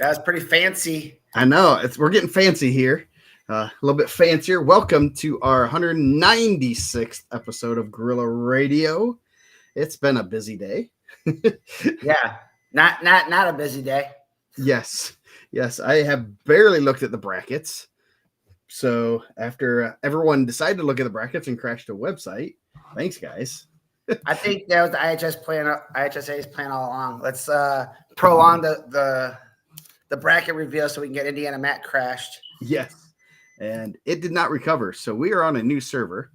That was pretty fancy. I know we're getting fancy here, a little bit fancier. Welcome to our 196th episode of Gorilla Radio. It's been a busy day. Yeah, not a busy day. Yes, I have barely looked at the brackets. So after everyone decided to look at the brackets and crashed a website, thanks guys. I think that was the IHSA's plan all along. Let's prolong the bracket reveal so we can get Indiana Matt crashed. Yes, and it did not recover. So we are on a new server.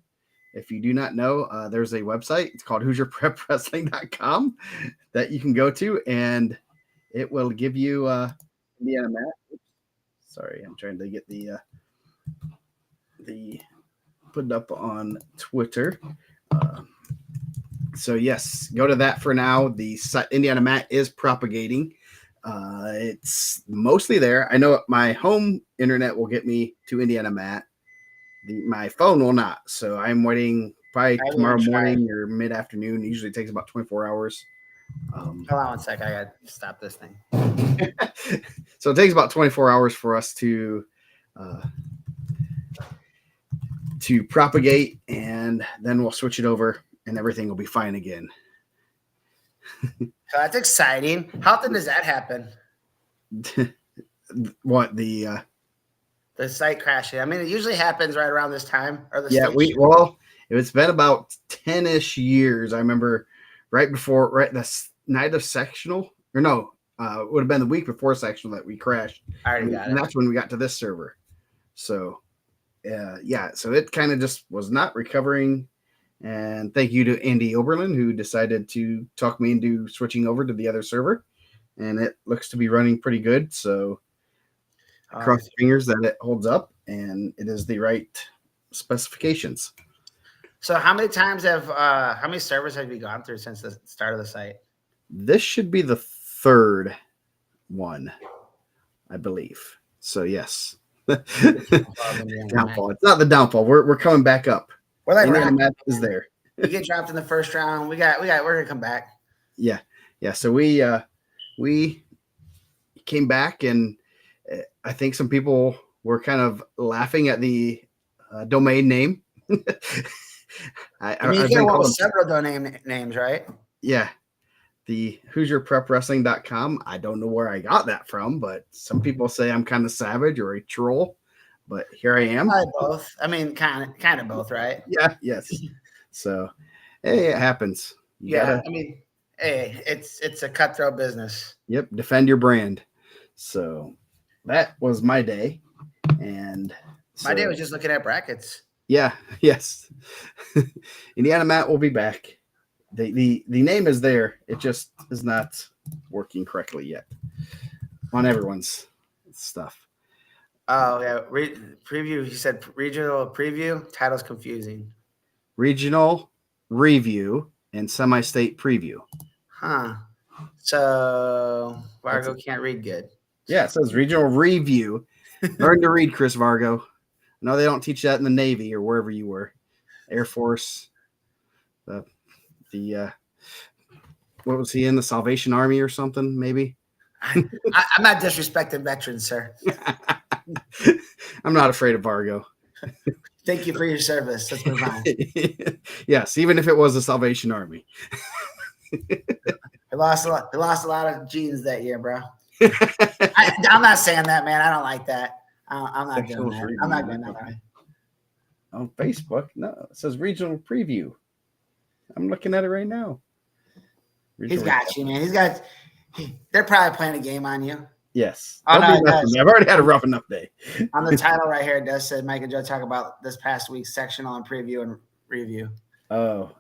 If you do not know, there's a website. It's called HoosierPrepWrestling.com that you can go to, and it will give you Indiana Matt. Oops. Sorry, I'm trying to get the put it up on Twitter. So yes, go to that for now. The Indiana Matt is propagating. It's mostly there. I know my home internet will get me to Indiana Matt. My phone will not. So I'm waiting probably tomorrow morning or mid-afternoon. It usually takes about 24 hours. Hold on one sec. I got to stop this thing. So it takes about 24 hours for us to propagate, and then we'll switch it over and everything will be fine again. So that's exciting. How often does that happen? What the site crashing? I mean, it usually happens right around this time. Or it's been about 10-ish years. I remember right the night of sectional, or no, it would have been the week before sectional that we crashed. I already got it. And that's when we got to this server. So so it kind of just was not recovering. And thank you to Andy Oberlin, who decided to talk me into switching over to the other server. And it looks to be running pretty good. So cross your fingers that it holds up and it is the right specifications. So how many servers have you gone through since the start of the site? This should be the third one, I believe. So yes. Downfall. It's not the downfall. We're coming back up. We're like Matt is there. You get dropped in the first round. We're gonna come back. Yeah. So we came back, and I think some people were kind of laughing at the domain name. You get one with several domain names, right? Yeah. The HoosierPrepWrestling.com. I don't know where I got that from, but some people say I'm kind of savage or a troll. But here I am. Both. I mean, kind of both, right? Yeah. Yes. So, hey, it happens. I mean, hey, it's a cutthroat business. Yep. Defend your brand. So that was my day, and my day was just looking at brackets. Yeah. Yes. Indiana Matt will be back. The name is there. It just is not working correctly yet on everyone's stuff. Oh, yeah. Preview. He said regional preview. Title's confusing. Regional review and semi-state preview. Huh. So Vargo can't read good. Yeah, it says regional review. Learn to read, Chris Vargo. No, they don't teach that in the Navy or wherever you were. Air Force. The what was he in? The Salvation Army or something, maybe? I'm not disrespecting veterans, sir. I'm not afraid of Vargo. Thank you for your service. Let's move on. Yes, even if it was the Salvation Army. I lost a lot of genes that year, bro. I'm not saying that, man. I don't like that. I'm not doing that. I'm not doing that. On Facebook, no, it says regional preview. I'm looking at it right now. He's got you, man. They're probably playing a game on you. Yes. Oh, no, I've already had a rough enough day. On the title right here, it does say Mike and Joe talk about this past week's sectional and preview and review. Oh,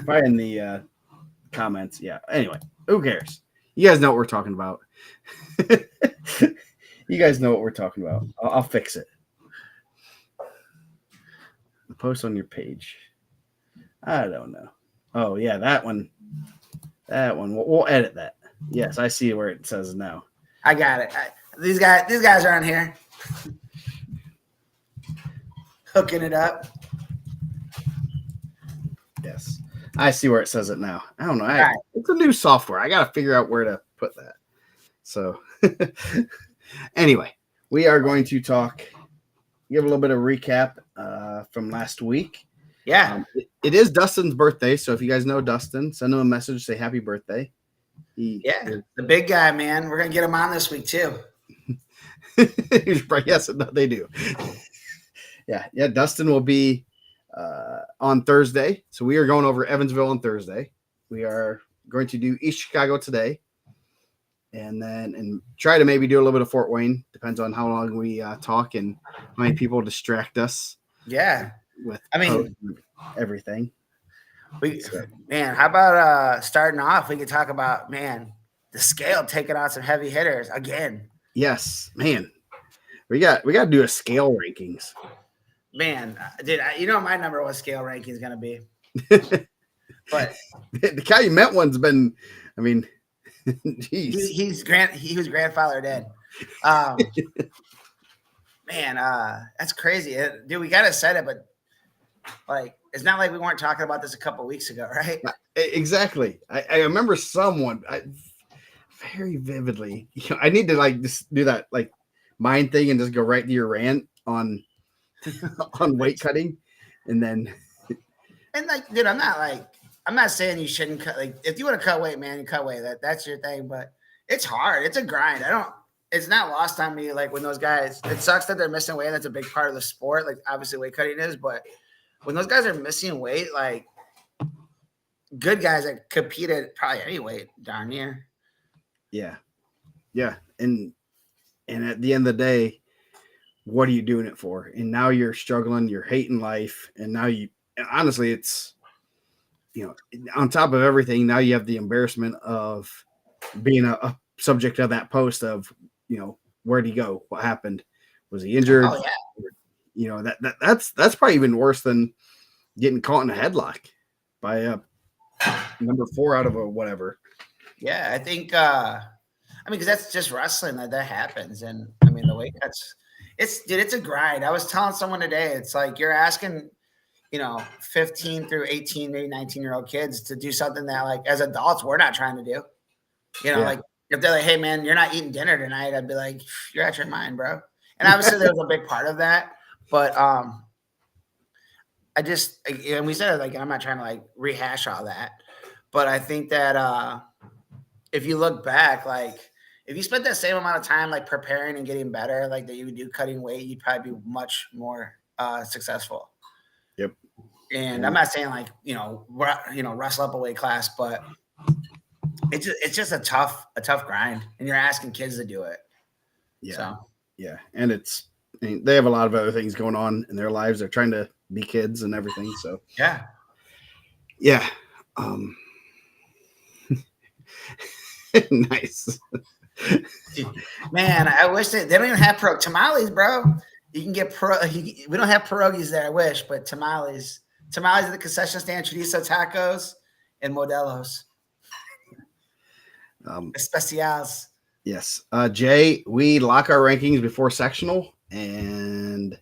probably in the comments. Yeah. Anyway, who cares? You guys know what we're talking about. You guys know what we're talking about. I'll fix it. The post on your page. I don't know. Oh, yeah, that one. We'll edit that. Yes, I see where it says now. I got it. These guys are on here. Hooking it up. Yes. I see where it says it now. I don't know. It's a new software. I got to figure out where to put that. So anyway, we are going to give a little bit of recap from last week. Yeah. It is Dustin's birthday, so if you guys know Dustin, send him a message, say happy birthday. The big guy, man. We're gonna get him on this week too. Yes, no, they do. Yeah. Dustin will be on Thursday, so we are going over Evansville on Thursday. We are going to do East Chicago today, and try to maybe do a little bit of Fort Wayne. Depends on how long we talk and how many people distract us. Yeah, with everything. How about starting off? We could talk about the scale taking on some heavy hitters again. Yes, man. We got to do a scale rankings. Man, dude, my number one scale ranking is gonna be. But the Calumet one's been. I mean, geez. He was grandfathered in. Man, that's crazy, dude. We gotta set it, but like, it's not like we weren't talking about this a couple weeks ago, right? Exactly. I remember someone very vividly. I need to just do that mind thing and just go right to your rant on weight cutting, and then. And dude, I'm not saying you shouldn't cut. If you want to cut weight, man, you cut weight. That's your thing. But it's hard. It's a grind. It's not lost on me. When those guys, it sucks that they're missing weight. That's a big part of the sport. Obviously weight cutting is, but when those guys are missing weight, good guys that compete at probably any weight, darn near. Yeah. And at the end of the day, what are you doing it for? And now you're struggling, you're hating life. And now honestly, it's, on top of everything, now you have the embarrassment of being a subject of that post of, where'd he go? What happened? Was he injured? Oh, yeah. That's probably even worse than getting caught in a headlock by a number 4 out of a whatever. Yeah, I think, because that's just wrestling that happens. And the weight cuts, it's a grind. I was telling someone today, it's like you're asking, 15 through 18, maybe 19-year-old kids to do something that as adults, we're not trying to do. If they're like, hey man, you're not eating dinner tonight, I'd be like, you're out your mind, bro. And obviously there's a big part of that, but and we said I'm not trying to rehash all that, but I think that if you look back, if you spent that same amount of time preparing and getting better, that you would do cutting weight, you'd probably be much more successful. Yep. And I'm not saying wrestle up a weight class, but it's just a tough grind, and you're asking kids to do it. Yeah. So. Yeah. And they have a lot of other things going on in their lives. They're trying to be kids and everything. So yeah. Nice. Man, I wish they don't even have tamales, bro. You can get we don't have pierogies there. I wish, but tamales at the concession stand, chorizo tacos, and Modelo's. Especials. Yes. Jay, we lock our rankings before sectional and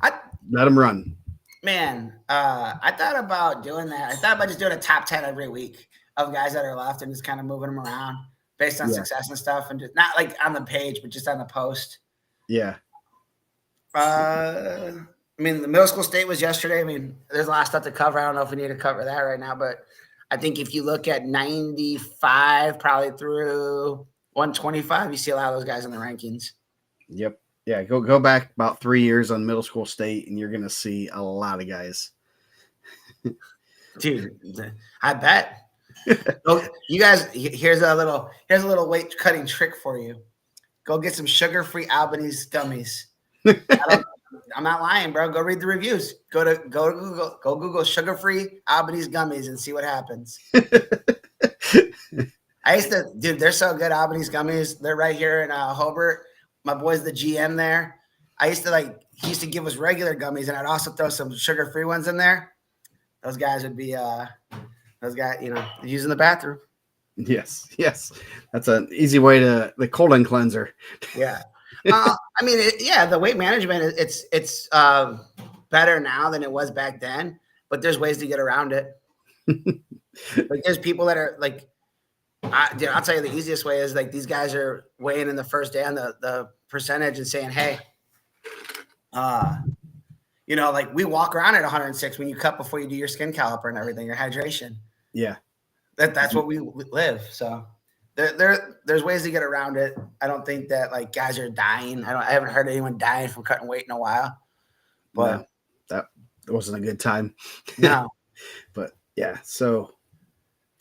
let them run. Man, I thought about doing that. I thought about just doing a top 10 every week of guys that are left and just kind of moving them around based on success and stuff, and just not on the page, but just on the post. Yeah. The middle school state was yesterday. There's a lot of stuff to cover. I don't know if we need to cover that right now, but I think if you look at 95 probably through 125, you see a lot of those guys in the rankings. Yep. Yeah. Go back about 3 years on middle school state, and you're going to see a lot of guys. Dude, I bet. You guys, here's a little weight cutting trick for you. Go get some sugar-free Albanese gummies. I'm not lying, bro. Go read the reviews. Go Google sugar-free Albanese gummies and see what happens. Dude, they're so good, Albanese gummies. They're right here in Hobart. My boy's the GM there. He used to give us regular gummies, and I'd also throw some sugar-free ones in there. Those guys would be using the bathroom. Yes. That's an easy way the colon cleanser. Yeah. The weight management, it's better now than it was back then, but there's ways to get around it. There's people that are Dude, I'll tell you the easiest way is like these guys are weighing in the first day on the percentage and saying, hey, uh, like we walk around at 106 when you cut before you do your skin caliper and everything, your hydration. Yeah. That's what we live. So there's ways to get around it. I don't think that like guys are dying. I haven't heard anyone dying from cutting weight in a while. No, But that wasn't a good time. no. But yeah, so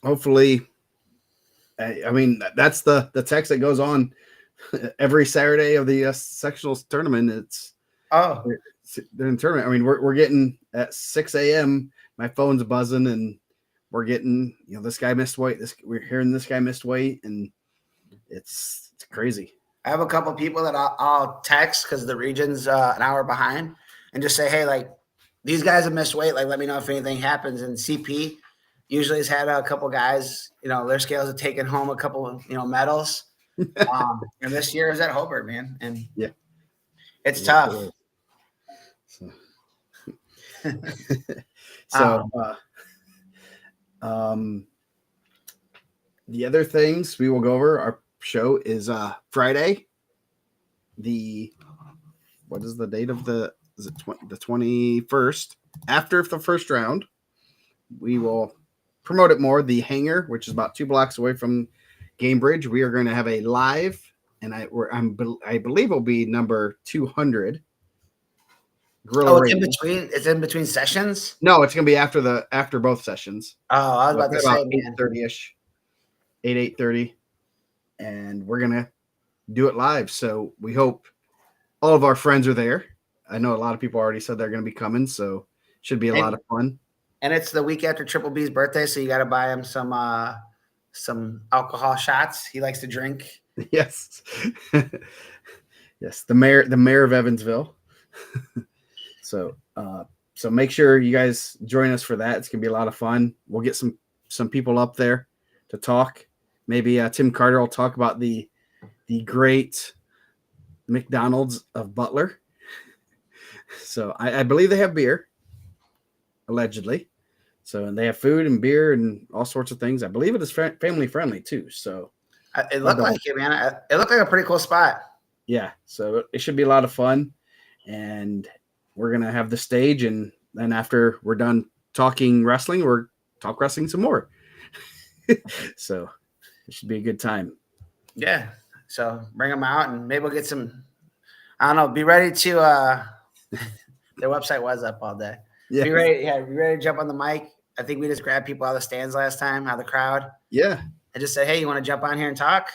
hopefully, I mean, that's the text that goes on every Saturday of the sectionals tournament. Oh, They're in tournament. I mean, we're getting at 6 a.m. My phone's buzzing, and we're getting, this guy missed weight. We're hearing this guy missed weight, and it's crazy. I have a couple people that I'll text because the region's an hour behind, and just say, hey, like these guys have missed weight. Like, let me know if anything happens. And CP usually has had a couple guys, their scales have taken home a couple, medals. And this year is at Hobart, man, and Yeah, it's yeah, tough. So, the other things we will go over, our show is Friday. What is the date of the 21st? After the first round, we will promote it more. The Hangar, which is about 2 blocks away from Gamebridge, we are going to have a live, and I believe it'll be number 200. Oh, it's in between. It's in between sessions. No, it's gonna be after both sessions. Oh, I was about to say, man. 8:30ish, 8:30, and we're gonna do it live. So we hope all of our friends are there. I know a lot of people already said they're gonna be coming, so should be a lot of fun. And it's the week after Triple B's birthday, so you got to buy him some alcohol shots. He likes to drink. Yes, yes. The mayor of Evansville. So make sure you guys join us for that. It's gonna be a lot of fun. We'll get some people up there to talk. Maybe Tim Carter will talk about the great McDonald's of Butler. So I believe they have beer, allegedly. So they have food and beer and all sorts of things. I believe it is family friendly too. So it looked like it, man. It looked like a pretty cool spot. Yeah. So it should be a lot of fun, and we're going to have the stage, and then after we're done talking wrestling, we're talk wrestling some more. So it should be a good time. Yeah. So bring them out, and maybe we'll get some, I don't know, be ready to, their website was up all day. Yeah. Be ready to jump on the mic. I think we just grabbed people out of the stands last time, out of the crowd. Yeah. I just said, hey, you want to jump on here and talk?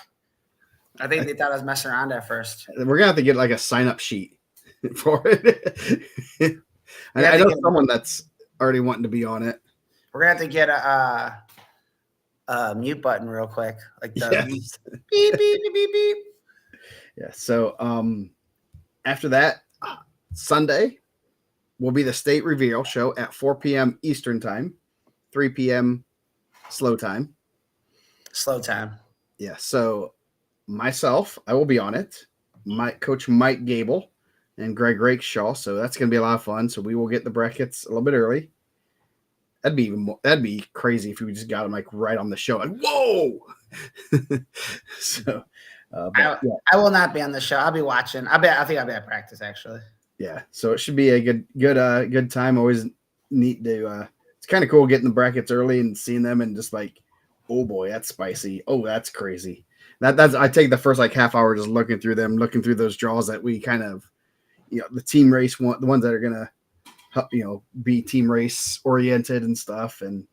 I think they thought I was messing around at first. We're going to have to get like a sign-up sheet for it. I know someone that's already wanting to be on it. We're gonna have to get a mute button real quick, like the beep beep beep beep beep. Yeah. So after that, Sunday will be the state reveal show at 4 p.m. Eastern time, 3 p.m. slow time. Slow time. Yeah. So myself, I will be on it. Coach Mike Gable and Greg Rakeshaw. So that's going to be a lot of fun. So we will get the brackets a little bit early. That'd be crazy if we just got them like right on the show. And whoa! So, I will not be on the show. I'll be watching. I think I'll be at practice actually. Yeah. So it should be a good time. Always neat to. It's kind of cool getting the brackets early and seeing them and just like, oh boy, that's spicy. Oh, that's crazy. That's I take the first like half hour just looking through them, looking through those draws that we kind of, the team race the ones that are gonna, be team race oriented and stuff, and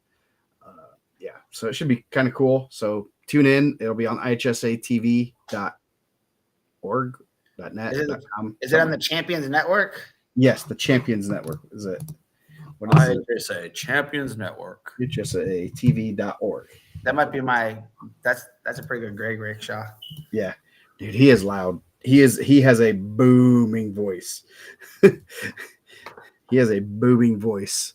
yeah, so it should be kind of cool. So tune in. It'll be on ihsatv.org, .net. Is it on the Champions Network? Yes, the Champions Network is it. What is IHSA Champions Network. ihsatv.org. That might be that's a pretty good Greg Rakeshaw. Yeah, dude, he is loud. He has a booming voice. He has a booming voice.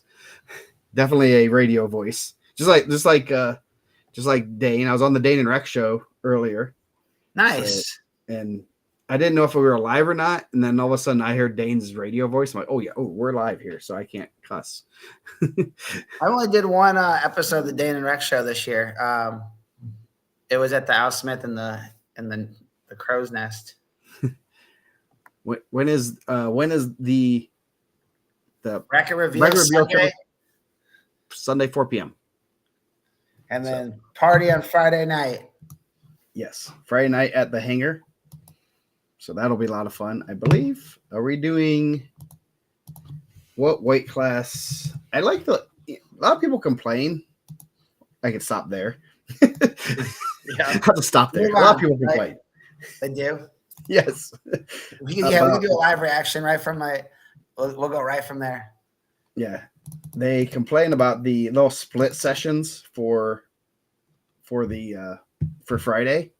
Definitely a radio voice. Just like Dane. I was on the Dane and Rex show earlier. Nice. So, and I didn't know if we were live or not. And then all of a sudden I heard Dane's radio voice. I'm like, oh yeah, we're live here, so I can't cuss. I only did one episode of the Dane and Rex show this year. It was at the Al Smith and the Crow's Nest. When is the Bracket reveal regular reveal Sunday, coming? Sunday 4 p.m. and So then party on Friday night. yes, Friday night at the hangar. So that'll be a lot of fun, I believe. Are we doing what weight class? I like a lot of people complain. I can stop there. Yeah, I have to stop there. move A lot of on. people Right? complain. They do. Yes. We can do a live reaction right from my. We'll go right from there. Yeah. They complain about the little split sessions for Friday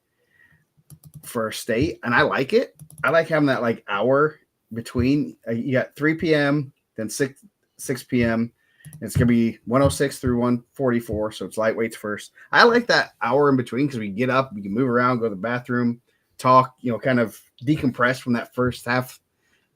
for state, and I like it. I like having that like hour between. You got 3 p.m. then 6 p.m. It's gonna be 106 through 144, so it's lightweights first. I like that hour in between because we get up, we can move around, go to the bathroom, talk, kind of decompress from that first half,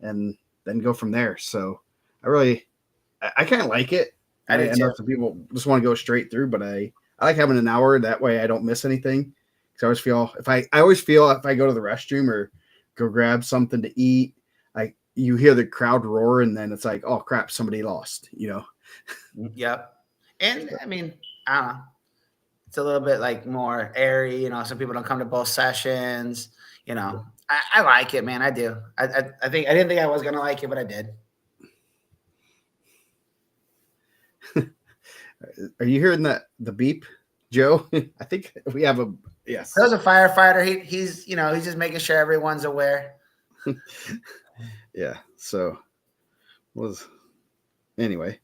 and then go from there. So I kind of like it. I do I know too. some people just want to go straight through, but I like having an hour. That way I don't miss anything. Because I always feel if I go to the restroom or go grab something to eat, like you hear the crowd roar, and then it's like, oh crap, somebody lost. Yep. And I mean, I don't know. It's a little bit like more airy. Some people don't come to both sessions. I like it, man. I do. I think I didn't think I was gonna like it, but I did. Are you hearing the beep, Joe? I think we have a yes. There's a firefighter. He's just making sure everyone's aware. Yeah. So anyway.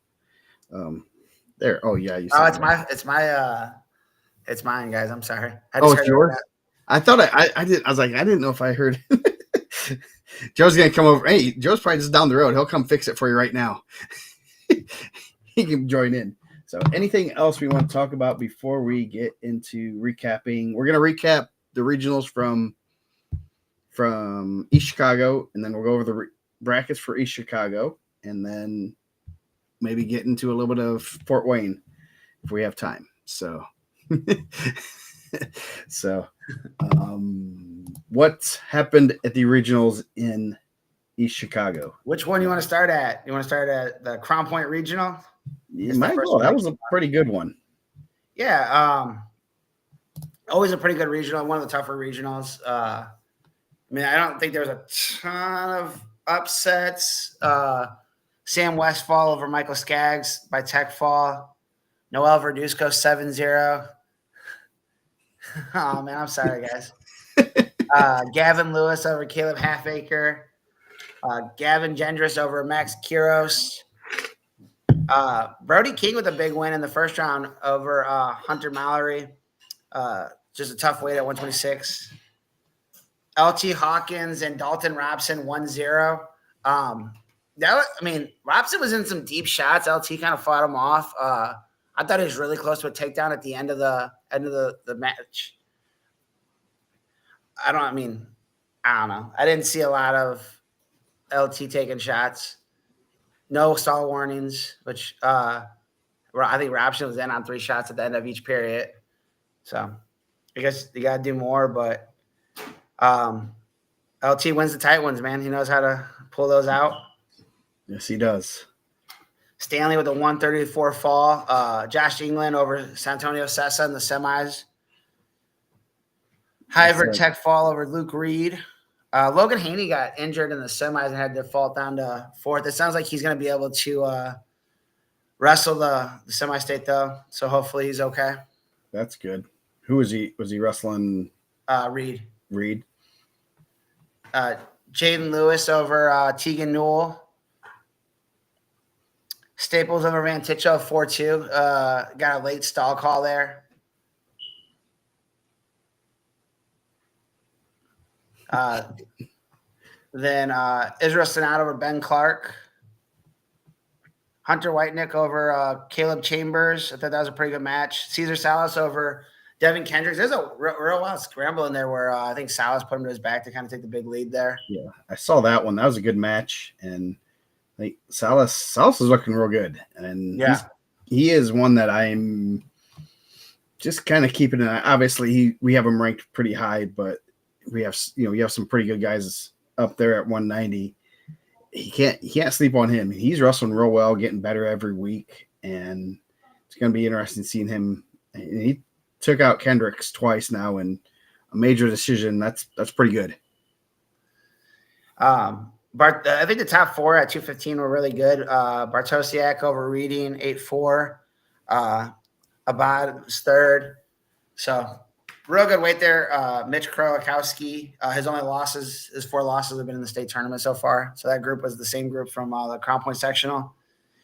There. Oh yeah. Oh, it's mine, guys. I'm sorry. It's yours. I thought I did. I was like, I didn't know if I heard. Joe's gonna come over. Hey, Joe's probably just down the road. He'll come fix it for you right now. He can join in. So, anything else we want to talk about before we get into recapping? We're gonna recap the regionals from East Chicago, and then we'll go over the brackets for East Chicago, and then maybe get into a little bit of Fort Wayne if we have time. So, what happened at the regionals in East Chicago? Which one you want to start at? You want to start at the Crown Point Regional? You might go. That was a pretty good one. Yeah. Always a pretty good regional. One of the tougher regionals. I don't think there was a ton of upsets. Sam Westfall over Michael Skaggs by tech fall. Noel Verduzco 7-0. Oh, man, I'm sorry, guys. Gavin Lewis over Caleb Halfacre. Gavin Gendris over Max Kiros. Brody King with a big win in the first round over Hunter Mallory. Just a tough weight at 126. LT Hawkins and Dalton Robson 1-0. Robson was in some deep shots. LT kind of fought him off. I thought he was really close to a takedown at the end of the match. I don't know. I didn't see a lot of LT taking shots. No stall warnings, which I think Robson was in on 3 shots at the end of each period. So I guess you got to do more, but LT wins the tight ones, man. He knows how to pull those out. Yes, he does. Stanley with a 134 fall. Josh England over Santonio Sessa in the semis. Hyvert tech fall over Luke Reed. Logan Haney got injured in the semis and had to fall down to 4th. It sounds like he's going to be able to wrestle the semi-state, though. So hopefully he's okay. That's good. Who was he? Was he wrestling? Reed. Jaden Lewis over Tegan Newell. Staples over Van Ticho 4-2. Got a late stall call there. Then Israel Sinat over Ben Clark. Hunter Whitenick over Caleb Chambers. I thought that was a pretty good match. Cesar Salas over Devin Kendricks. There's a real wild scramble in there where I think Salas put him to his back to kind of take the big lead there. Yeah, I saw that one. That was a good match. And I think Salas is looking real good. And he is one that just kind of keeping an eye. Obviously, we have him ranked pretty high, but we have some pretty good guys up there at 190. He can't sleep on him. He's wrestling real well, getting better every week, and it's going to be interesting seeing him. He took out Kendricks twice now in a major decision. That's pretty good. I think the top four at 215 were really good. Bartosiak over Reading 8-4. Abad was third. So real good weight there. Mitch Krowakowski, his four losses have been in the state tournament so far. So that group was the same group from the Crown Point sectional.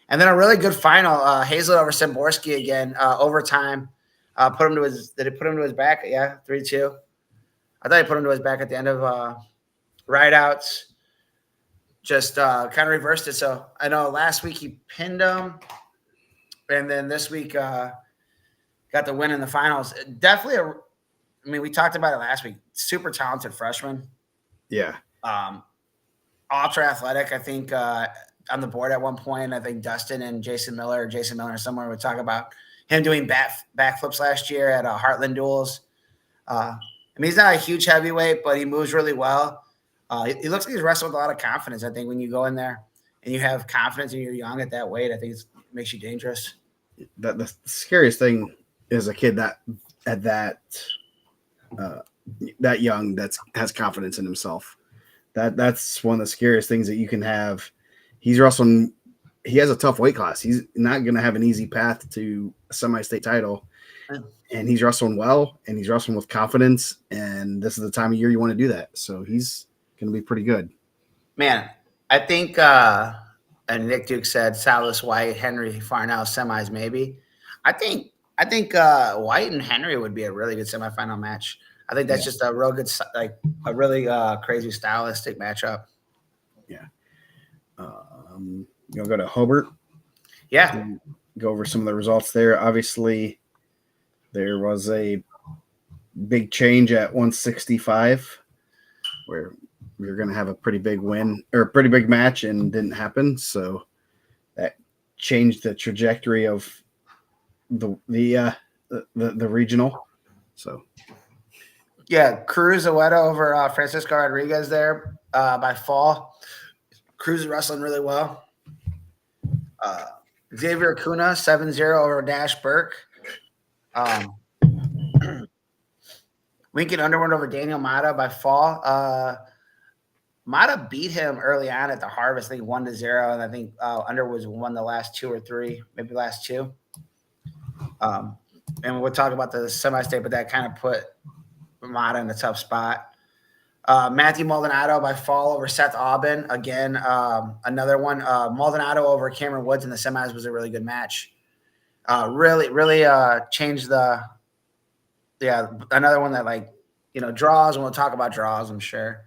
And then a really good final, Hazlett over Simborski again, overtime. Did it put him to his back? Yeah, 3-2. I thought he put him to his back at the end of rideouts. Just kind of reversed it. So I know last week he pinned him. And then this week got the win in the finals. Definitely we talked about it last week. Super talented freshman. Yeah. Ultra athletic. I think on the board at one point, I think Dustin and Jason Miller somewhere would talk about him doing backflips last year at Heartland Duels. He's not a huge heavyweight, but he moves really well. He looks like he's wrestled with a lot of confidence. I think when you go in there and you have confidence and you're young at that weight, I think it makes you dangerous. The scariest thing is a kid that at that young has confidence in himself. That's one of the scariest things that you can have. He's wrestling. He has a tough weight class. He's not going to have an easy path to a semi-state title, and he's wrestling well, and he's wrestling with confidence. And this is the time of year you want to do that. So he's going to be pretty good. Man, I think. And Nick Duke said Salas, White, Henry, Farnell semis maybe. I think White and Henry would be a really good semifinal match. I think that's just a real good, like a really crazy stylistic matchup. Yeah. You'll go to Hobart. Yeah. Go over some of the results there. Obviously, there was a big change at 165 where we were going to have a pretty big win or a pretty big match and didn't happen. So that changed the trajectory of the regional. So yeah, Cruz Aweta over Francisco Rodriguez there by fall. Cruz is wrestling really well. Xavier Acuna 7-0 over Dash Burke. Lincoln Underwood over Daniel Mata by fall. Mata beat him early on at the Harvest, I think 1-0, and I think Underwood's won the last two or three, maybe last two. And we'll talk about the semi-state, but that kind of put Mata in a tough spot. Matthew Maldonado by fall over Seth Aubin. Again, another one. Maldonado over Cameron Woods in the semis was a really good match. Really changed another one that draws, and we'll talk about draws, I'm sure.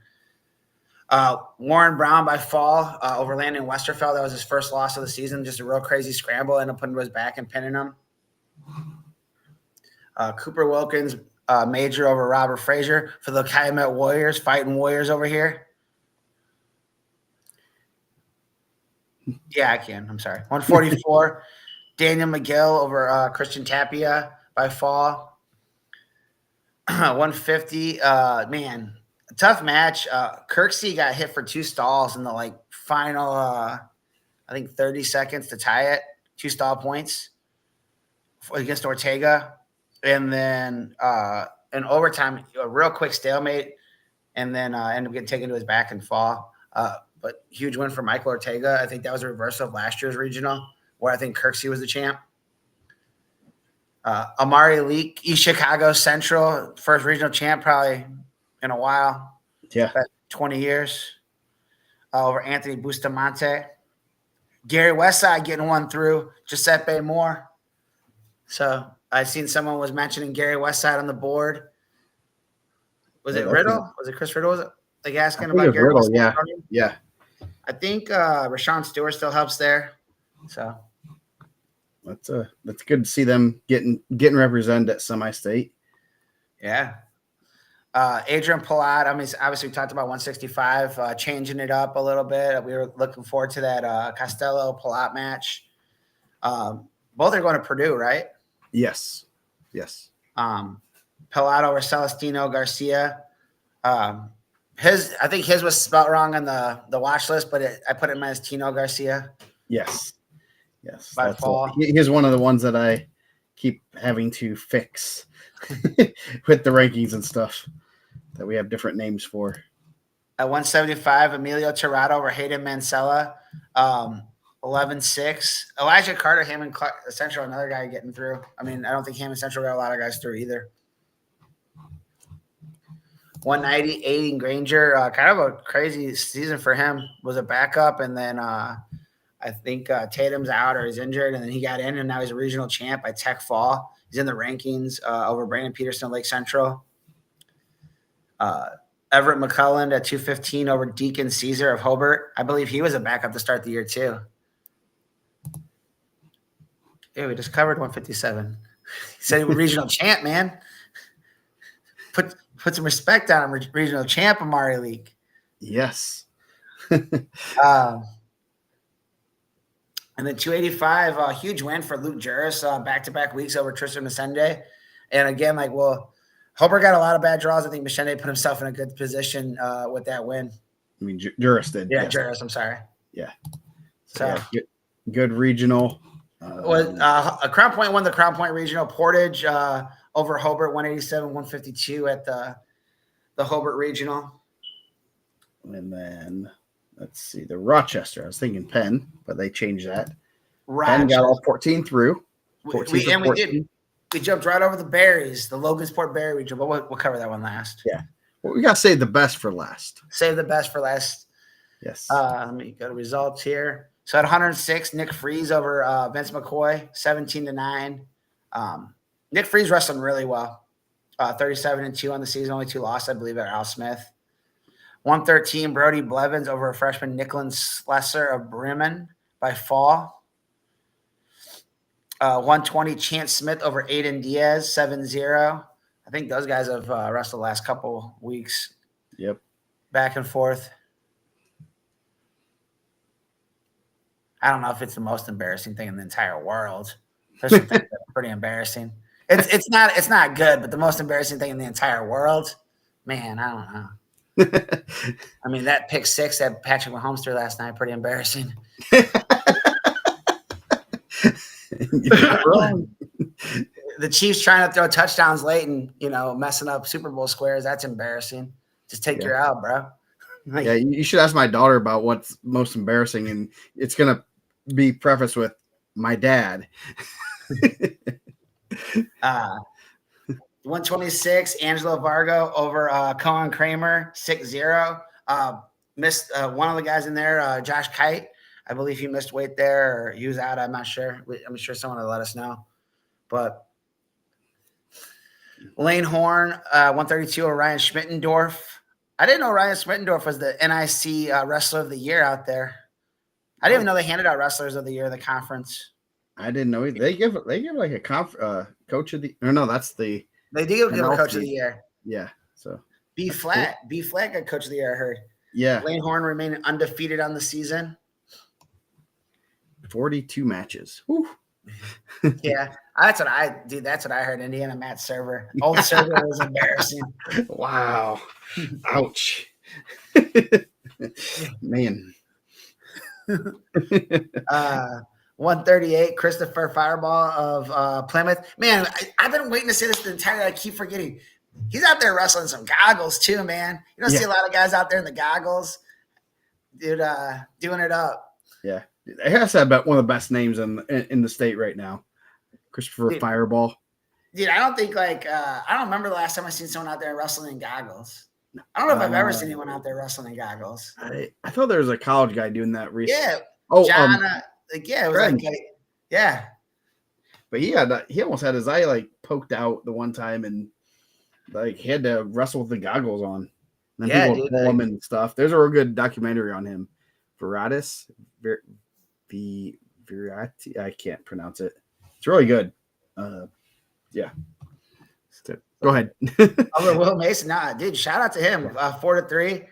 Warren Brown by fall over Landon Westerfeld. That was his first loss of the season. Just a real crazy scramble. Ended up putting to his back and pinning him. Cooper Wilkins major over Robert Frazier for the Calumet Warriors, fighting Warriors over here. Yeah, I can. I'm sorry. 144. Daniel McGill over Christian Tapia by fall. 150. Man, tough match. Kirksey got hit for two stalls in the final, I think 30 seconds to tie it. 2 stall points against Ortega. And then in overtime, a real quick stalemate, and then ended up getting taken to his back and fall. But huge win for Michael Ortega. I think that was a reversal of last year's regional, where I think Kirksey was the champ. Amari Leak, East Chicago Central, first regional champ probably in a while. Yeah. About 20 years. Over Anthony Bustamante. Gary Westside getting one through Giuseppe Moore. So I seen someone was mentioning Gary Westside on the board. Was it Riddle? Was it Chris Riddle? Was it asking about Gary Riddle? Westside? Yeah. I think Rashawn Stewart still helps there. So that's good to see them getting represented at semi-state. Yeah. Adrian Palat, obviously we talked about 165, changing it up a little bit. We were looking forward to that Costello-Palat match. Both are going to Purdue, right? Yes. Pilato over Celestino Garcia. Um, I think his was spelled wrong on the watch list, but I put him as Tino Garcia Yes. Yes. by That's fall. he's one of the ones that I keep having to fix with the rankings and stuff that we have different names for. At 175, Emilio Tirado over Hayden Mancella. 11-6. Elijah Carter, Hammond Central, another guy getting through. I mean, I don't think Hammond Central got a lot of guys through either. 190, Aiden Granger, kind of a crazy season for him. Was a backup, and then I think Tatum's out or he's injured, and then he got in, and now he's a regional champ by Tech Fall. He's in the rankings over Brandon Peterson, Lake Central. Everett McCullen at 215 over Deacon Caesar of Hobart. I believe he was a backup to start the year too. Yeah, we just covered 157. He said he was regional champ, man. Put some respect on him, regional champ Amari League. Yes. And then 285, a huge win for Luke Juris, back-to-back weeks over Tristan Masende. And again, Hobart got a lot of bad draws. I think Masende put himself in a good position with that win. I mean, Juris did. Yeah, yes. Juris, I'm sorry. Yeah. So yeah, good regional. Crown Point won the Crown Point Regional. Portage over Hobart, 187-152 at the Hobart Regional. And then let's see, the Rochester. I was thinking Penn, but they changed that. Rochester. Penn got all 14 through. 14 we did. We jumped right over the Berries, the Logansport Berry Regional, but we'll cover that one last. Yeah. Well, we got to save the best for last. Save the best for last. Yes. Let me go to results here. So at 106, Nick Freeze over Vince McCoy, 17-9. Nick Freeze wrestling really well. 37-2 on the season, only 2 losses, I believe, at Al Smith. 113, Brody Blevins over a freshman Nicklin Slesser of Bremen by fall. 120, Chance Smith over Aiden Diaz, 7-0. I think those guys have wrestled the last couple weeks. Yep. Back and forth. I don't know if it's the most embarrassing thing in the entire world. There's some things that are pretty embarrassing. It's not good, but the most embarrassing thing in the entire world, man, I don't know. I mean, that pick 6 that Patrick Mahomes threw last night, pretty embarrassing. The Chiefs trying to throw touchdowns late and, messing up Super Bowl squares, that's embarrassing. Just take your out, bro. Yeah, you should ask my daughter about what's most embarrassing, and it's going to be prefaced with my dad. 126, Angelo Vargo over Cohen Kramer, 6-0. Missed one of the guys in there, Josh Kite. I believe he missed weight there, or he was out. I'm not sure. I'm sure someone will let us know. But Lane Horn, 132 over Ryan Schmittendorf. I didn't know Ryan Schmittendorf was the NIC Wrestler of the Year out there. I didn't even know they handed out Wrestlers of the Year in the conference. I didn't know either. They give like a coach of the. No, that's the. They do give a coach of the year. Yeah. So B Flat got coach of the year. I heard. Yeah. Lane Horn remained undefeated on the season. 42 matches. Whew. Yeah, that's what I heard. Indiana Matt Server. Old Server was embarrassing. Wow. Ouch. Man. 138, Christopher Fireball of Plymouth. Man, I've been waiting to say this the entire. I keep forgetting. He's out there wrestling some goggles too, man. You don't see a lot of guys out there in the goggles, dude, doing it up. Yeah, it has to have about one of the best names in the state right now, Christopher Fireball. Dude, I don't think I don't remember the last time I seen someone out there wrestling in goggles. I don't know if I've ever seen anyone out there wrestling in goggles. I thought there was a college guy doing that recently. Yeah. Oh, John, it was yeah. But he almost had his eye poked out the one time, and he had to wrestle with the goggles on. And then people would pull him and stuff. There's a real good documentary on him. Viratis, Virati. I can't pronounce it. It's really good. Yeah. Go ahead. Over Will Mason. Nah, dude, shout out to him. 4-3.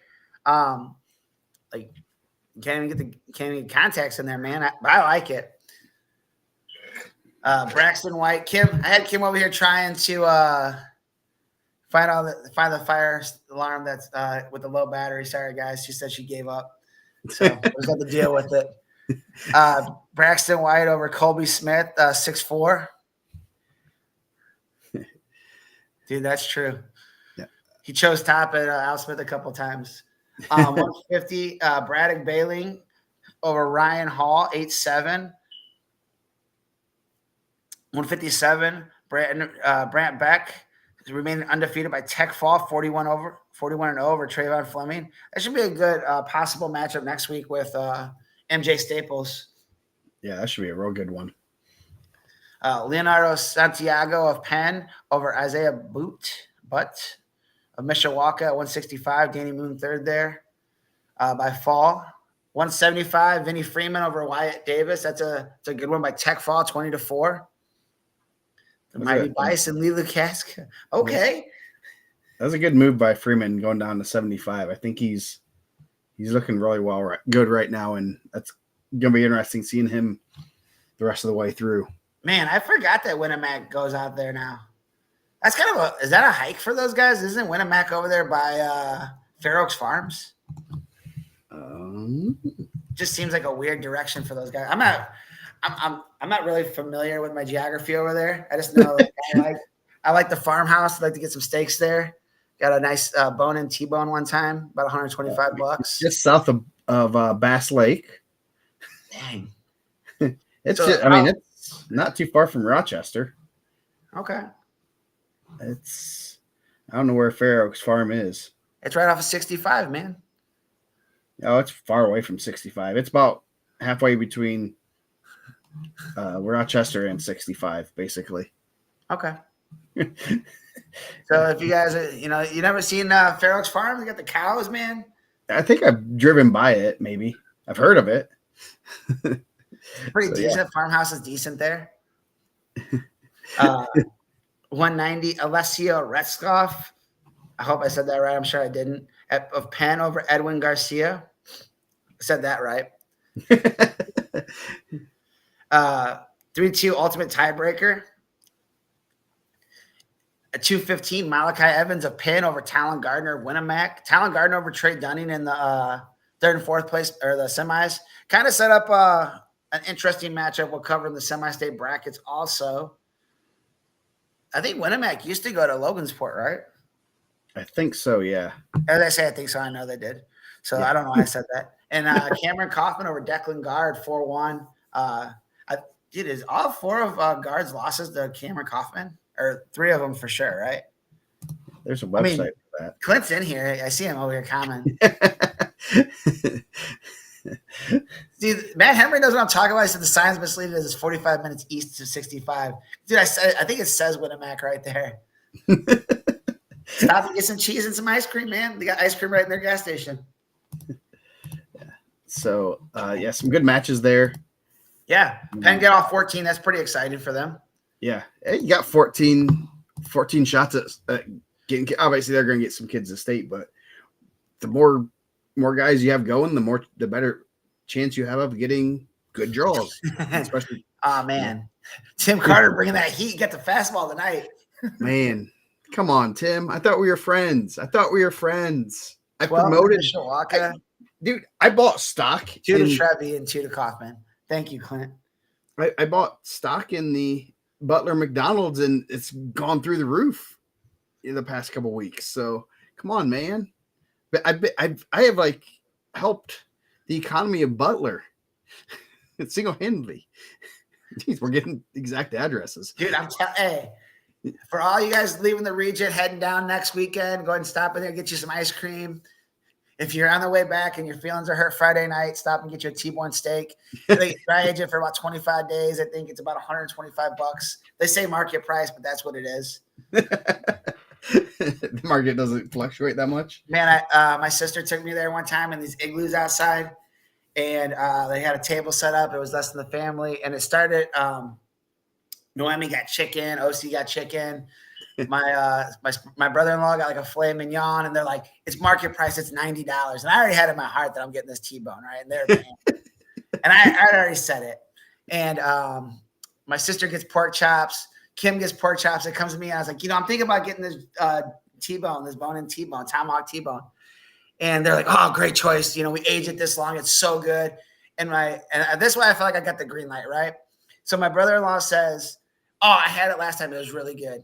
Can't even get contacts in there, man. I like it. Braxton White, Kim. I had Kim over here trying to find the fire alarm that's with the low battery. Sorry, guys. She said she gave up, so I just had to deal with it. Braxton White over Colby Smith, 6'4". Dude, that's true. Yeah. He chose top at Al Smith a couple times. 150, Braddock Baling over Ryan Hall, 8'7". 157, Brant Beck is remaining undefeated by Tech Fall, 41 and over Trayvon Fleming. That should be a good possible matchup next week with MJ Staples. Yeah, that should be a real good one. Leonardo Santiago of Penn over Isaiah Butt of Mishawaka at 165. Danny Moon third there by Fall. 175, Vinny Freeman over Wyatt Davis. That's a good one by Tech Fall, 20-4. The Mighty Bison, Lee Lukaska. Okay. That was a good move by Freeman going down to 75. I think he's looking really good right now, and that's going to be interesting seeing him the rest of the way through. Man, I forgot that Winamac goes out there now. That's kind of is that a hike for those guys? Isn't Winamac over there by Fair Oaks Farms? Just seems like a weird direction for those guys. I'm not really familiar with my geography over there. I just know I like the farmhouse. I'd like to get some steaks there. Got a nice bone-in T-bone one time, about $125. Just south of Bass Lake. Dang. It's it's not too far from Rochester. Okay. I don't know where Fair Oaks Farm is. It's right off of 65, man. Oh, it's far away from 65. It's about halfway between Rochester and 65, basically. Okay. So if you guys, you never seen Fair Oaks Farm? They got the cows, man. I think I've driven by it. Maybe I've heard of it. Pretty decent. Yeah. Farmhouse is decent there. 190, Alessio Retzkoff. I hope I said that right. I'm sure I didn't. Of Penn over Edwin Garcia. I said that right. 3-2 ultimate tiebreaker. A 215, Malachi Evans of Penn over Talon Gardner of Winamac. Talon Gardner over Trey Dunning in the third and fourth place, or the semis. Kind of set up an interesting matchup. We'll cover in the semi-state brackets also. I think Winamac used to go to Logansport, right? I think so, yeah. As I say, I think so. I know they did. So yeah. I don't know why I said that. And Cameron Kaufman over Declan Guard, 4-1. Is all four of Guard's losses to Cameron Kaufman? Or three of them for sure, right? There's a website for that. Clint's in here. I see him over here commenting. Dude, Matt Henry knows what I'm talking about. He said the sign's misleading as it's 45 minutes east of 65. Dude, I think it says Winamac right there. Stop and get some cheese and some ice cream, man. They got ice cream right in their gas station. Yeah. So, some good matches there. Yeah. Penn get off 14. That's pretty exciting for them. Yeah. You got 14 shots at getting – obviously, they're going to get some kids to state, but the more guys you have going, the better chance you have of getting good draws. Especially, oh, man. Tim Carter bringing that heat. Get the fastball tonight. Man. Come on, Tim. I thought we were friends. I promoted Mishawaka. Dude, I bought stock. 2 to Trevi and 2 to Kaufman. Thank you, Clint. I bought stock in the Butler McDonald's, and it's gone through the roof in the past couple weeks. So come on, man. But I have like helped the economy of Butler single-handedly. Jeez, we're getting exact addresses. Dude, hey. For all you guys leaving the region, heading down next weekend, go ahead and stop in there, get you some ice cream. If you're on the way back and your feelings are hurt Friday night, stop and get you a T-bone steak. They dry age it for about 25 days. I think it's about $125. They say market price, but that's what it is. The market doesn't fluctuate that much. Man, my sister took me there one time in these igloos outside, and they had a table set up. It was less than the family, and it started Noemi got chicken. OC got chicken. My brother-in-law got like a filet mignon, and they're like, it's market price. It's $90. And I already had in my heart that I'm getting this T-bone, right? And they're paying. And I already said it. And My sister gets pork chops. Kim gets pork chops. It comes to me. I was like, I'm thinking about getting this T-bone, this bone-in T-bone, tomahawk T-bone. And they're like, oh, great choice. We aged it this long. It's so good. And this way I feel like I got the green light, right? So my brother-in-law says, oh, I had it last time. It was really good.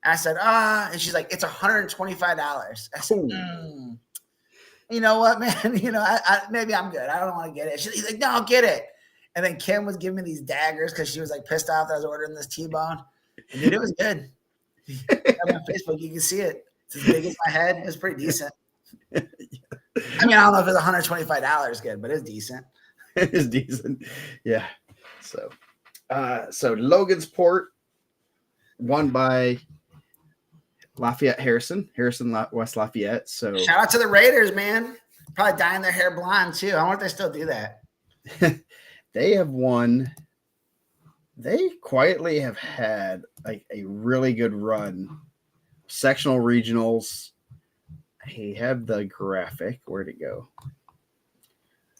And I said, and she's like, it's $125. I said, Oh, you know what, man? Maybe I'm good. I don't want to get it. He's like, no, I'll get it. And then Kim was giving me these daggers because she was like pissed off that I was ordering this T-bone. And dude, it was good. On my Facebook, you can see it. It's as big as my head. It was pretty decent. I mean, I don't know if it's $125 good, but it's decent. It is decent. Yeah. So Logansport won by Lafayette Harrison, West Lafayette. So shout out to the Raiders, man. Probably dyeing their hair blonde too. I wonder if they still do that. They have won. They quietly have had like a really good run. Sectional regionals. He had the graphic. Where'd it go?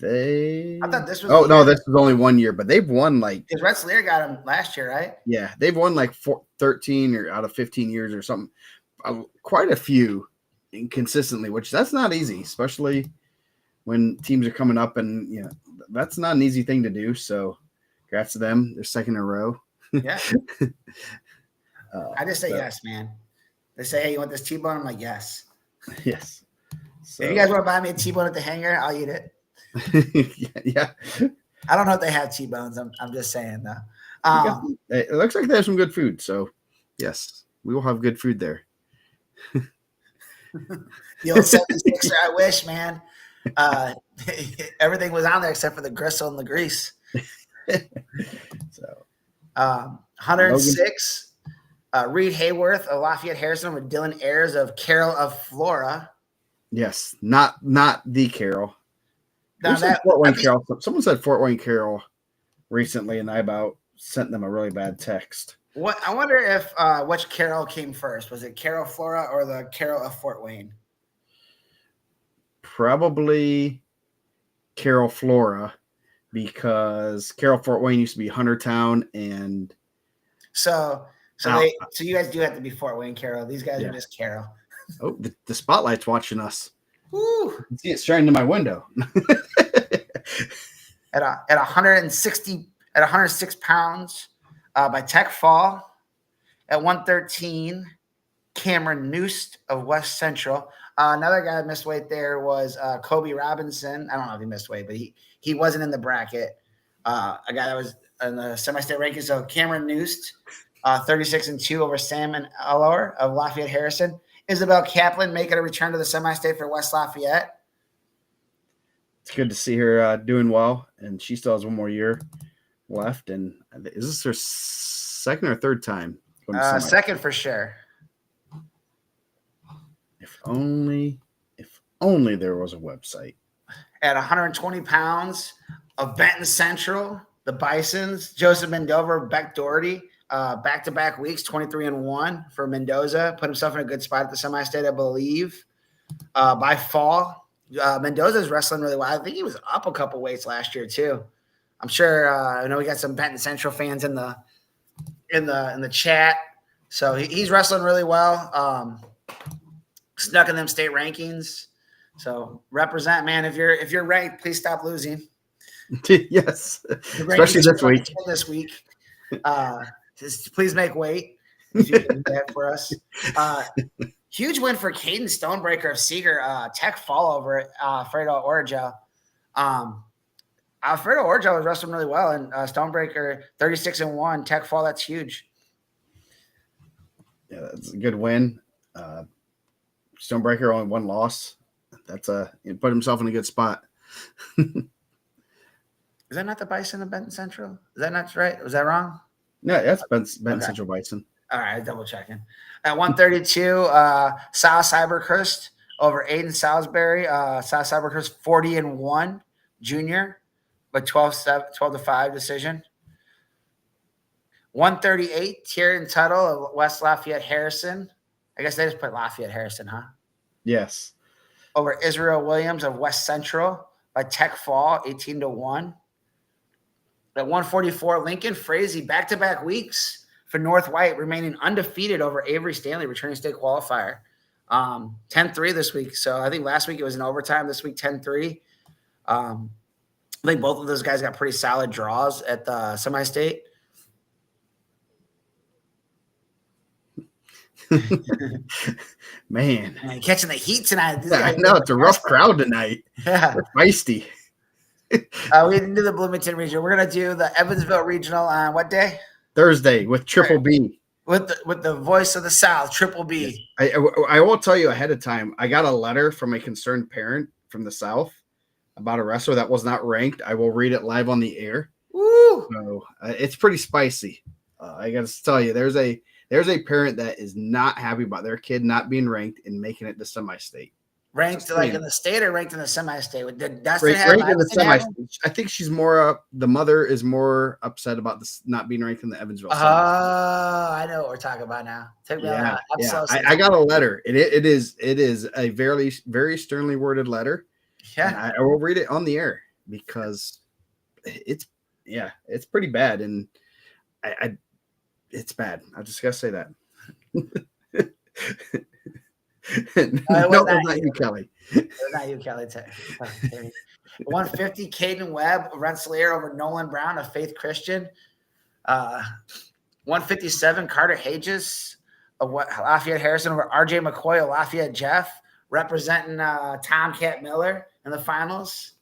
I thought this was. Oh no, this was only 1 year, but they've won like. Because Rensselaer got him last year, right? Yeah, they've won like 13 or out of 15 years or something. Quite a few consistently, which that's not easy, especially when teams are coming up, and that's not an easy thing to do. So, congrats to them. They're second in a row. Yeah. I just say yes, man. They say, hey, you want this T-bone? I'm like, yes. Yes. So, if you guys want to buy me a T-bone at the hangar, I'll eat it. Yeah. I don't know if they have T-bones. I'm just saying though. It looks like they have some good food. So, yes, we will have good food there. The old 76er, I wish, man. Everything was on there except for the gristle and the grease. So, 106, Reed Hayworth of Lafayette Harrison with Dylan Ayers of Carroll of Flora. Yes, not the Carroll. Now Fort Wayne Carroll. Someone said Fort Wayne Carroll recently, and I about sent them a really bad text. What I wonder if which Carroll came first. Was it Carroll Flora or the Carroll of Fort Wayne? Probably Carroll Flora, because Carroll Fort Wayne used to be Huntertown, and so you guys do have to be Fort Wayne Carroll. These guys are just Carroll. Oh, the spotlight's watching us. Woo. I can see it shining in my window. at 106 pounds by Tech Fall. At 113, Cameron Noost of West Central. Another guy that missed weight there was Kobe Robinson. I don't know if he missed weight, but he wasn't in the bracket. A guy that was in the semi-state rankings. So Cameron Noost, 36-2 over Salmon Allor of Lafayette Harrison. Isabel Kaplan making a return to the semi-state for West Lafayette. It's good to see her doing well, and she still has one more year left. And is this her second or third time? Second for sure. If only there was a website. At 120 pounds of Benton Central, the Bisons, Joseph Mendover, Beck Doherty, back-to-back weeks, 23-1 for Mendoza. Put himself in a good spot at the semi-state, I believe. By fall, Mendoza's wrestling really well. I think he was up a couple weights last year too. I'm sure. I know we got some Benton Central fans in the chat, so he's wrestling really well. Snuck in them state rankings. So represent, man. If you're ranked, please stop losing. Yes, especially this week. This week, just please make weight if you can do that for us. Huge win for Caden Stonebreaker of Seeger. Tech fall over Alfredo Orgel. Alfredo Orgel was wrestling really well, and Stonebreaker 36-1. Tech fall, that's huge. Yeah, that's a good win. Stonebreaker only one loss. That's he put himself in a good spot. Is that not the Bison of Benton Central? Is that not right? Was that wrong? Yeah, that's Benton Central Bison. All right, double checking. At 132, Sal Cybercrest over Aiden Salisbury. Sal Cybercrest 40-1 junior, but 12-5 decision. 138, Tyrion Tuttle of West Lafayette Harrison. I guess they just put Lafayette Harrison, huh? Yes. Over Israel Williams of West Central by Tech Fall, 18-1. At 144, Lincoln Frazee, back-to-back weeks for North White, remaining undefeated over Avery Stanley, returning state qualifier. 10-3 this week. So I think last week it was in overtime. This week, 10-3. I think both of those guys got pretty solid draws at the semi-state. Man, catching the heat tonight. I know it's a rough crowd tonight. Yeah, they're feisty. We didn't do the Bloomington regional. We're gonna do the Evansville regional on what day? Thursday with Triple B. With the voice of the South, Triple B. I will tell you ahead of time. I got a letter from a concerned parent from the South about a wrestler that was not ranked. I will read it live on the air. Woo! So it's pretty spicy. I got to tell you, there's a parent that is not happy about their kid not being ranked and making it to semi-state. Ranked like in the state or ranked in the semi-state? Did Dustin ranked in the semi-state. I think she's more the mother is more upset about this not being ranked in the Evansville. Oh, I know what we're talking about now. Take me out. I got a letter. It is a very, very sternly worded letter. Yeah, I will read it on the air because it's pretty bad, and it's bad. I just gotta say that. No, not you, Kelly. Not you, Kelly. 150, Caden Webb of Rensselaer over Nolan Brown of Faith Christian. 157, Carter Hages of Lafayette Harrison over RJ McCoy of Lafayette Jeff, representing Tomcat Miller in the finals.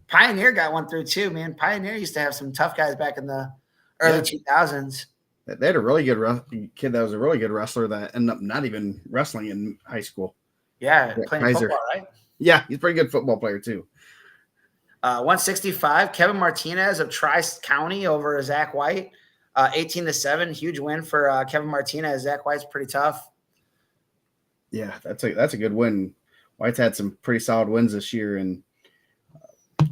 Pioneer got one through too, man. Pioneer used to have some tough guys back in the early 2000s. They had a really good kid that was a really good wrestler that ended up not even wrestling in high school. Yeah, playing football, right? Yeah, he's a pretty good football player too. 165, Kevin Martinez of Tri-County over Zach White. 18-7, huge win for Kevin Martinez. Zach White's pretty tough. Yeah, that's a good win. White's had some pretty solid wins this year, and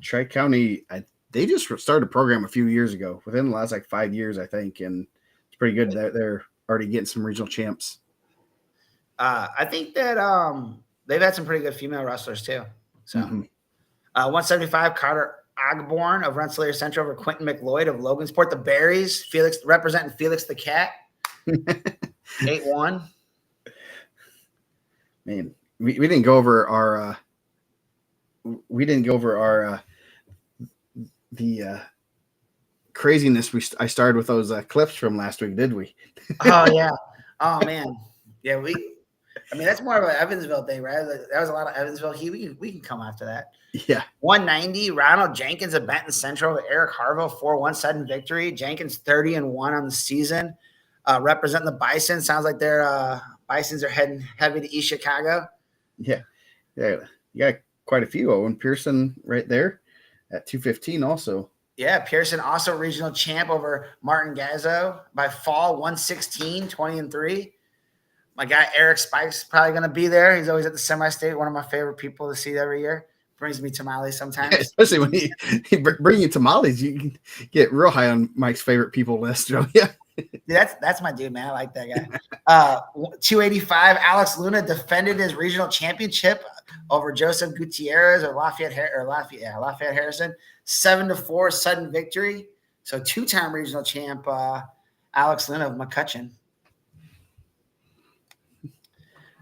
Tri-County, they just started a program a few years ago, within the last 5 years, I think, and it's pretty good that they're already getting some regional champs. I think that they've had some pretty good female wrestlers too. So, 175, Carter Ogborn of Rensselaer Central over Quentin McLeod of Logansport. The Berries, Felix representing Felix the Cat. 8-1. Man, we didn't go over our the craziness I started with those clips from last week, did we? Oh yeah. Oh man. Yeah, that's more of an Evansville thing, right? That was a lot of Evansville heat. We can come after that. Yeah. 190, Ronald Jenkins of Benton Central with Eric Harville, 4-1 sudden victory. Jenkins 30-1 on the season. Representing the Bison. Sounds like their Bisons are heading heavy to East Chicago. Yeah. You got quite a few. Owen Pearson right there at 215 also. Yeah, Pearson also regional champ over Martin Gazzo by fall, 116, 20-3. My guy Eric Spike's probably going to be there. He's always at the semi-state. One of my favorite people to see every year. Brings me tamales sometimes. Yeah, especially when he bring you tamales, you can get real high on Mike's favorite people list. Yeah. That's my dude, man. I like that guy. 285, Alex Luna defended his regional championship over Joseph Gutierrez or Lafayette Harrison. 7-4 sudden victory. So two-time regional champ Alex Luna of McCutcheon.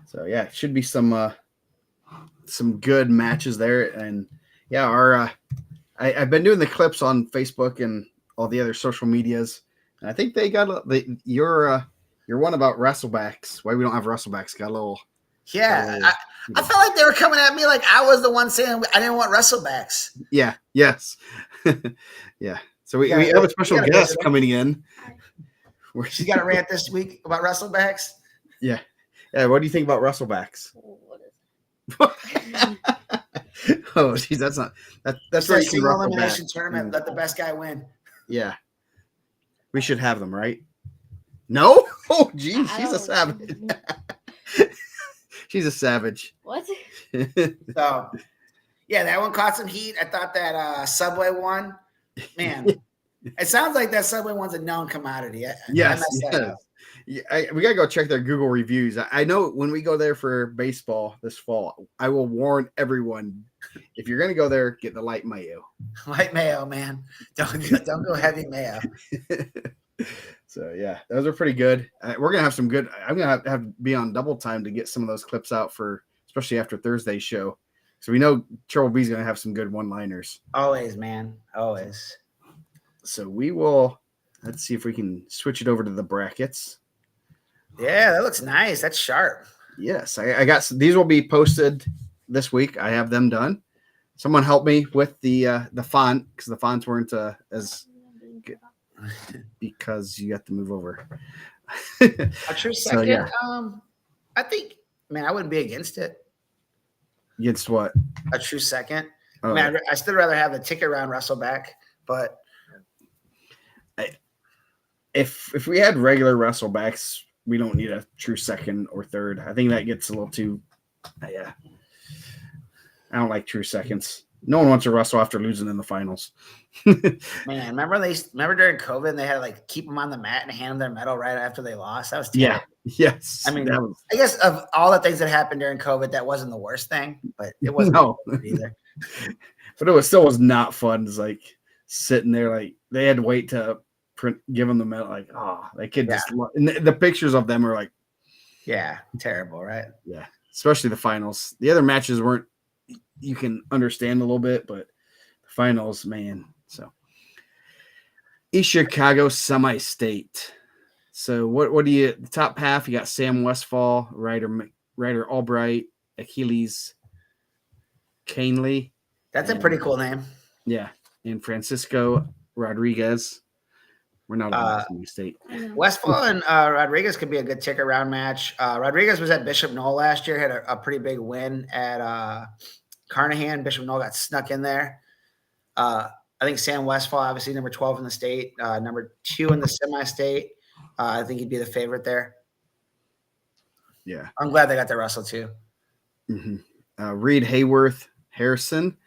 So yeah, it should be some good matches there. And yeah, I've been doing the clips on Facebook and all the other social medias. And I think they got your one about wrestlebacks. Why we don't have wrestlebacks got a little. Yeah, I felt like they were coming at me like I was the one saying I didn't want wrestlebacks. Yeah. Yes. Yeah. So we have a special guest coming in. She's got a rant this week about wrestlebacks. Yeah. Yeah. What do you think about wrestlebacks? Oh, geez, that's a single elimination tournament. Let the best guy win. Yeah. We should have them, right? No? Oh, geez, she's a savage. She's a savage. What? So, yeah, that one caught some heat. I thought that Subway one, man, it sounds like that Subway one's a known commodity. Yes. Yeah, we gotta go check their Google reviews. I know when we go there for baseball this fall, I will warn everyone: if you're gonna go there, get the light mayo. Light mayo, man. Don't go heavy mayo. So yeah, those are pretty good. We're gonna have some good. I'm gonna have to be on double time to get some of those clips out for, especially after Thursday's show. So we know Triple B's gonna have some good one-liners. Always, man. Always. So we will. Let's see if we can switch it over to the brackets. Yeah, that looks nice. That's sharp. Yes, I got these will be posted this week. I have them done. Someone help me with the font because the fonts weren't as good because you have to move over. A true So, second. yeah. I think, man, I wouldn't be against it. Against what? A true second. Oh, I mean, I still rather have the ticket round wrestle back, but if we had regular wrestlebacks, we don't need a true second or third. I think that gets a little too. Yeah, I don't like true seconds. No one wants to wrestle after losing in the finals. man, remember during COVID and they had to like keep them on the mat and hand them their medal right after they lost? That was terrible. Yeah. Yes. I mean, I guess of all the things that happened during COVID, that wasn't the worst thing, but it wasn't no either. But it still was not fun. It's like sitting there, like they had to wait to give them the medal. Like, they could just. And the pictures of them are like, yeah, terrible, right? Yeah, especially the finals. The other matches weren't. You can understand a little bit, but the finals, man. So East Chicago semi-state. So what do you the top half? You got Sam Westfall, Ryder Albright, Achilles Canley. That's a pretty cool name. Yeah, and Francisco Rodriguez. We're not on semi-state. Westfall and Rodriguez could be a good ticker round match. Rodriguez was at Bishop Knoll last year, had a pretty big win at Carnahan. Bishop Knoll got snuck in there. I think Sam Westfall, obviously number 12 in the state, number 2 in the semi-state. I think he'd be the favorite there. Yeah. I'm glad they got the wrestle too. Mm-hmm. Reed Hayworth Harrison,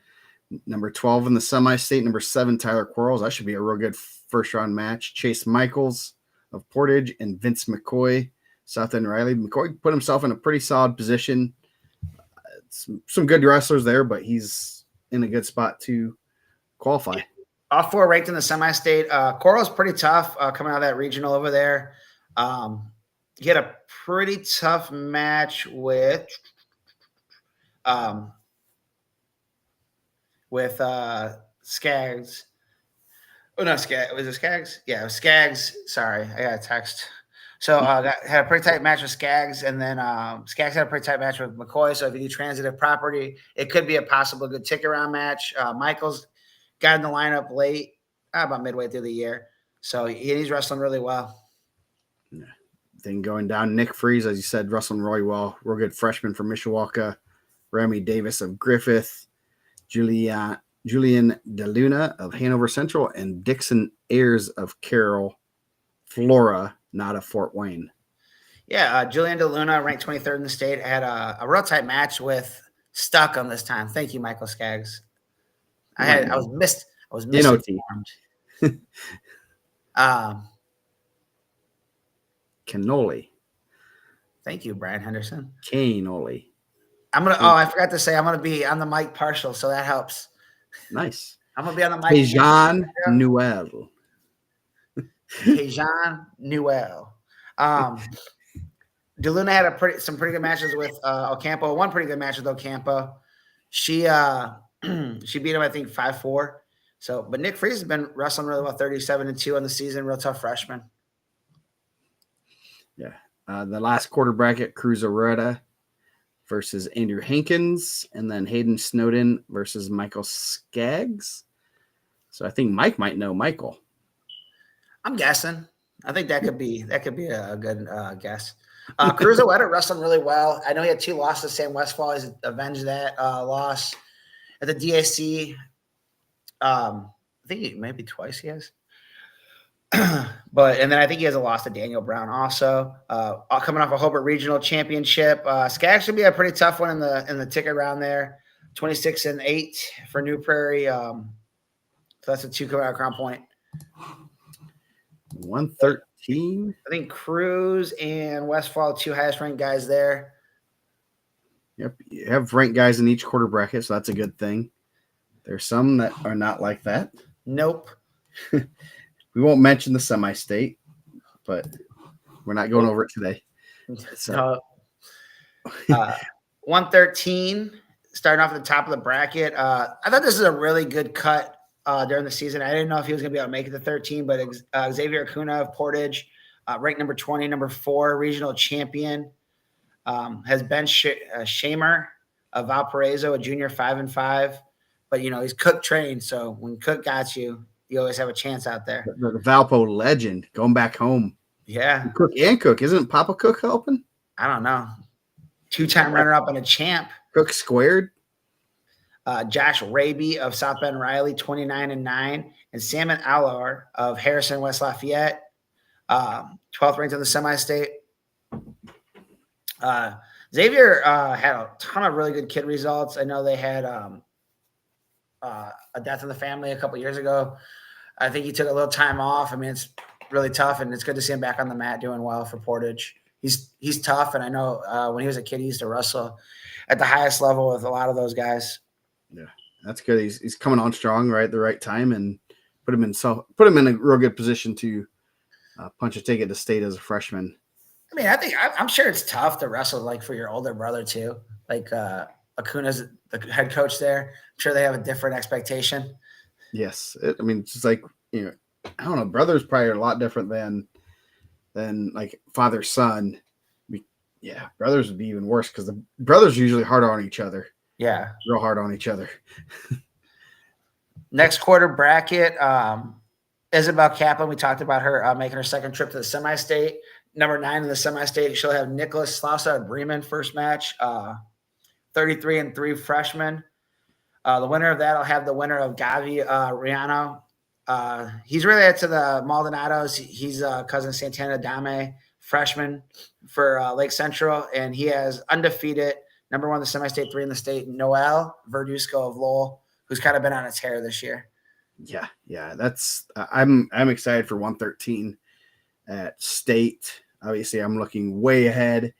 number 12 in the semi-state, number 7 Tyler Quarles. That should be a real good first-round match. Chase Michaels of Portage and Vince McCoy, South End Riley. McCoy put himself in a pretty solid position. Some good wrestlers there, but he's in a good spot to qualify. All 4 ranked in the semi-state. Quarles pretty tough coming out of that regional over there. He had a pretty tough match with Skaggs. Oh no, Skaggs. Was it Skaggs? Yeah, it was Skaggs. Sorry, I got a text. So had a pretty tight match with Skaggs, and then Skaggs had a pretty tight match with McCoy. So if you do transitive property, it could be a possible good tick around match. Michaels got in the lineup late, about midway through the year. So he's wrestling really well. Yeah. Then going down, Nick Freeze, as you said, wrestling really well. Real good freshman from Mishawaka. Remy Davis of Griffith. Julian DeLuna of Hanover Central. And Dixon Ayers of Carroll, Flora, not of Fort Wayne. Yeah, Julian DeLuna, ranked 23rd in the state, had a real tight match with Stuckham this time. Thank you, Michael Skaggs. I was misinformed. Cannoli. Thank you, Brian Henderson. Cannoli. I forgot to say I'm gonna be on the mic partial, so that helps. Nice. I'm gonna be on the mic. Tejan Nuel. Tejan Nuel. DeLuna had some pretty good matches with Ocampo. One pretty good match with Ocampo. She beat him, I think, 5-4. So, but Nick Freeze has been wrestling really well, 37-2 on the season. Real tough freshman. Yeah. The last quarter bracket, Cruz Arruda versus Andrew Hankins, and then Hayden Snowden versus Michael Skaggs. So I think Mike might know Michael. I'm guessing. I think that could be a good guess. Cruz Arruda wrestling really well. I know he had 2 losses. Sam Westfall has avenged that loss at the DAC. I think maybe twice he has. And then I think he has a loss to Daniel Brown also. Coming off a Hobart Regional Championship. Skaggs should be a pretty tough one in the ticket round there. 26-8 for New Prairie. So that's a 2 coming out of Crown Point. 113 13. I think Cruz and Westfall, two highest ranked guys there. Yep, you have ranked guys in each quarter bracket, so that's a good thing. There's some that are not like that. Nope. We won't mention the semi-state, but we're not going Nope. over it today. So No. 113, starting off at the top of the bracket. I thought this is a really good cut during the season. I didn't know if he was going to be able to make it to 13, but Xavier Acuna of Portage, ranked number 20, number 4, regional champion, has Ben Shamer of Valparaiso, a junior 5-5. But, he's Cook trained. So when Cook got you, you always have a chance out there. the Valpo legend going back home. Yeah. Cook. Isn't Papa Cook helping? I don't know. 2-time runner up and a champ. Cook squared. Josh Raby of South Bend Riley, 29-9, and Salmon Allor of Harrison, West Lafayette, 12th ranked in the semi-state. Xavier had a ton of really good kid results. I know they had a death in the family a couple years ago. I think he took a little time off. I mean, it's really tough, and it's good to see him back on the mat doing well for Portage. He's tough, and I know when he was a kid, he used to wrestle at the highest level with a lot of those guys. Yeah, that's good. He's coming on strong right at the right time, and put him in a real good position to punch a ticket to state as a freshman. I mean, I'm sure it's tough to wrestle like for your older brother too. Like Acuna's the head coach there. I'm sure they have a different expectation. Yes, it's just like I don't know. Brothers probably are a lot different than like father son. Yeah, brothers would be even worse because the brothers are usually hard on each other. Yeah, real hard on each other. Next quarter bracket, Isabel Kaplan. We talked about her making her second trip to the semi-state. Number 9 in the semi-state. She'll have Nicholas Slausa of Bremen first match. 33-3 freshman. The winner of that will have the winner of Gavi Riano. He's related to the Maldonados. He's cousin Santana Dame, freshman for Lake Central, and he has undefeated number 1 in the semi-state, 3 in the state, Noel Verduzco of Lowell, who's kind of been on its hair this year. Yeah. That's I'm excited for 113 at state. Obviously, I'm looking way ahead,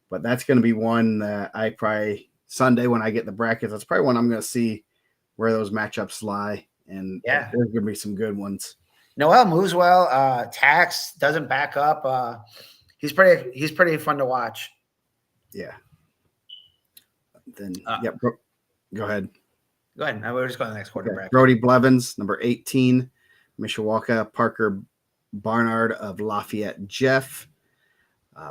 but that's going to be one that I probably Sunday when I get the brackets. That's probably one I'm going to see where those matchups lie, and there's going to be some good ones. Noel moves well. Tax doesn't back up. He's pretty fun to watch. Yeah. Then go ahead. Go ahead. We're just going to the next quarter bracket. Brody Blevins, number 18, Mishawaka. Parker Barnard of Lafayette Jeff.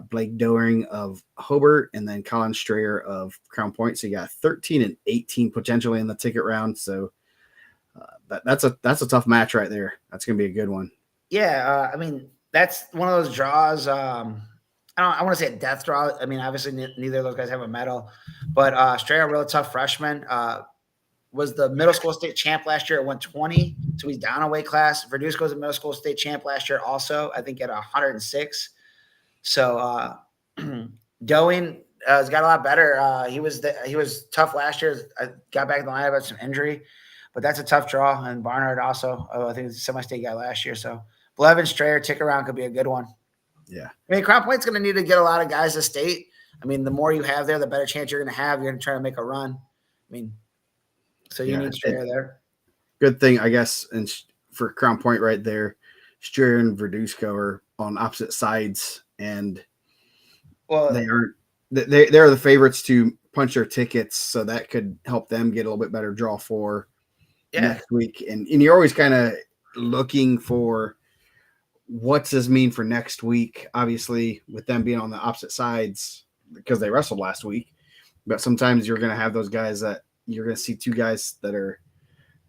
Blake Doering of Hobart, and then Colin Strayer of Crown Point. So you got 13 and 18 potentially in the ticket round. So that's a tough match right there. That's going to be a good one. Yeah, I mean that's one of those draws. I want to say a death draw. I mean, obviously neither of those guys have a medal, but Strayer, a real tough freshman, was the middle school state champ last year at 120. So he's down a weight class. Verduzco was a middle school state champ last year also, I think at 106. So Doing has got a lot better. He was tough last year. I got back in the lineup about some injury, but that's a tough draw. And Barnard also, I think he's a semi-state guy last year. So Blevin Strayer tick around could be a good one. Yeah. I mean, Crown Point's going to need to get a lot of guys to state. I mean, the more you have there, the better chance you're going to have. You're going to try to make a run. I mean, so you need Strayer there. Good thing, I guess, and for Crown Point right there, Strayer and Verduzco are on opposite sides, and they're the favorites to punch their tickets, so that could help them get a little bit better draw for next week. And you're always kind of looking for what's this mean for next week, obviously, with them being on the opposite sides because they wrestled last week. But sometimes you're going to have those guys that you're going to see 2 guys that are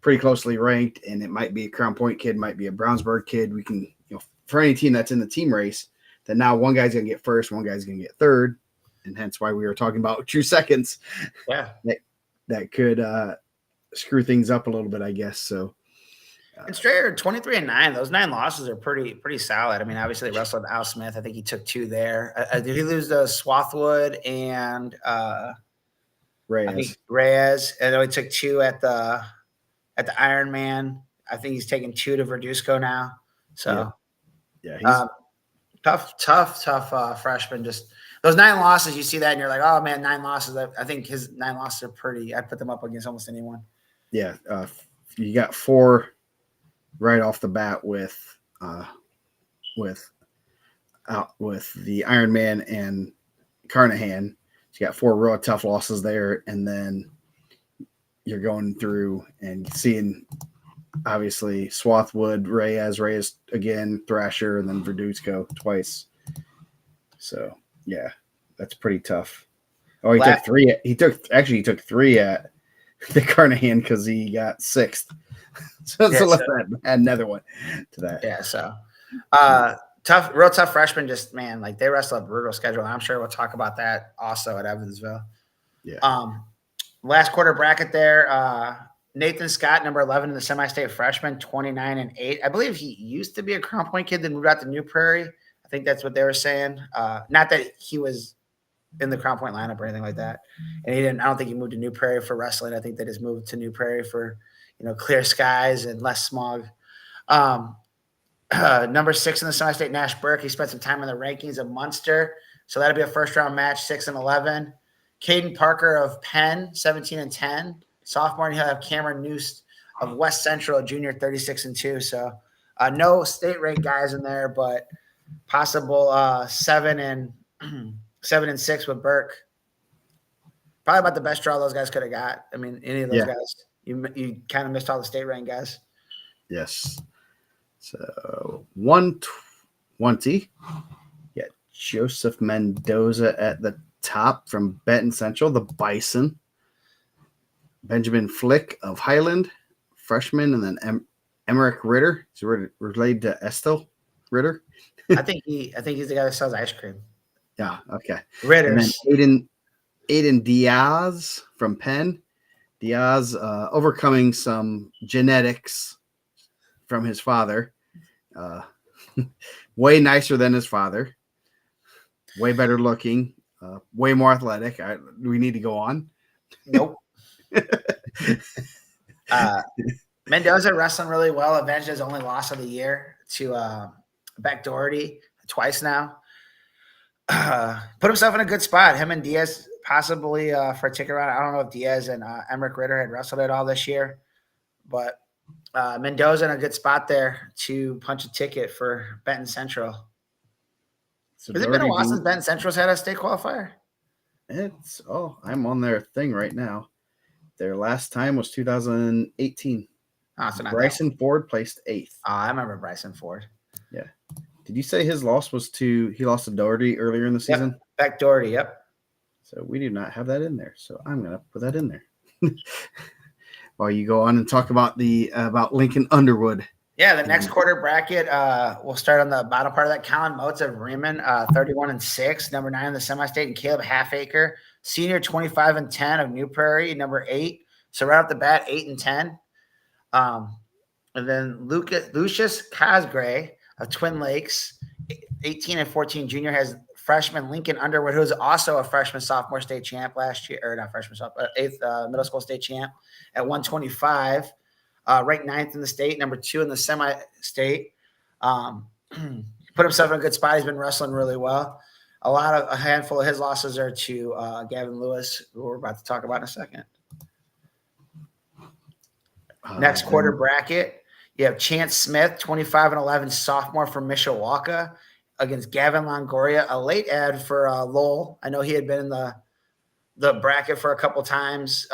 pretty closely ranked, and it might be a Crown Point kid, might be a Brownsburg kid. We can, for any team that's in the team race, that now one guy's going to get first, one guy's going to get third, and hence why we were talking about true seconds. Yeah. That could screw things up a little bit, I guess. So. And Strayer 23-9. Those 9 losses are pretty solid. I mean, obviously they wrestled Al Smith. I think he took 2 there. Did he lose to Swarthwood and Reyes? I think Reyes. And then he took 2 at the Ironman. I think he's taking 2 to Verduzco now. So yeah tough freshman. Just those 9 losses, you see that, and you're like, oh man, 9 losses. I think his 9 losses are pretty. I'd put them up against almost anyone. Yeah, you got 4 right off the bat with with the Iron Man and Carnahan. You got 4 real tough losses there, and then you're going through and seeing obviously Swathwood, Reyes again, Thrasher, and then Verduzco twice. So yeah, that's pretty tough. Oh, he took 3. He took 3 at the Carnahan because he got 6th. So let's add another one to that. Yeah. So real tough freshman. Just man, like they wrestle a brutal schedule. I'm sure we'll talk about that also at Evansville. Yeah. Last quarter bracket there. Nathan Scott, number 11 in the semi-state freshman, 29-8. I believe he used to be a Crown Point kid, then moved out to New Prairie. I think that's what they were saying. Not that he was in the Crown Point lineup or anything like that. And he didn't. I don't think he moved to New Prairie for wrestling. I think they just moved to New Prairie for clear skies and less smog. Number 6 in the semi-state, Nash Burke. He spent some time in the rankings of Munster, so that'll be a first-round match, 6-11. Caden Parker of Penn, 17-10. Sophomore, and he'll have Cameron Noose of West Central, junior, 36-2. So no state ranked guys in there, but possible 7-6 with Burke. Probably about the best draw those guys could have got. I mean, any of those guys. You kind of missed all the state ranked guys. Yes. So 120. Yeah, Joseph Mendoza at the top from Benton Central, the Bison. Benjamin Flick of Highland, freshman, and then Emmerich Ritter. Is related to Estel Ritter? I think he's the guy that sells ice cream. Yeah, okay. Ritters. And then Aiden Diaz from Penn. Diaz overcoming some genetics from his father. Way nicer than his father. Way better looking. Way more athletic. Do we need to go on? Nope. Mendoza wrestling really well. Avenged his only loss of the year to Beck Doherty twice now. Put himself in a good spot. Him and Diaz possibly for a ticket round. I don't know if Diaz and Emmerich Ritter had wrestled at all this year, but Mendoza in a good spot there to punch a ticket for Benton Central. So has it been a while since Benton Central's had a state qualifier? I'm on their thing right now. Their last time was 2018. Oh, so Bryson Ford placed 8th. Oh, I remember Bryson Ford. Yeah. Did you say his loss was he lost to Doherty earlier in the season? Yep. Beck Doherty, yep. So we do not have that in there. So I'm going to put that in there. While you go on and talk about about Lincoln Underwood. Yeah, the next quarter bracket, we'll start on the bottom part of that. Colin Motes of Riemann, 31-6, number 9 in the semi-state, and Caleb Halfacre, senior, 25-10 of New Prairie, number 8. So right off the bat, 8-10. And then Lucius Cosgray of Twin Lakes, 18-14 junior, has freshman Lincoln Underwood, who was also a freshman sophomore state champ last year, or not freshman sophomore, 8th middle school state champ at 125. Ranked 9th in the state, number 2 in the semi-state. Put himself in a good spot. He's been wrestling really well. A handful of his losses are to Gavin Lewis, who we're about to talk about in a second. Next quarter bracket, you have Chance Smith, 25-11, sophomore from Mishawaka, against Gavin Longoria, a late ad for Lowell. I know he had been in the bracket for a couple times,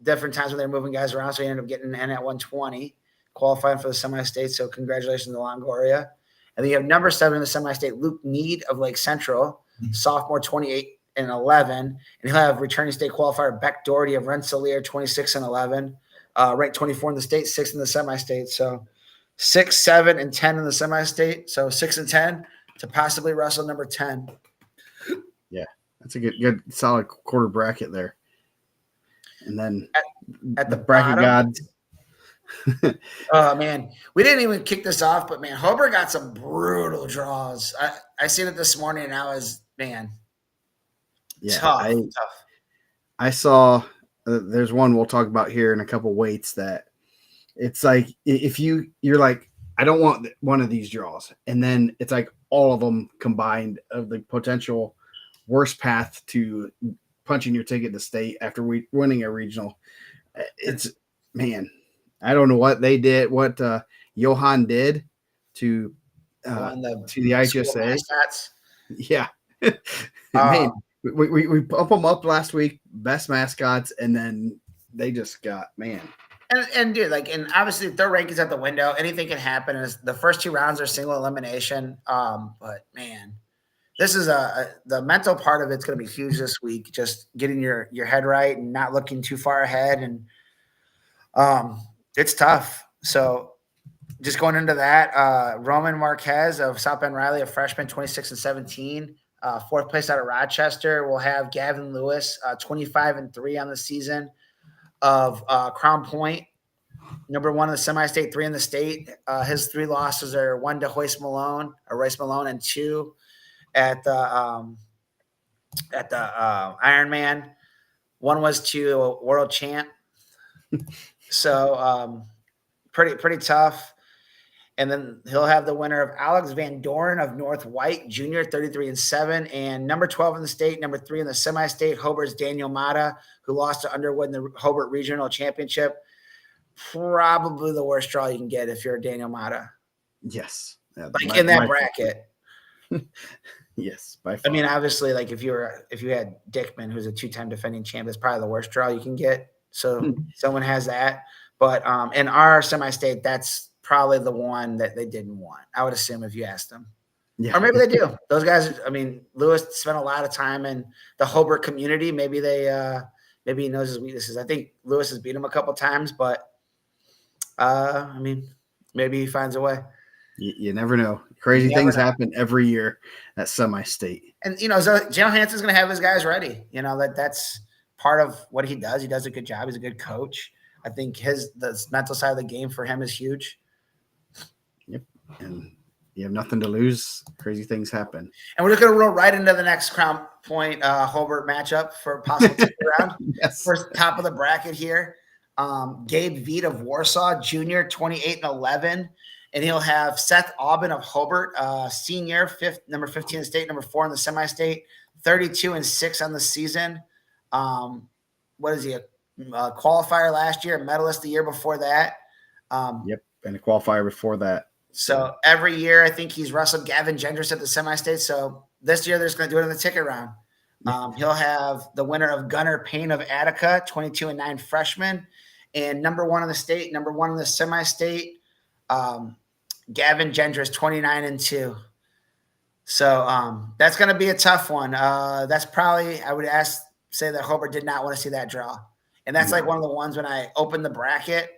different times when they're moving guys around. So he ended up getting in at 120, qualifying for the semi-state. So congratulations to Longoria. And then you have number 7 in the semi-state, Luke Need of Lake Central, sophomore, 28-11. And he'll have returning state qualifier Beck Doherty of Rensselaer, 26-11, ranked 24 in the state, 6th in the semi-state. So 6, 7, and 10 in the semi-state. So 6 and 10 to possibly wrestle number 10. Yeah. That's a good, solid quarter bracket there. And then at the bracket bottom, gods. Oh, man. We didn't even kick this off, but, man, Hober got some brutal draws. I seen it this morning, and I was, man, tough. I saw there's one we'll talk about here in a couple weights that it's like if you're like, I don't want one of these draws. And then it's like all of them combined of the potential worst path to punching your ticket to state after winning a regional. It's, man, I don't know what they did, what Johan did to uh, One of to the the school IHSA. mascots. Yeah, Uh, man, we pump them up last week, best mascots, and then they just got, man. and dude, like, and obviously their rankings out the window. Anything can happen. And the first two rounds are single elimination. But man, this is the mental part of it's going to be huge this week. Just getting your head right and not looking too far ahead, and um, it's tough. So just going into that, Roman Marquez of South Bend Riley, a freshman, 26-17, fourth place out of Rochester. We'll have Gavin Lewis, 25-3 on the season, of Crown Point, number one in the semi-state, three in the state. His three losses are one to Royce Malone, and two at the Ironman. One was to a world champ. So pretty tough. And then he'll have the winner of Alex Van Doren of North White Jr., 33-7, and number 12 in the state, number 3 in the semi-state, Hobart's Daniel Mata, who lost to Underwood in the Hobart Regional Championship. Probably the worst draw you can get if you're a Daniel Mata. Yes, Like in that bracket. Yes, by I far. mean, obviously, like if you had Dickman, who's a 2-time defending champ, that's probably the worst draw you can get. So someone has that. But in our semi-state, that's probably the one that they didn't want. I would assume if you asked them. Yeah. Or maybe they do. Those guys, I mean, Lewis spent a lot of time in the Hobart community. Maybe maybe he knows his weaknesses. I think Lewis has beat him a couple times, but I mean, maybe he finds a way. You never know. Crazy things happen every year at semi-state. And so Jalen Hanson's going to have his guys ready. That's part of what he does. He does a good job. He's a good coach. I think the mental side of the game for him is huge. Yep. And you have nothing to lose. Crazy things happen. And we're just going to roll right into the next Crown Point Hobart matchup for possible ticket round. Yes. First, top of the bracket here. Gabe Veet of Warsaw Jr., 28-11. And he'll have Seth Aubin of Hobart, senior, number 15 in the state, number 4 in the semi-state, 32-6 on the season. What is he? A qualifier last year, a medalist the year before that. Yep, and a qualifier before that. So every year, I think he's wrestled Gavin Gendris at the semi-state. So this year, they're just going to do it in the ticket round. He'll have the winner of Gunnar Payne of Attica, 22-9 freshman, and number 1 in the state, number 1 in the semi-state, Gavin Gendris, 29-2. So that's going to be a tough one. That's probably, I would say that Hobart did not want to see that draw. And that's like one of the ones when I opened the bracket,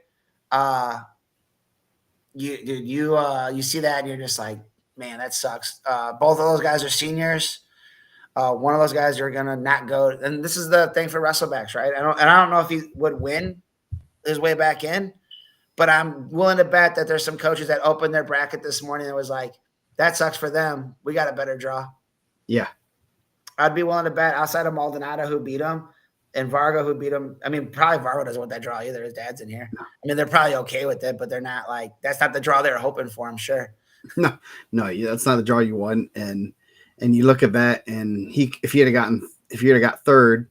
you see that and you're just like, man, that sucks. Both of those guys are seniors. One of those guys are gonna not go. And this is the thing for wrestlebacks, right? I don't know if he would win his way back in, but I'm willing to bet that there's some coaches that opened their bracket this morning and was like, that sucks for them. We got a better draw. Yeah. I'd be willing to bet outside of Maldonado, who beat him, and Vargo, who beat him. I mean, probably Vargo doesn't want that draw either. His dad's in here. I mean, they're probably okay with it, but they're not like, that's not the draw they were hoping for, I'm sure. No, that's not the draw you want. And you look at that, and if he had got third,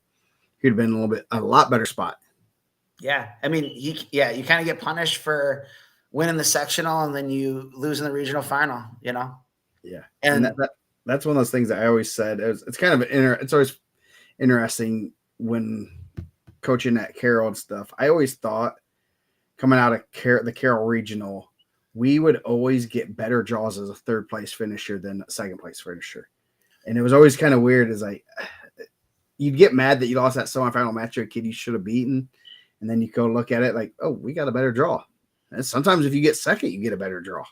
he'd have been a lot better spot. Yeah, I mean, you kind of get punished for winning the sectional, and then you lose in the regional final. Yeah, and that's one of those things that I always said. It's kind of it's always interesting when coaching at Carroll and stuff. I always thought coming out of the Carroll regional, we would always get better draws as a third place finisher than a second place finisher. And it was always kind of weird as you'd get mad that you lost that semifinal match to a kid you should have beaten. And then you go look at it like, oh, we got a better draw. And sometimes if you get second, you get a better draw.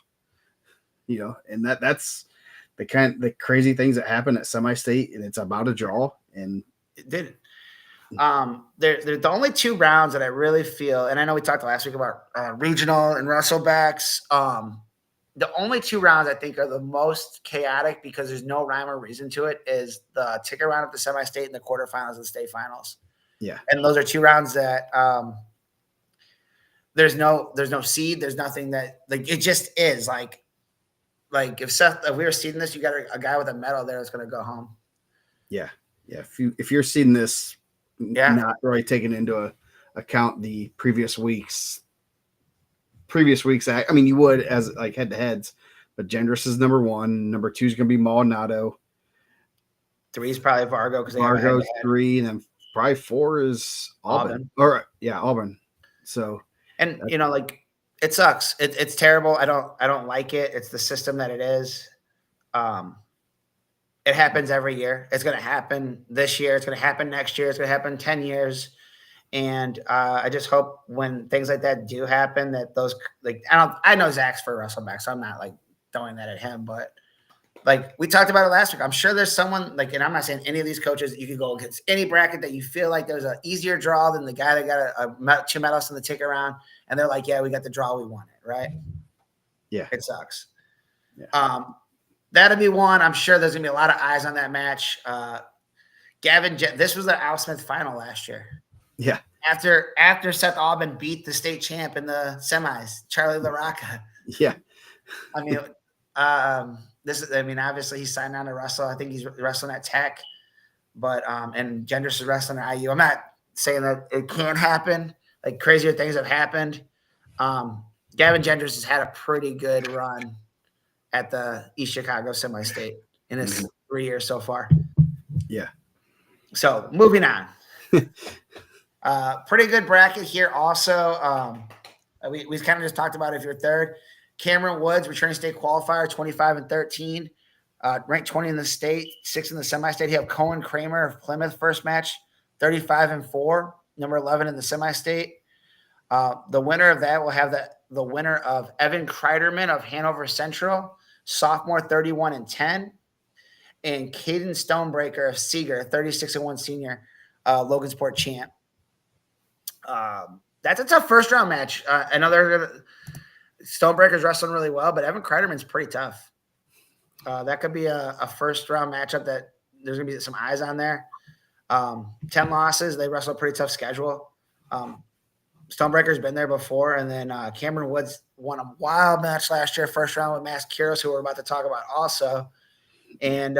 And that's the crazy things that happen at semi-state, and it's about a draw. And it didn't. They're the only two rounds that I really feel, and I know we talked last week about regional and wrestlebacks. The only two rounds I think are the most chaotic because there's no rhyme or reason to it is the ticket round of the semi-state and the quarterfinals and state finals. Yeah. And those are two rounds that there's no seed. There's nothing that, like, it just is like like if we were seeing this, you got a guy with a medal there that's going to go home. Yeah, yeah. If you're seeing this, Yeah, not really taking into account the previous weeks. I mean, you would as like head to heads, but Gendris is number one. Number two is going to be Maldonado. three is probably Vargo because they have a head to Vargo's head. three, and then probably four is Auburn. Auburn. Or yeah, Auburn. So And that, like it sucks. It's terrible. I don't like it. It's the system that it is. Um, it happens every year. It's going to happen this year. It's going to happen next year. It's going to happen 10 years. And I just hope when things like that do happen, that those like I know Zach's for Russellback, so I'm not like throwing that at him, but like we talked about it last week. I'm sure there's someone like, and I'm not saying any of these coaches. You could go against any bracket that you feel like there's an easier draw than the guy that got two medals in the ticket round, and they're like, yeah, we got the draw we wanted, right? yeah, It sucks. yeah, That'll be one. I'm sure there's gonna be a lot of eyes on that match. This was the Al Smith final last year. yeah, After Seth Aubin beat the state champ in the semis, Charlie LaRocca. yeah. I mean, obviously he's signed on to wrestle. I think he's wrestling at Tech, but and Gendris is wrestling at IU. I'm not saying that it can't happen. Like crazier things have happened. Gavin Gendris has had a pretty good run at the East Chicago semi-state in his 3 years so far. Yeah. So moving on. Pretty good bracket here also. We kind of just talked about if you're third. Cameron Woods, returning state qualifier, 25-13, ranked 20 in the state, 6 in the semi-state. You have Cohen Kramer of Plymouth, first match, 35-4, number 11 in the semi-state. The winner of that will have the winner of Evan Kreiderman of Hanover Central, sophomore, 31-10, and Caden Stonebreaker of Seeger, 36-1 senior, Logansport champ. That's a tough first round match. Another Stonebreaker's wrestling really well, but Evan Kreiderman's pretty tough. That could be a first round matchup that there's gonna be some eyes on there. 10 losses. They wrestle a pretty tough schedule. Stonebreaker's been there before, and then Cameron Woods won a wild match last year, first round with Mass Kuros, who we're about to talk about also. And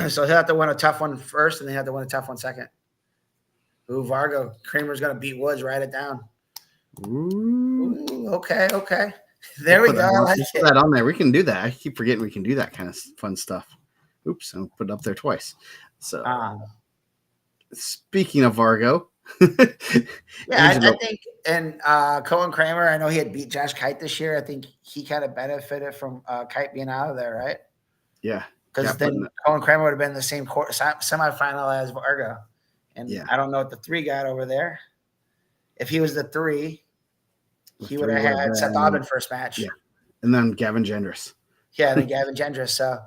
so he'll have to win a tough one first, and they have to win a tough one second. Ooh, Vargo. Kramer's going to beat Woods. Write it down. Ooh, okay. There we go. I like it. Put that on there. We can do that. I keep forgetting we can do that kind of fun stuff. Oops, I'll put it up there twice. So, speaking of Vargo. Yeah, I think, and Cohen Kramer, I know he had beat Josh Kite this year. I think he kind of benefited from Kite being out of there, right? Yeah. Because then Cohen Kramer would have been in the same semifinal as Vargo. And I don't know what the 3 got over there. If he was the 3, he would have had Seth Aubin first match. Yeah. And then Gavin Gendris. Yeah, then Gavin Gendris. So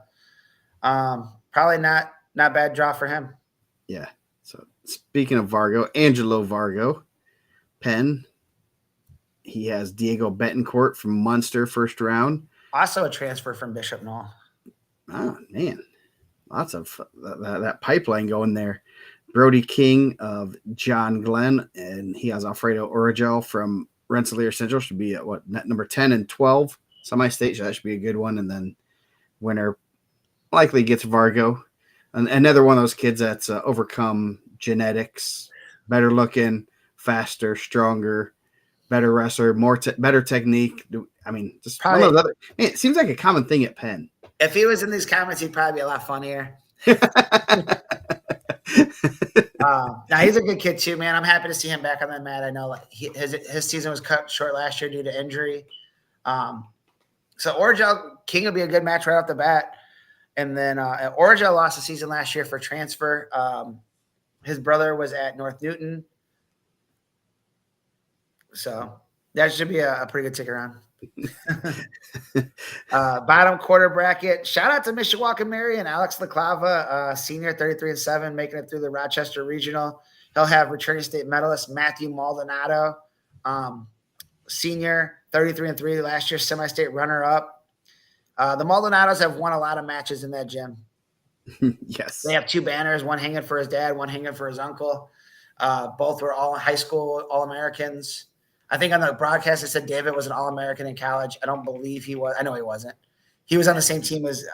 probably not bad draw for him. Yeah. So speaking of Vargo, Angelo Vargo, Penn. He has Diego Betancourt from Munster, first round. Also a transfer from Bishop Knoll. Oh, man. Lots of that pipeline going there. Brody King of John Glenn, and he has Alfredo Origel from Rensselaer Central. Should be at number 10 and 12 semi-state. So that should be a good one. And then winner likely gets Vargo. And another one of those kids that's overcome genetics, better looking, faster, stronger, better wrestler, better technique. I mean, just probably, one of those other. Man, it seems like a common thing at Penn. If he was in these comments, he'd probably be a lot funnier. Now he's a good kid too, man. I'm happy to see him back on that mat. I know his season was cut short last year due to injury. So Origel King will be a good match right off the bat. And then Origel lost the season last year for transfer. His brother was at North Newton. So that should be a pretty good tick around. Bottom quarter bracket. Shout out to Mishawaka Mary and Alex LaClava, senior, 33-7, making it through the Rochester Regional. He'll have returning state medalist Matthew Maldonado, senior, 33-3 last year, semi-state runner-up. The Maldonados have won a lot of matches in that gym. Yes. They have 2 banners, one hanging for his dad, one hanging for his uncle. Both were all high school All-Americans. I think on the broadcast it said David was an All-American in college. I don't believe he was. I know he wasn't. He was on the same team as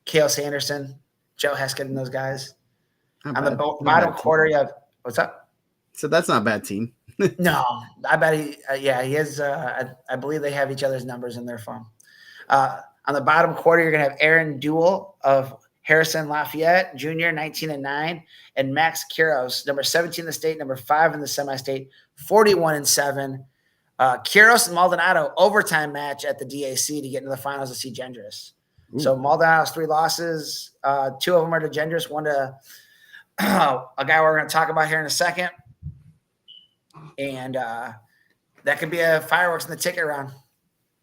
Kale Sanderson, Joe Heskett, and those guys. Not On the bad. Not bottom bad team. quarter, you have what's up? So that's not a bad team. No, I bet he. Yeah, he is. I believe they have each other's numbers in their phone. Uh, on the bottom quarter, you're gonna have Aaron Duell of Harrison Lafayette Jr., 19-9, and Max Quiros, number 17 in the state, number 5 in the semi-state, 41-7. Quiros and Maldonado overtime match at the DAC to get into the finals to see Gendris. Ooh. So Maldonado's 3 losses. 2 of them are to Gendris, one to a guy we're going to talk about here in a second. And that could be a fireworks in the ticket round.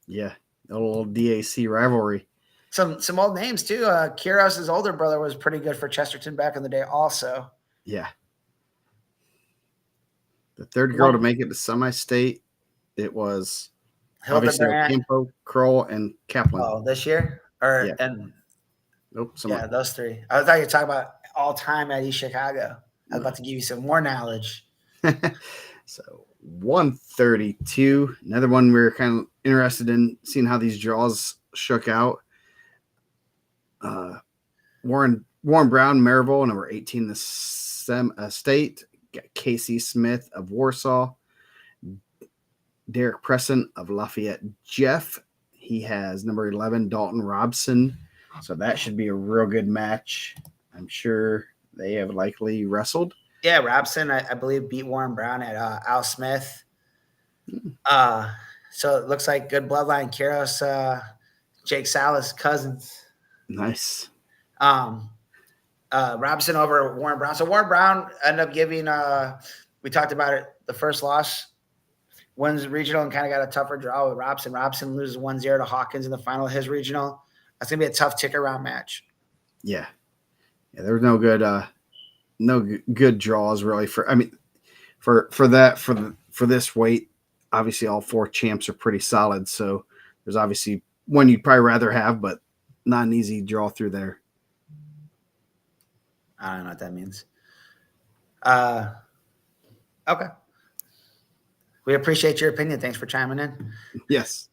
Yeah, a little DAC rivalry. Some old names too. Quiros' older brother was pretty good for Chesterton back in the day also. Yeah. The third girl to make it to semi-state, it was obviously Campo, Kroll, and Kaplan. Oh, this year? Or yeah. And nope, yeah, those 3. I thought you were talking about all time at East Chicago. I was about to give you some more knowledge. So 132. Another one we were kind of interested in seeing how these draws shook out. Warren Brown, Maryville, number 18 in the state. Got Casey Smith of Warsaw. Derek Presson of Lafayette. Jeff, he has number 11, Dalton Robson. So that should be a real good match. I'm sure they have likely wrestled. Yeah, Robson, I believe, beat Warren Brown at Al Smith. So it looks like good bloodline. Quiros, Jake Salas, cousins. Nice. Robson over Warren Brown. So Warren Brown ended up giving, we talked about it, the first loss, wins regional and kind of got a tougher draw with Robson. Robson loses 1-0 to Hawkins in the final of his regional. That's going to be a tough ticker round match. Yeah. There was no good draws really for this weight. Obviously all 4 champs are pretty solid. So there's obviously one you'd probably rather have, but not an easy draw through there. I don't know what that means. Okay. We appreciate your opinion. Thanks for chiming in. Yes.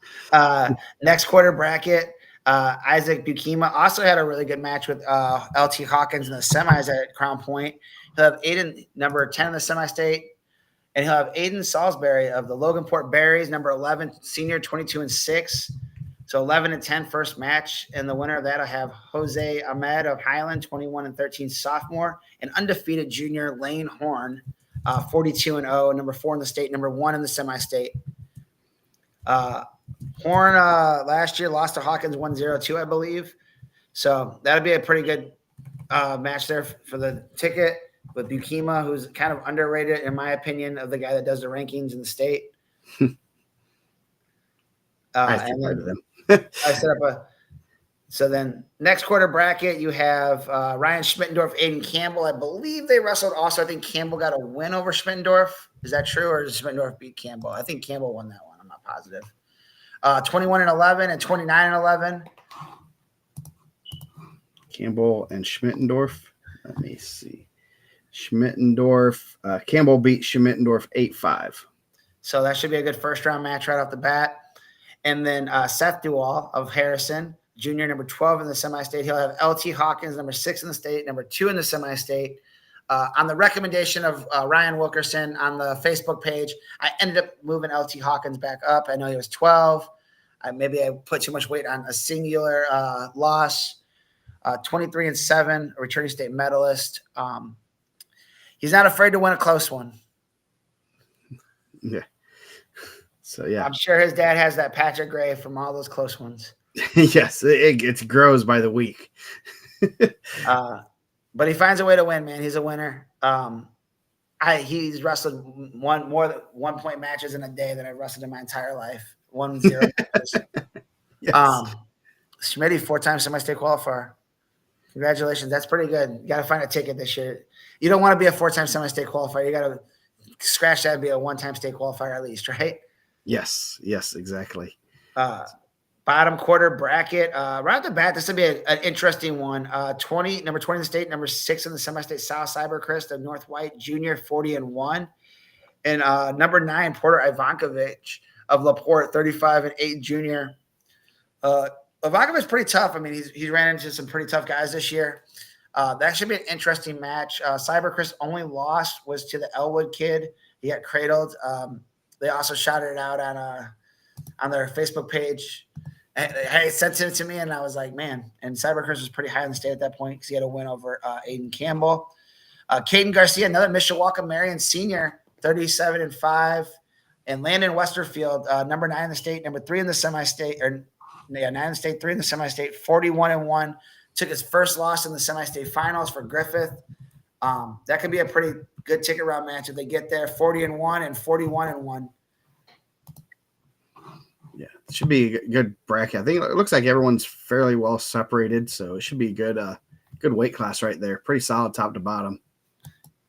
Next quarter bracket, Isaac Bukima also had a really good match with LT Hawkins in the semis at Crown Point. He'll have Aiden, number 10 in the semi-state, and he'll have Aiden Salisbury of the Loganport Berries, number 11, senior, 22-6. So 11-10 first match, and the winner of that, I have Jose Ahmed of Highland, 21-13 sophomore, and undefeated junior Lane Horn, 42-0, number 4 in the state, number 1 in the semi-state. Horn last year lost to Hawkins 1-0 too, I believe. So that'd be a pretty good match there for the ticket with Bukima, who's kind of underrated in my opinion of the guy that does the rankings in the state. I set up so then next quarter bracket, you have Ryan Schmittendorf, Aiden Campbell. I believe they wrestled also. I think Campbell got a win over Schmittendorf. Is that true? Or did Schmittendorf beat Campbell? I think Campbell won that one. I'm not positive. 21-11 and 29-11. Campbell and Schmittendorf. Let me see. Schmittendorf. Campbell beat Schmittendorf 8-5. So that should be a good first round match right off the bat. And then Seth Duval of Harrison, junior, number 12 in the semi-state. He'll have LT Hawkins, number 6 in the state, number 2 in the semi-state. On the recommendation of Ryan Wilkerson on the Facebook page, I ended up moving LT Hawkins back up. I know he was 12. Maybe I put too much weight on a singular loss. 23-7, a returning state medalist. He's not afraid to win a close one. Yeah. So, yeah. I'm sure his dad has that Patrick Gray from all those close ones. Yes, it grows by the week. But he finds a way to win, man. He's a winner. He's wrestled more than 1 point matches in a day that I've wrestled in my entire life. 1-0 matches. Yes. Schmitty, 4-time semi-state qualifier. Congratulations. That's pretty good. You got to find a ticket this year. You don't want to be a 4-time semi-state qualifier. You got to scratch that and be a 1-time state qualifier at least, right? Yes, exactly. Bottom quarter bracket. Right off the bat, this will be an interesting one. Number 20 in the state, number 6 in the semi-state, Sal Cyberchrist of North White, junior, 40-1. And number 9, Porter Ivankovich of LaPorte, 35-8, junior. Ivanovich's pretty tough. I mean, he's ran into some pretty tough guys this year. That should be an interesting match. Cyber Chris only loss was to the Elwood kid. He got cradled. They also shouted it out on their Facebook page. I sent it to me, and I was like, man. And Cyber Chris was pretty high in the state at that point because he had a win over Aiden Campbell. Caden Garcia, another Mishawaka Marion senior, 37-5. And Landon Westerfield, number 9 in the state, number 3 in the semi-state, or 9 in the state, 3 in the semi-state, 41-1. Took his first loss in the semi-state finals for Griffith. That could be a pretty good ticket round match if they get there. 40-1 and 41-1. Yeah, it should be a good bracket. I think it looks like everyone's fairly well separated, so it should be a good weight class right there. Pretty solid top to bottom.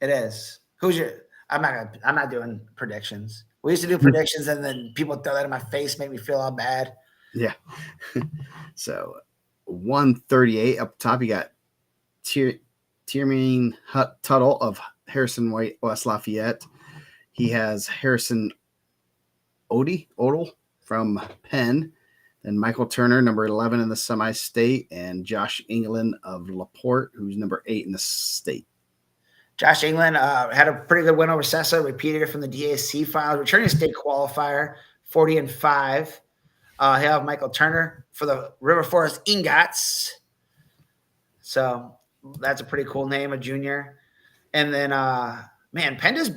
It is. Who's your? I'm not doing predictions. We used to do predictions, and then people throw that in my face, make me feel all bad. Yeah. So 138 up top, you got Tiermine Tuttle of Harrison White, West Lafayette. He has Harrison Odell from Penn, and Michael Turner, number 11 in the semi-state, and Josh England of LaPorte, who's number 8 in the state. Josh England had a pretty good win over Sessa, repeated it from the DAC finals, returning state qualifier, 40-5. He have Michael Turner for the River Forest Ingots. So that's a pretty cool name, a junior. And then, man, Penn just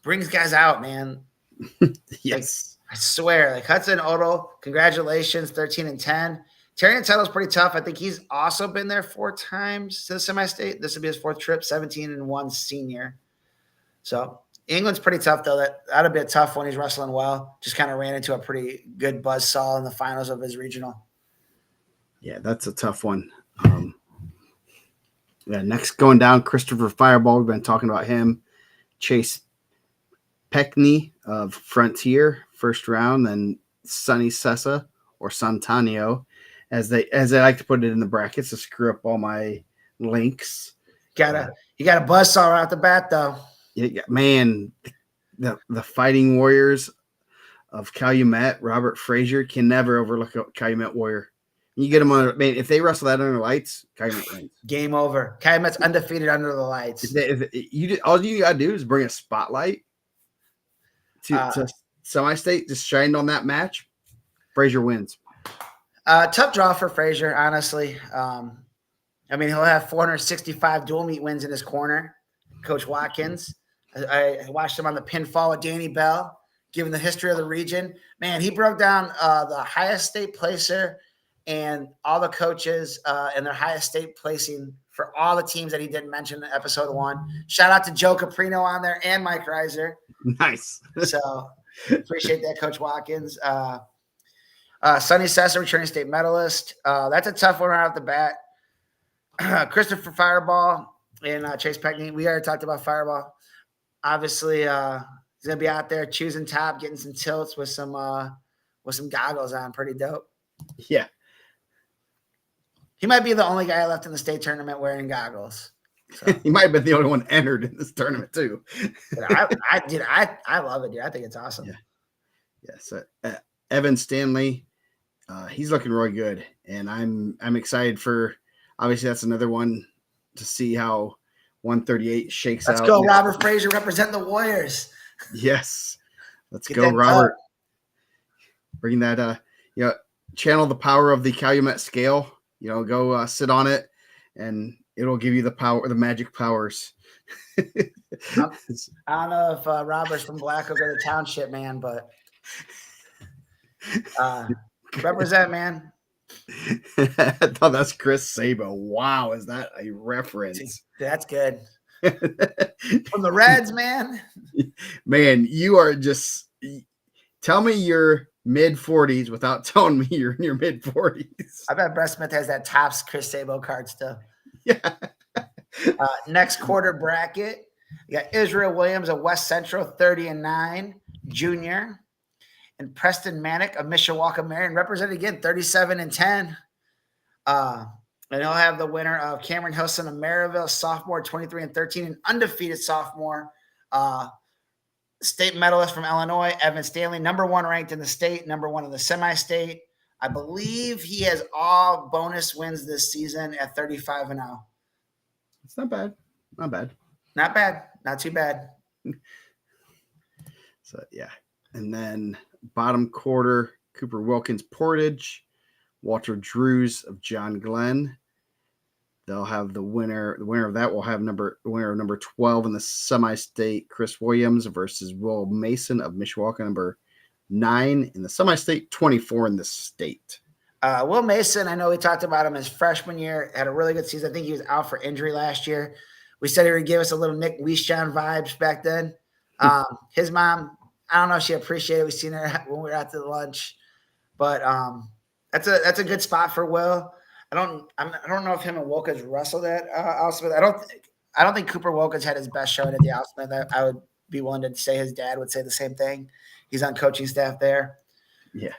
brings guys out, man. Yes. Like, I swear, like Hudson Odell, congratulations, 13-10. Terry Tuttle's pretty tough. I think he's also been there 4 times to the semi-state. This will be his 4th trip, 17-1 senior. So England's pretty tough, though. That'll be a tough one. He's wrestling well. Just kind of ran into a pretty good buzzsaw in the finals of his regional. Yeah, that's a tough one. Next going down, Christopher Fireball. We've been talking about him. Chase Peckney of Frontier, first round. Then Sonny Sessa or Santanio, as they like to put it in the brackets to screw up all my links. You got a buzzsaw right off the bat, though. Yeah, man, the Fighting Warriors of Calumet, Robert Frazier, can never overlook a Calumet Warrior. You get them on, man, if they wrestle that under the lights, Calumet wins. Game over. Calumet's undefeated under the lights. All you got to do is bring a spotlight to semi-state, just shine on that match. Frazier wins. Tough draw for Frazier, honestly. I mean, he'll have 465 dual meet wins in his corner. Coach Watkins. I watched him on the pinfall with Danny Bell, given the history of the region. Man, he broke down the highest state placer and all the coaches and their highest state placing for all the teams that he didn't mention in episode 1. Shout out to Joe Caprino on there and Mike Reiser. Nice. So appreciate that, Coach Watkins. Sonny Sessa, returning state medalist. That's a tough one right off the bat. Christopher Fireball and Chase Peckney. We already talked about Fireball. Obviously, he's gonna be out there choosing top, getting some tilts with some goggles on. Pretty dope. Yeah. He might be the only guy left in the state tournament wearing goggles. So. He might have been the only one entered in this tournament too. I love it, dude. I think it's awesome. Yeah. Yes. Evan Stanley, he's looking really good, and I'm excited for. Obviously, that's another one to see how 138 shakes out. Let's go, Robert Frazier, represent the Warriors. Yes, let's go, Robert. Bring that, channel the power of the Calumet scale. Go sit on it, and it'll give you the power, the magic powers. I don't know if Robert's from Black Oak or the Township, man, but represent, man. I thought that's Chris Sabo. Wow, is that a reference? That's good. From the Reds, man. Man, you are just tell me you're mid-40s without telling me you're in your mid-40s. I bet Brett Smith has that Topps Chris Sabo card still. Yeah. Next quarter bracket, you got Israel Williams of West Central, 30-9, junior. And Preston Manick of Mishawaka Marion, represented again, 37-10. And he'll have the winner of Cameron Hilson of Maryville, sophomore, 23-13, an undefeated sophomore. State medalist from Illinois, Evan Stanley, number 1 ranked in the state, number 1 in the semi-state. I believe he has all bonus wins this season at 35-0. It's not bad. Not bad. Not bad. Not too bad. So yeah. And then bottom quarter, Cooper Wilkins Portage, Walter Drews of John Glenn. They'll have the winner. The winner of that will have the winner of number 12 in the semi-state, Chris Williams versus Will Mason of Mishawaka, number 9 in the semi-state, 24 in the state. Will Mason, I know we talked about him his freshman year, had a really good season. I think he was out for injury last year. We said he would give us a little Nick Weisjohn vibes back then. His mom, I don't know if she appreciated it. We seen her when we were at the lunch, but that's a good spot for Will. I don't know if him and Wilkins wrestled at Alsmith. I don't think Cooper Wilkins had his best showing at the Alsmith. I would be willing to say his dad would say the same thing. He's on coaching staff there. Yeah.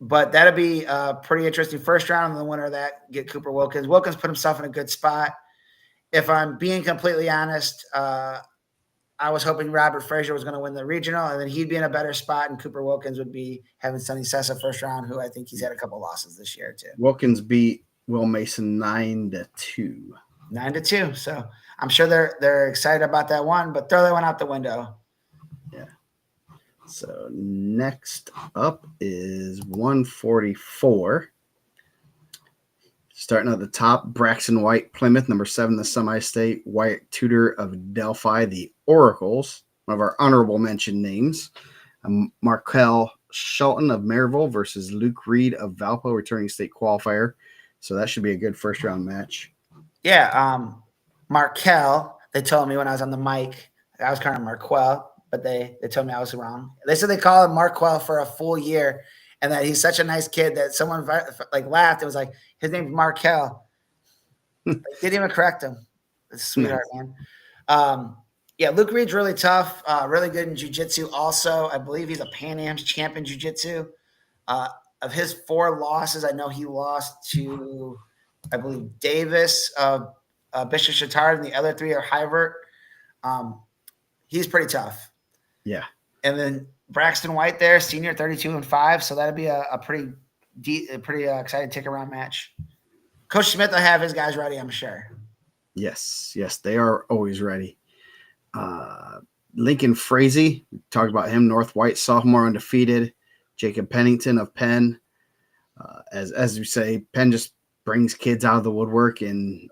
But that'd be pretty interesting. First round, and the winner of that get Cooper Wilkins. Wilkins put himself in a good spot. If I'm being completely honest, I was hoping Robert Frazier was going to win the regional, and then he'd be in a better spot, and Cooper Wilkins would be having Sonny Sessa first round, who I think he's had a couple losses this year too. Wilkins beat Will Mason 9-2. 9-2. So I'm sure they're excited about that one, but throw that one out the window. Yeah. So next up is 144. Starting at the top, Braxton White, Plymouth, number 7, the semi-state. Wyatt Tudor of Delphi, the Oracles, one of our honorable mention names. Markel Shelton of Maryville versus Luke Reed of Valpo, returning state qualifier. So that should be a good first-round match. Yeah, Markel, they told me when I was on the mic, I was calling him Marquel, but they told me I was wrong. They said they call him Marquel for a full year, and that he's such a nice kid that someone like laughed. It was like, his name's Markel. They didn't even correct him. It's a sweetheart, man. Yeah, Luke Reed's really tough, really good in jiu-jitsu also. I believe he's a Pan Am champion jiu-jitsu. Of his 4 losses, I know he lost to, I believe, Davis, Bishop Chatard, and the other 3 are Hyvert. He's pretty tough. Yeah. And then Braxton White there, senior, 32-5. So that'd be a pretty exciting tick-around match. Coach Smith will have his guys ready, I'm sure. Yes, they are always ready. Lincoln Frazee, we talked about him, North White, sophomore, undefeated. Jacob Pennington of Penn. As we say, Penn just brings kids out of the woodwork, and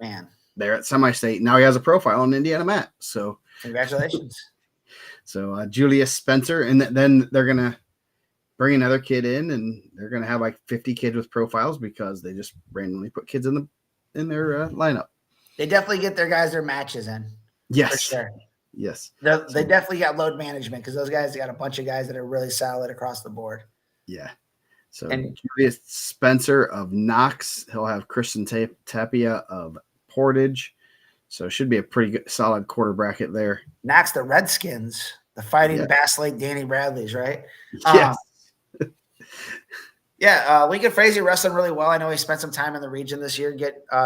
they're at semi-state. Now he has a profile on Indiana mat. So congratulations. So Julius Spencer, and then they're going to bring another kid in, and they're going to have like 50 kids with profiles because they just randomly put kids in their lineup. They definitely get their guys their matches in. Yes. For sure. Yes. They definitely got load management because those guys got a bunch of guys that are really solid across the board. Yeah. So Julius Spencer of Knox, he'll have Christian Tapia of Portage. So it should be a pretty good, solid quarter bracket there. Knox, the Redskins, the fighting Bass Lake Danny Bradleys, right? Yes. Lincoln Frazee wrestling really well. I know he spent some time in the region this year.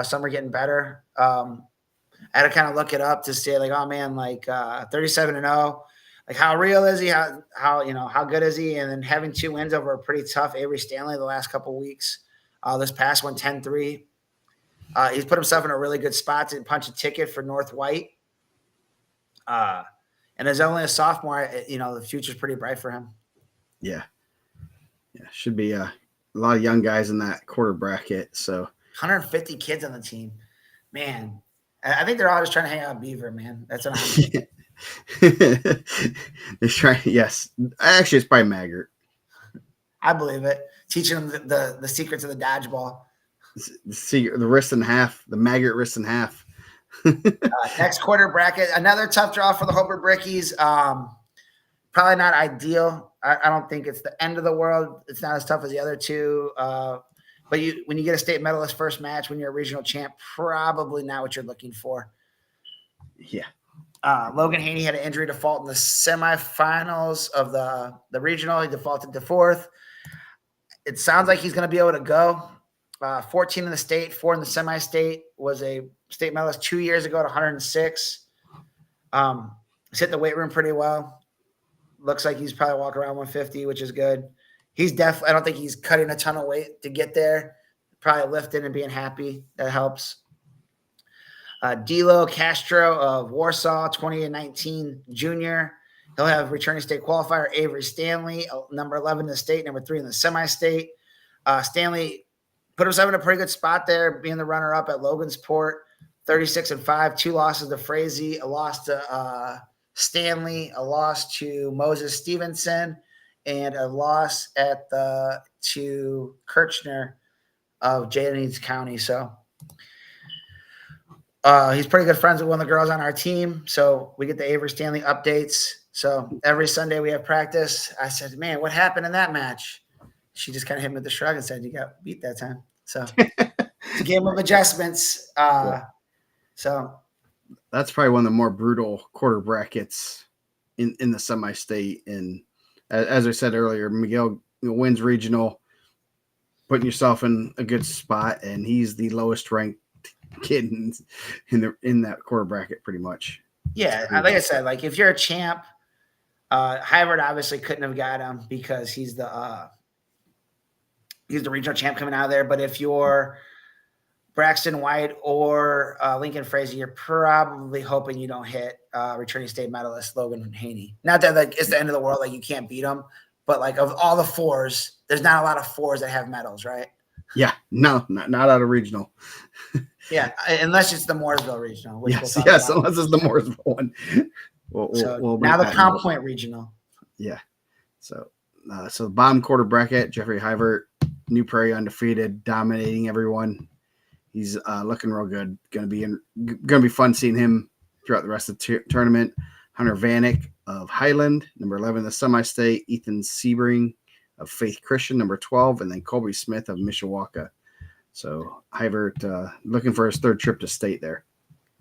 Some are getting better. I had to kind of look it up to see, like, oh man, like 37-0. Like, how real is he? How good is he? And then having 2 wins over a pretty tough Avery Stanley the last couple of weeks. This past one, 10-3. He's put himself in a really good spot to punch a ticket for North White. And as only a sophomore, the future's pretty bright for him. Yeah. Should be a lot of young guys in that quarter bracket. So 150 kids on the team, man. I think they're all just trying to hang out with Beaver, man. That's what I'm thinking. They're trying. Yes, actually, it's probably Maggart. I believe it. Teaching them the secrets of the dodgeball. The wrist in half, the Maggart wrist in half. Next quarter bracket, another tough draw for the Hobart Brickies. Probably not ideal. I don't think it's the end of the world. It's not as tough as the other 2. But when you get a state medalist first match, when you're a regional champ, probably not what you're looking for. Yeah. Logan Haney had an injury default in the semifinals of the regional. He defaulted to 4th. It sounds like he's going to be able to go. 14 in the state, 4 in the semi-state. Was a state medalist 2 years ago at 106. He's hit the weight room pretty well. Looks like he's probably walking around 150, which is good. He's definitely. I don't think he's cutting a ton of weight to get there. Probably lifting and being happy. That helps. D'Lo Castro of Warsaw, 2019 junior. He'll have returning state qualifier Avery Stanley, number 11 in the state, number 3 in the semi-state. Stanley put himself in a pretty good spot there, being the runner-up at Logansport, 36-5, 2 losses to Frazee, a loss to Stanley, a loss to Moses Stevenson, and a loss to Kirchner of Jennings County. So he's pretty good friends with one of the girls on our team. So we get the Avery Stanley updates. So every Sunday we have practice. I said, man, what happened in that match? She just kind of hit me with the shrug and said, you got beat that time. So it's a game of adjustments. So that's probably one of the more brutal quarter brackets in the semi-state. And as I said earlier, Miguel wins regional, putting yourself in a good spot, and he's the lowest ranked kid in that quarter bracket, pretty much. Yeah, like I said, like if you're a champ, Hybrid obviously couldn't have got him because he's the regional champ coming out of there. But if you're Braxton White or Lincoln Fraser, you're probably hoping you don't hit returning state medalist Logan Haney. Not that like it's the end of the world, like you can't beat him, but like of all the 4s, there's not a lot of 4s that have medals, right? Yeah, no, not out of regional. Yeah, unless it's the Mooresville regional. Which yes, unless it's the Mooresville one. We'll now the Crown Point regional. Yeah. So the bottom quarter bracket, Jeffrey Hivert, New Prairie undefeated, dominating everyone. He's looking real good. Going to be fun seeing him throughout the rest of the tournament. Hunter Vanek of Highland, number 11 in the semi-state. Ethan Sebring of Faith Christian, number 12, and then Colby Smith of Mishawaka. So Hivert looking for his 3rd trip to state there.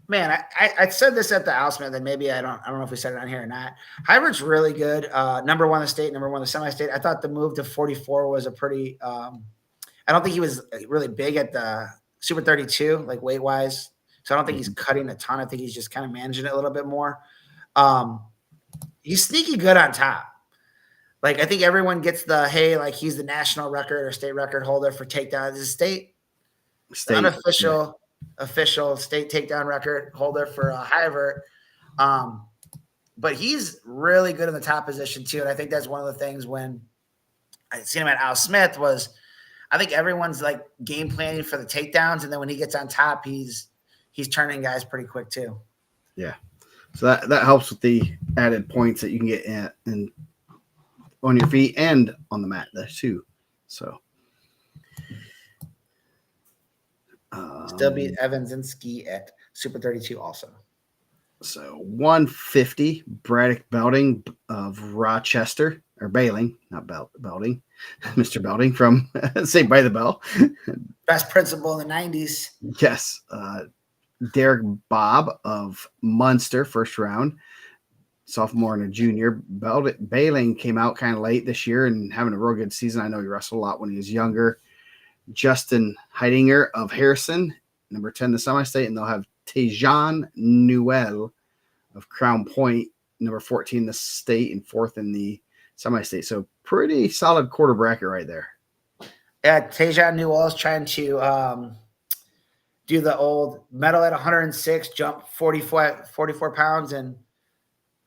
Man, I said this at the announcement, then maybe I don't know if we said it on here or not. Hivert's really good. Number 1 in the state, number 1 in the semi-state. I thought the move to 44 was a pretty I don't think he was really big at the Super 32, like weight-wise. So I don't think he's cutting a ton. I think he's just kind of managing it a little bit more. He's sneaky good on top. Like, I think everyone gets hey, like he's the national record or state record holder for takedown. This is state unofficial, official state takedown record holder for Hivert. But he's really good in the top position too. And I think that's one of the things when I seen him at Al Smith was I think everyone's like game planning for the takedowns. And then when he gets on top, he's turning guys pretty quick too. Yeah. So that helps with the added points that you can get in on your feet and on the mat there too. So still beat Evansinski at Super 32 also. So 150, Braddock Belding of Rochester, or Bailing, not Belding, Mr. Belding from Saved by the Bell. Best principal in the 90s. Yes. Derek Bob of Munster, 1st round. Sophomore and a junior. Bailing came out kind of late this year and having a real good season. I know he wrestled a lot when he was younger. Justin Heidinger of Harrison, number 10 in the semi-state, and they'll have Tejan Newell of Crown Point, number 14 in the state and 4th in the semi-state. So pretty solid quarter bracket right there. Yeah, Tejan Newell is trying to do the old medal at 106, jump 44 pounds, and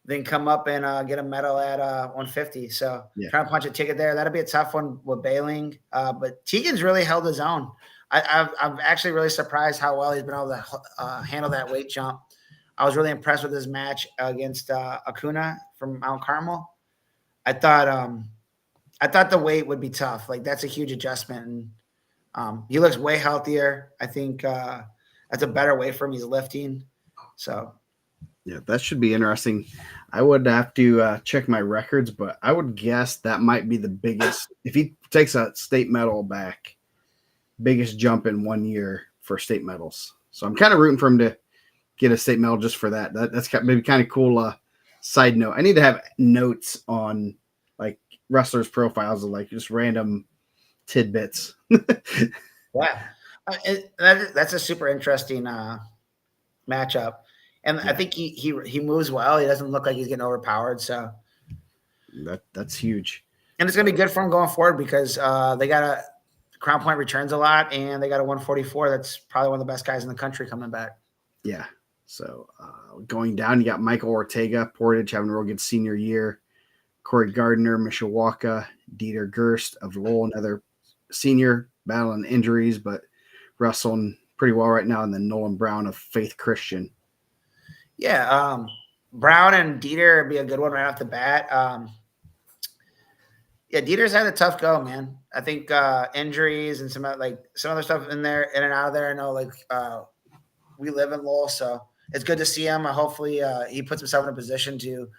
then come up and get a medal at 150. So trying to punch a ticket there. That'll be a tough one with Bailing. But Tegan's really held his own. I'm actually really surprised how well he's been able to handle that weight jump. I was really impressed with his match against Acuna from Mount Carmel. I thought the weight would be tough. Like that's a huge adjustment. And he looks way healthier. I think that's a better way for him. He's lifting. So yeah, that should be interesting. I would have to check my records, but I would guess that might be the biggest. If he takes a state medal back, biggest jump in 1 year for state medals. So I'm kind of rooting for him to get a state medal just for that. That's maybe kind of cool. Side note: I need to have notes on like wrestlers' profiles of like just random tidbits. Wow, that's a super interesting matchup. And I think he moves well. He doesn't look like he's getting overpowered. So that's huge. And it's going to be good for them going forward because they got a Crown Point returns a lot, and they got a 144 that's probably one of the best guys in the country coming back. Yeah. So going down, you got Michael Ortega, Portage having a real good senior year. Corey Gardner, Mishawaka, Dieter Gerst of Lowell, another senior battling injuries, but wrestling pretty well right now. And then Nolan Brown of Faith Christian. Yeah, Brown and Dieter would be a good one right off the bat. Yeah, Dieter's had a tough go, man. I think injuries and some other stuff in there, in and out of there. I know, we live in Lowell, so it's good to see him. Hopefully, he puts himself in a position to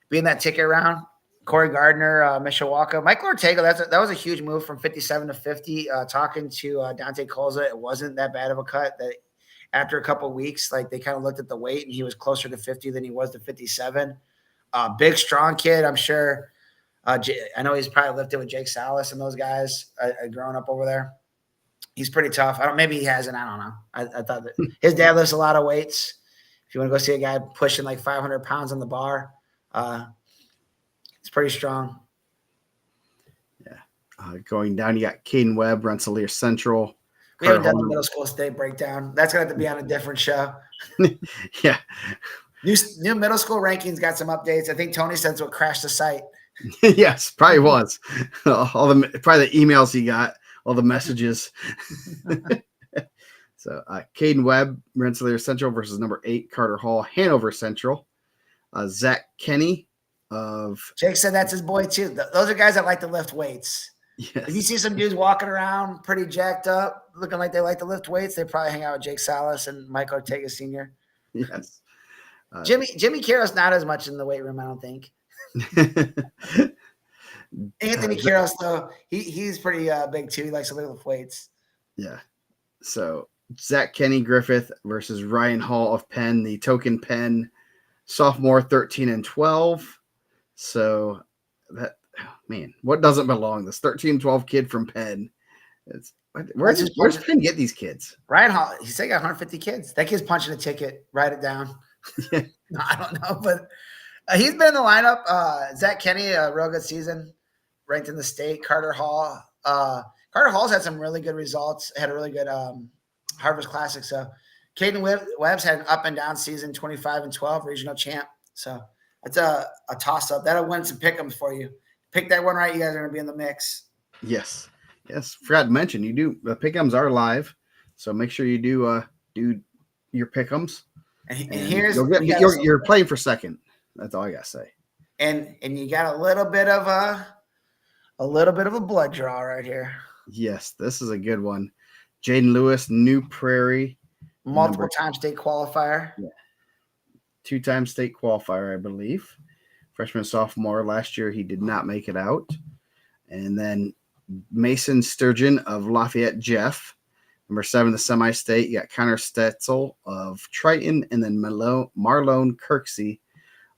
be in that ticket round. Corey Gardner, Mishawaka, Michael Ortega. That was a huge move from 57 to 50. Talking to Dante Colza, it wasn't that bad of a cut. That after a couple of weeks, like they kind of looked at the weight, and he was closer to 50 than he was to 57. Big, strong kid. I'm sure. I know he's probably lifted with Jake Salas and those guys growing up over there. He's pretty tough. Maybe he hasn't. I don't know. I thought that his dad lifts a lot of weights. If you want to go see a guy pushing like 500 pounds on the bar, it's pretty strong. Yeah. Going down, you got Caden Webb, Rensselaer Central. We haven't done the middle school state breakdown. That's going to have to be on a different show. Yeah. New middle school rankings got some updates. I think Tony said what crashed the site. Yes, probably was. Probably the emails he got, all the messages. So Caden Webb, Rensselaer Central versus number 8, Carter Hall, Hanover Central. Zach Kenny of Jake said that's his boy too. Those are guys that like to lift weights. Yes. If you see some dudes walking around pretty jacked up, looking like they like to lift weights, they probably hang out with Jake Salas and Mike Ortega Sr. Yes. Jimmy Carroll's not as much in the weight room, I don't think. Anthony Carroll, though, he's pretty big too. He likes to lift weights. Yeah. So Zach Kenny Griffith versus Ryan Hall of Penn, the token Penn sophomore, 13 and 12. So that, man, what doesn't belong? This 13-12 kid from Penn. Where's Penn get these kids? Ryan Hall, he said he got 150 kids. That kid's punching a ticket. Write it down. No, I don't know, but he's been in the lineup. Zach Kenny, a real good season, ranked in the state. Carter Hall. Carter Hall's had some really good results. Had a really good Harvest Classic. So Caden Webb's had an up and down season, 25 and 12, regional champ. So it's a toss-up. That'll win some pick'ems for you. Pick that one right, you guys are going to be in the mix. Yes. Forgot to mention, you do the pick'ems are live, so make sure you do your pick'ems. And here's you're playing for second. That's all I gotta say. And you got a little bit of a blood draw right here. Yes, this is a good one. Jaden Lewis, New Prairie, multiple time state qualifier. Yeah. 2-time state qualifier, I believe. Freshman, sophomore last year, he did not make it out. And then Mason Sturgeon of Lafayette Jeff, number 7, the semi-state. You got Connor Stetzel of Triton, and then Marlone Kirksey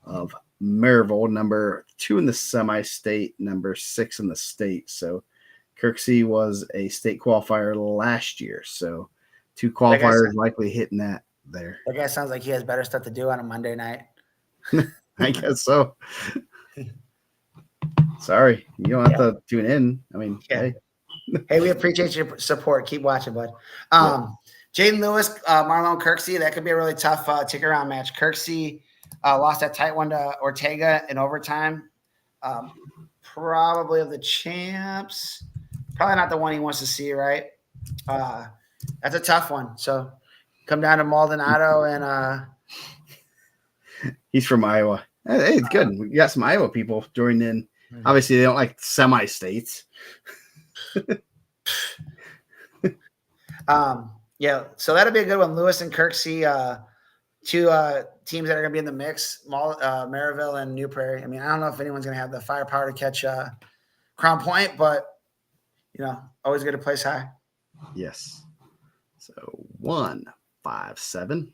of Maryville, number 2 in the semi-state, number 6 in the state. So Kirksey was a state qualifier last year. So 2 qualifiers likely hitting that there. That guy sounds like he has better stuff to do on a Monday night. I guess so. Sorry, you don't have to tune in. I mean, hey, we appreciate your support. Keep watching, bud. Jaden Lewis, Marlon Kirksey, that could be a really tough tick around match. Kirksey lost that tight one to Ortega in overtime. Probably of the champs, probably not the one he wants to see, right? That's a tough one. So come down to Maldonado and he's from Iowa. Hey, it's good. We got some Iowa people joining in. Obviously, they don't like semi-states. Yeah, so that'll be a good one. Lewis and Kirksey, 2 teams that are going to be in the mix, Maryville and New Prairie. I mean, I don't know if anyone's going to have the firepower to catch Crown Point, but, always good to place high. Yes. So 1, 5, 7.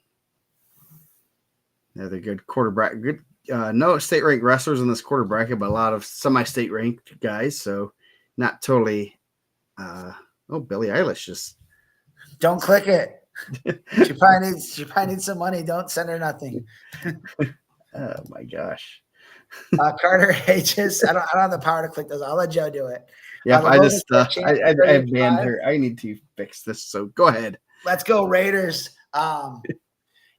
Another good quarterback. Good. No state ranked wrestlers in this quarter bracket, but a lot of semi-state ranked guys. So not totally. Billie Eilish just don't click it. She probably needs some money. Don't send her nothing. Oh my gosh. Carter Aegis. I don't have the power to click those. I'll let Joe do it. Yep, The I Logan just Smith champ, I banned 38.5. her. I need to fix this. So go ahead. Let's go Raiders. He'll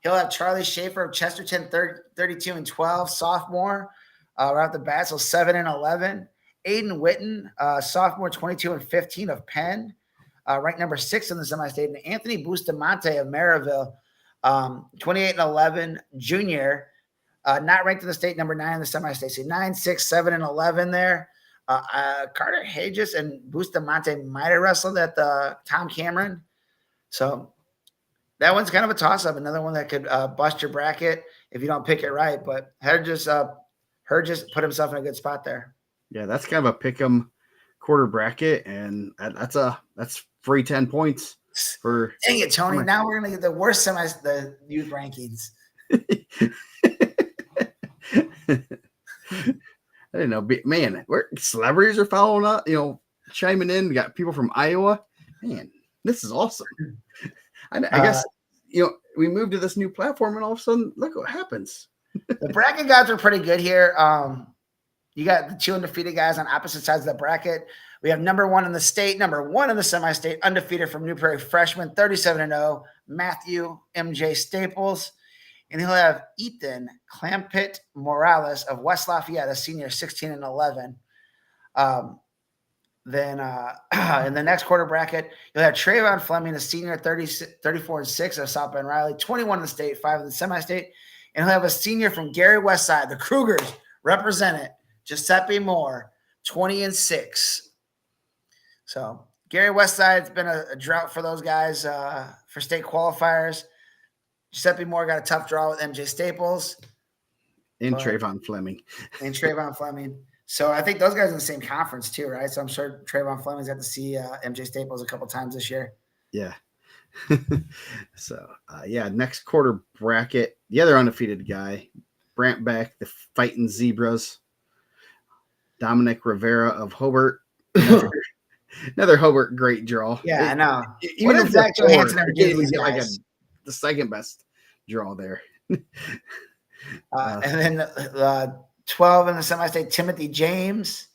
have Charlie Schaefer of Chesterton, 32 and 12, sophomore, right off the bat, so 7 and 11. Aiden Witten, sophomore, 22 and 15 of Penn, ranked number 6 in the semi-state. And Anthony Bustamante of Maryville, 28 and 11, junior, not ranked in the state, number 9 in the semi-state. So 9, 6, 7, and 11 there. Carter Hages and Bustamante might have wrestled at the Tom Cameron. So that one's kind of a toss-up. Another one that could bust your bracket if you don't pick it right. But Herr just put himself in a good spot there. Yeah, that's kind of a pick'em quarter bracket, and that's free 10 points for. Dang it, Tony! Now we're gonna get the worst the youth rankings. I didn't know, man. Where celebrities are following up, chiming in. We got people from Iowa. Man, this is awesome. I guess we moved to this new platform, and all of a sudden, look what happens. The bracket guys are pretty good here. You got the 2 undefeated guys on opposite sides of the bracket. We have number 1 in the state, number 1 in the semi-state, undefeated from New Prairie freshman, 37 and 0, Matthew MJ Staples. And he'll have Ethan Clampett Morales of West Lafayette, a senior, 16 and 11. Then in the next quarter bracket, you'll have Trayvon Fleming, a senior, 34 and 6 of South Bend Riley, 21 in the state, 5 in the semi-state. And he'll have a senior from Gary Westside, the Cougars, represent it, Giuseppe Moore, 20 and 6. So Gary Westside's been a drought for those guys for state qualifiers. Giuseppe Moore got a tough draw with MJ Staples. And Trayvon Fleming. So I think those guys are in the same conference too, right? So I'm sure Trayvon Fleming's got to see MJ Staples a couple times this year. Yeah. So, next quarter bracket, the other undefeated guy, Brant Beck, the Fighting Zebras, Dominic Rivera of Hobart. Another Hobart great draw. Yeah, I know. Even if Zach Johansson ever get like the second best draw there. And then 12 in the semi-state, Timothy James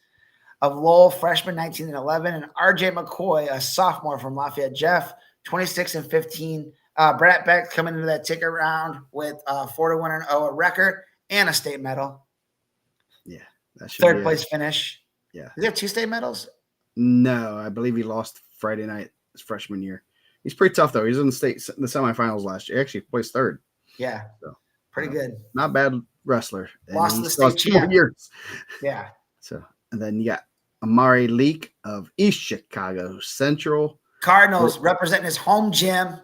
of Lowell, freshman, 19 and 11, and RJ McCoy, a sophomore from Lafayette Jeff, 26 and 15. Brant Beck coming into that ticket round with 4-1-0, a record, and a state medal. Yeah, that should third place finish. Yeah. Is there 2 state medals? No, I believe he lost Friday night his freshman year. He's pretty tough though. He's in the semifinals last year. He actually placed 3rd. Yeah, so pretty good. Not bad wrestler. Lost the state champ. Years. Yeah. So and then you got Amari Leak of East Chicago Central Cardinals representing his home gym.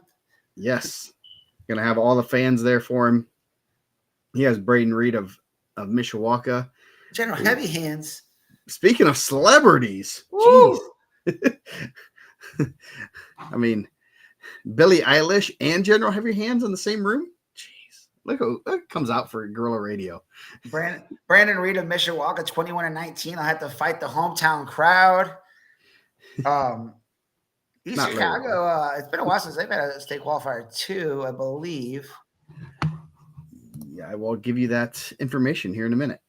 Yes, gonna have all the fans there for him. He has Braden Reed of Mishawaka. General Heavy Hands. Speaking of celebrities, jeez. I mean, Billie Eilish and General Heavy Hands in the same room. Jeez, look who comes out for Guerrilla Radio. Brandon Reed of Mishawaka, 21 and 19. I'll have to fight the hometown crowd. East Chicago, it's been a while since they've had a state qualifier too, I believe. Yeah, I will give you that information here in a minute.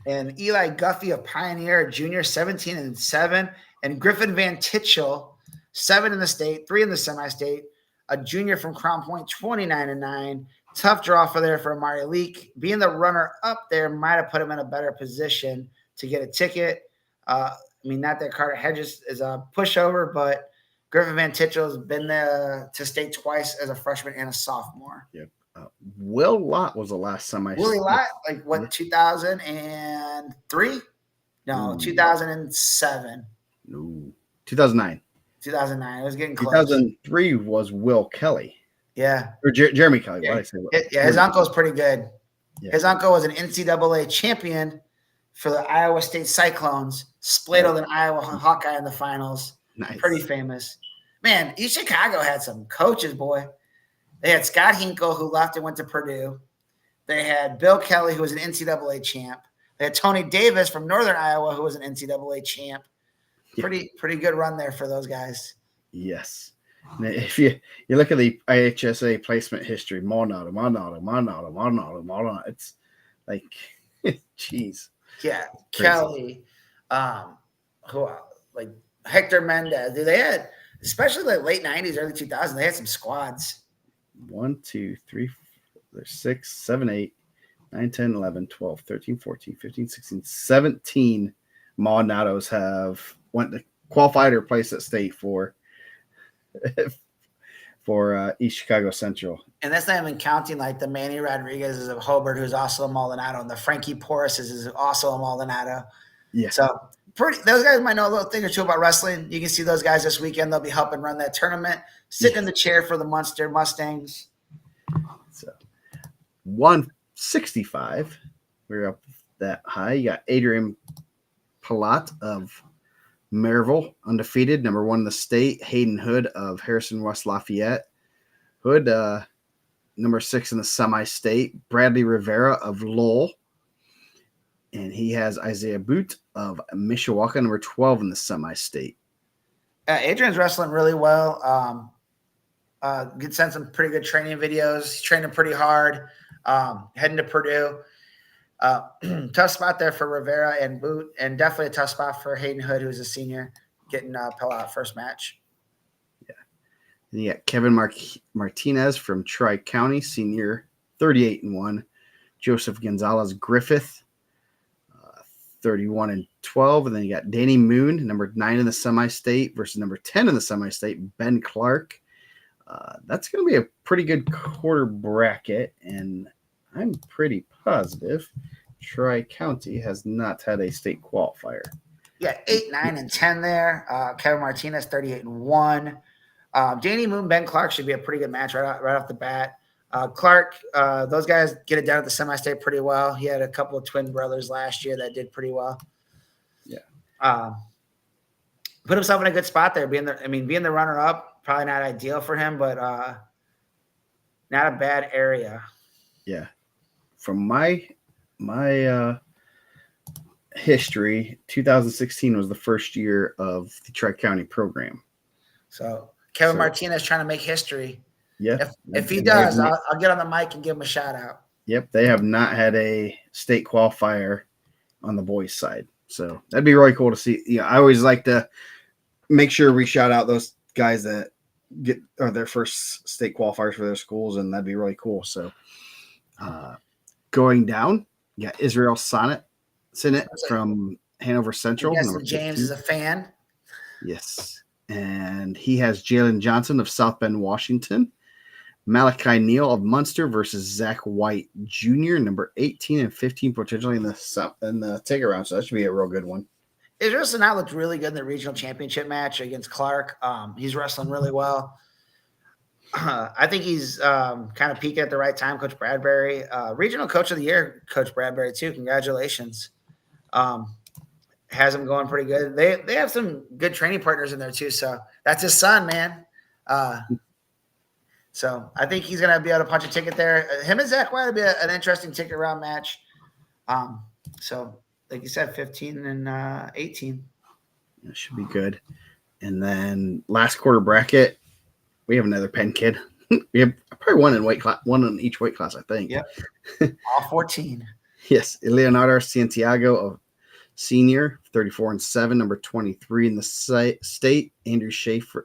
And Eli Guffey of Pioneer, junior, 17 and 7. And Griffin Van Titchell, 7 in the state, 3 in the semi-state. A junior from Crown Point, 29 and 9. Tough draw for Amari Leak. Being the runner up there might have put him in a better position to get a ticket. Not that Carter Hedges is a pushover, but Griffin Van Titchell has been there to state twice as a freshman and a sophomore. Yep. Will Lott was the last semi. Willie Lott, 2003? No, 2007. No, 2009. 2009. It was getting close. 2003 was Will Kelly. Yeah. Or Jeremy Kelly. Yeah. What did I say? Yeah, his uncle's pretty good. Yeah. His uncle was an NCAA champion for the Iowa State Cyclones. Spladled an Iowa Hawkeye in the finals. Nice. Pretty famous. Man, East Chicago had some coaches, boy. They had Scott Hinkle, who left and went to Purdue. They had Bill Kelly, who was an NCAA champ. They had Tony Davis from Northern Iowa, who was an NCAA champ. Pretty good run there for those guys. Yes. If you look at the IHSA placement history, it's like Jeez, Yeah, crazy. Kelly, um, who like Hector Mendez. Dude, they had, especially like late '90s, early 2000s. They had some squads. One, two, three, there's 6, 7, 8, 9, 10, 11, 12, 13, 14, 15, 16, 17 Maldonados have went to qualified or placed at state for East Chicago Central. And that's not even counting like the Manny Rodriguez of Hobart, who's also a Maldonado, and the Frankie Porras is also a Maldonado. Yeah, So pretty, those guys might know a little thing or two about wrestling. You can see those guys this weekend. They'll be helping run that tournament, sitting yeah. in the chair for the Munster Mustangs. So 165. We're up that high. You got Adrian Palat of Maryville, undefeated, number 1 in the state. Hayden Hood of Harrison West Lafayette. Hood, number 6 in the semi-state. Bradley Rivera of Lowell. And he has Isaiah Boot of Mishawaka, number 12 in the semi-state. Adrian's wrestling really well. Good sent some pretty good training videos. He's training pretty hard. Heading to Purdue. Tough spot there for Rivera and Boot, and definitely a tough spot for Hayden Hood, who's a senior, getting Pellat first match. Yeah. And you got Kevin Martinez from Tri County, senior, 38-1. Joseph Gonzalez Griffith, 31-12. And then you got Danny Moon, number 9 in the semi-state versus number 10 in the semi-state, Ben Clark. That's going to be a pretty good quarter bracket, and I'm pretty positive Tri-County has not had a state qualifier. Yeah, 8, 9, and 10 there. Kevin Martinez, 38-1. Danny Moon, Ben Clark should be a pretty good match right off the bat. Clark, those guys get it down at the semi-state pretty well. He had a couple of twin brothers last year that did pretty well. Yeah. Put himself in a good spot there. Being the runner-up, probably not ideal for him, but not a bad area. Yeah. From my history, 2016 was the first year of the Tri-County program. So Kevin Martinez trying to make history. Yeah. If he does, I'll get on the mic and give him a shout out. Yep. They have not had a state qualifier on the boys' side. So that'd be really cool to see. Yeah, I always like to make sure we shout out those guys that get their first state qualifiers for their schools, and that'd be really cool. So going down, you got Israel Sinnott from Hanover Central. Yes, James is a fan. Yes. And he has Jalen Johnson of South Bend, Washington. Malachi Neal of Munster versus Zach White Jr., number 18 and 15, potentially in the take around. So that should be a real good one. Israel Sinnott looked really good in the regional championship match against Clark. He's wrestling really well. I think he's kind of peaking at the right time. Coach Bradbury, regional coach of the year, Coach Bradbury too. Congratulations. Has him going pretty good. They have some good training partners in there too. So that's his son, man. So I think he's gonna be able to punch a ticket there. Him and Zach White will be an interesting ticket round match. So like you said, 15 and 18. That should be good. And then last quarter bracket, we have another Penn kid. We have probably one in each weight class, I think. Yep. All 14. Yes. Leonardo Santiago of senior, 34-7, number 23 in the state. Andrew Schaefer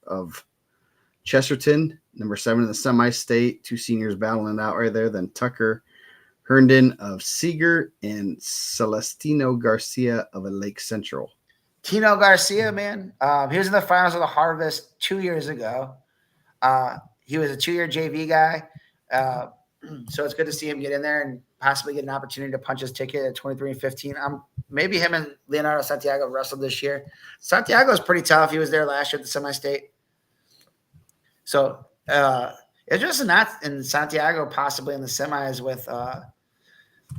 of Chesterton, number 7 in the semi-state. 2 seniors battling it out right there. Then Tucker Herndon of Seeger and Celestino Garcia of Lake Central. Tino Garcia, man. He was in the finals of the Harvest 2 years ago. He was a 2-year JV guy. So it's good to see him get in there and possibly get an opportunity to punch his ticket at 23 and 15. Maybe him and Leonardo Santiago wrestled this year. Santiago is pretty tough. He was there last year at the semi-state. So it's just not in Santiago, possibly in the semis with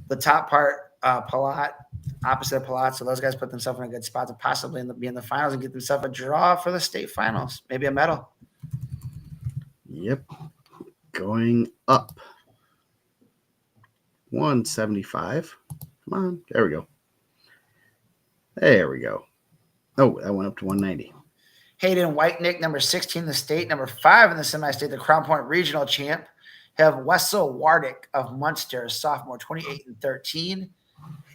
the top part, Palat, opposite of Palat. So those guys put themselves in a good spot to possibly be in the finals and get themselves a draw for the state finals, maybe a medal. Yep. Going up. 175. Come on. There we go. There we go. Oh, that went up to 190. Hayden Whitenick, number 16 in the state, number 5 in the semi-state, the Crown Point regional champ. Have Wessel Wardick of Munster, sophomore, 28-13.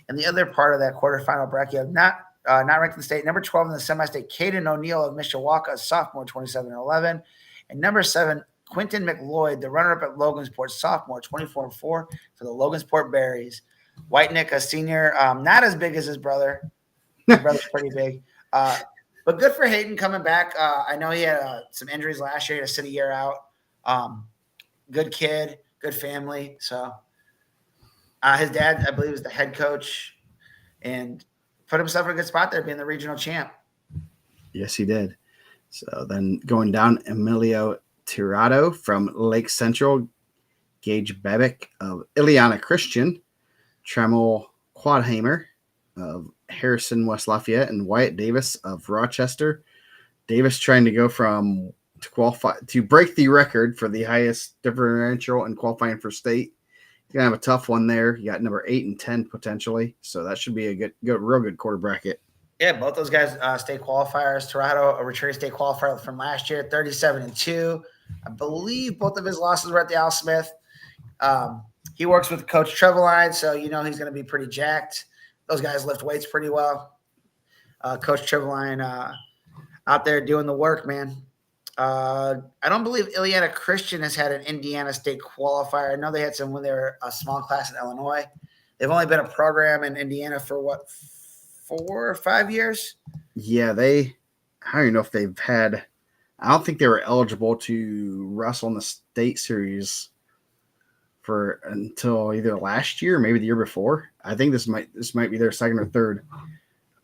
And the other part of that quarterfinal bracket, not ranked in the state, number 12 in the semi-state, Caden O'Neill of Mishawaka, sophomore, 27-11. And number 7, Quinton McLeod, the runner-up at Logansport, sophomore, 24-4 for the Logansport Berries. White Nick, a senior, not as big as his brother. His brother's pretty big. But good for Hayden coming back. I know he had some injuries last year. He had to sit a year out. Good kid, good family. So his dad, I believe, is the head coach and put himself in a good spot there being the regional champ. Yes, he did. So then going down, Emilio Tirado from Lake Central, Gage Bebick of Ileana Christian, Tremel Quadhamer of Harrison, West Lafayette, and Wyatt Davis of Rochester. Davis trying to go from to qualify to break the record for the highest differential in qualifying for state. You're gonna have a tough one there. You got number 8 and 10 potentially, so that should be a real good quarter bracket. Yeah, both those guys state qualifiers. Toronto, a returning state qualifier from last year, 37-2. I believe both of his losses were at the Al Smith. He works with Coach Treveline, so you know he's going to be pretty jacked. Those guys lift weights pretty well. Coach Treveline out there doing the work, man. I don't believe Ileana Christian has had an Indiana State qualifier. I know they had some when they were a small class in Illinois. They've only been a program in Indiana for 4 or 5 years? Yeah, I don't even know if they've had. I don't think they were eligible to wrestle in the state series for until either last year or maybe the year before. I think this might be their second or third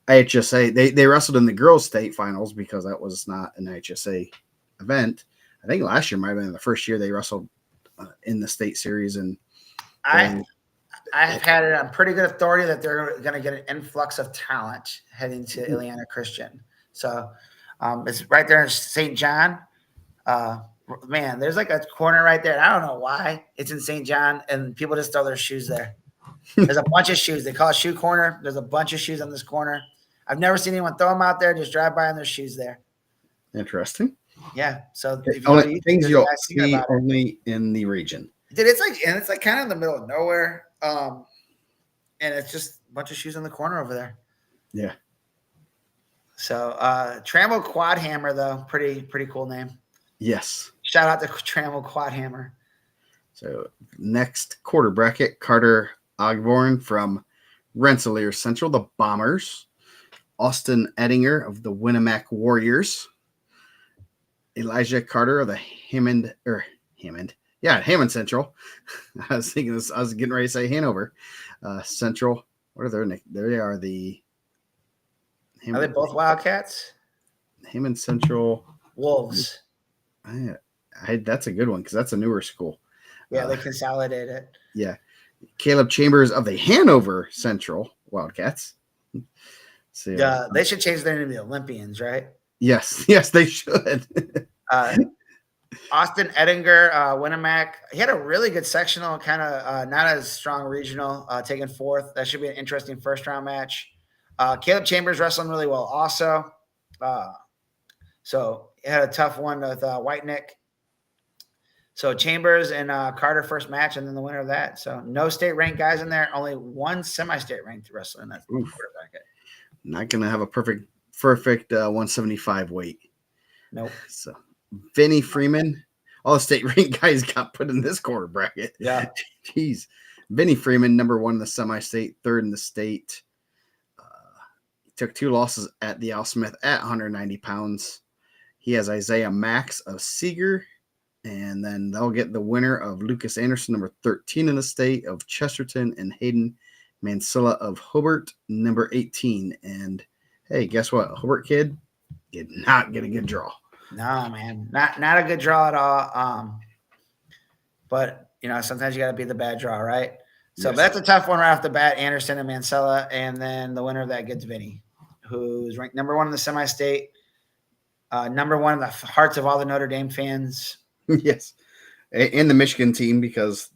IHSA. They wrestled in the girls' state finals because that was not an IHSA event. I think last year might have been the first year they wrestled in the state series, and I've had it on pretty good authority that they're going to get an influx of talent heading to Ileana Christian. So it's right there in St. John. Man, there's like a corner right there. I don't know why it's in St. John, and people just throw their shoes there. There's a bunch of shoes. They call it shoe corner. There's a bunch of shoes on this corner. I've never seen anyone throw them out there. Just drive by on their shoes there. Interesting. Yeah. So if you only things you'll see only in the region. Dude, it's like kind of in the middle of nowhere. And it's just a bunch of shoes in the corner over there. Yeah. So Trammell Quadhammer, though, pretty cool name. Yes. Shout out to Trammell Quadhammer. So next quarter bracket, Carter Ogborn from Rensselaer Central, the Bombers. Austin Ettinger of the Winnemac Warriors. Elijah Carter of the Hammond Central. I was getting ready to say Hanover Central. What are their names? They are the. Are they both Wildcats? Hammond Central Wolves. That's a good one because that's a newer school. Yeah, they consolidated it. Yeah, Caleb Chambers of the Hanover Central Wildcats. So, they should change their name to the Olympians, right? Yes, they should. Austin Ettinger, Winnemac. He had a really good sectional, kind of not as strong regional, taking fourth. That should be an interesting first-round match. Caleb Chambers wrestling really well also. So he had a tough one with White Nick. So Chambers and Carter first match, and then the winner of that. So no state-ranked guys in there. Only one semi-state ranked wrestler in that quarterback. Not going to have a perfect 175 weight. Nope. So Vinny Freeman, all the state-ranked guys got put in this quarter bracket. Yeah. Jeez. Vinny Freeman, number 1 in the semi-state, 3rd in the state. He took 2 losses at the Al Smith at 190 pounds. He has Isaiah Max of Seeger, and then they'll get the winner of Lucas Anderson, number 13 in the state, of Chesterton, and Hayden Mansilla of Hobart, number 18. And hey, guess what? Hobart kid did not get a good draw. No, man, not a good draw at all. But sometimes you got to be the bad draw, right? So yes. But that's a tough one right off the bat. Anderson and Mansella, and then the winner of that gets Vinny, who's ranked number 1 in the semi-state, number 1 in the hearts of all the Notre Dame fans. Yes, and the Michigan team, because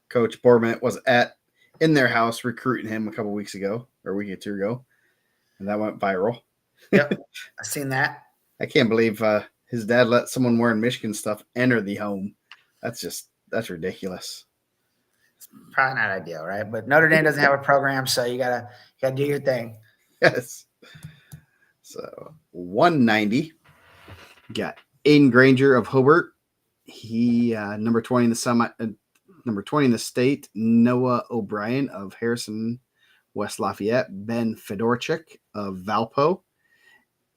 Coach Borman was in their house recruiting him a week or 2 ago, and that went viral. Yep, I've seen that. I can't believe his dad let someone wearing Michigan stuff enter the home. That's ridiculous. Probably not ideal, right? But Notre Dame doesn't have a program, so you gotta do your thing. Yes. So 190 got Aiden Granger of Hobart. He number 20 in the number 20 in the state. Noah O'Brien of Harrison, West Lafayette. Ben Fedorchik of Valpo.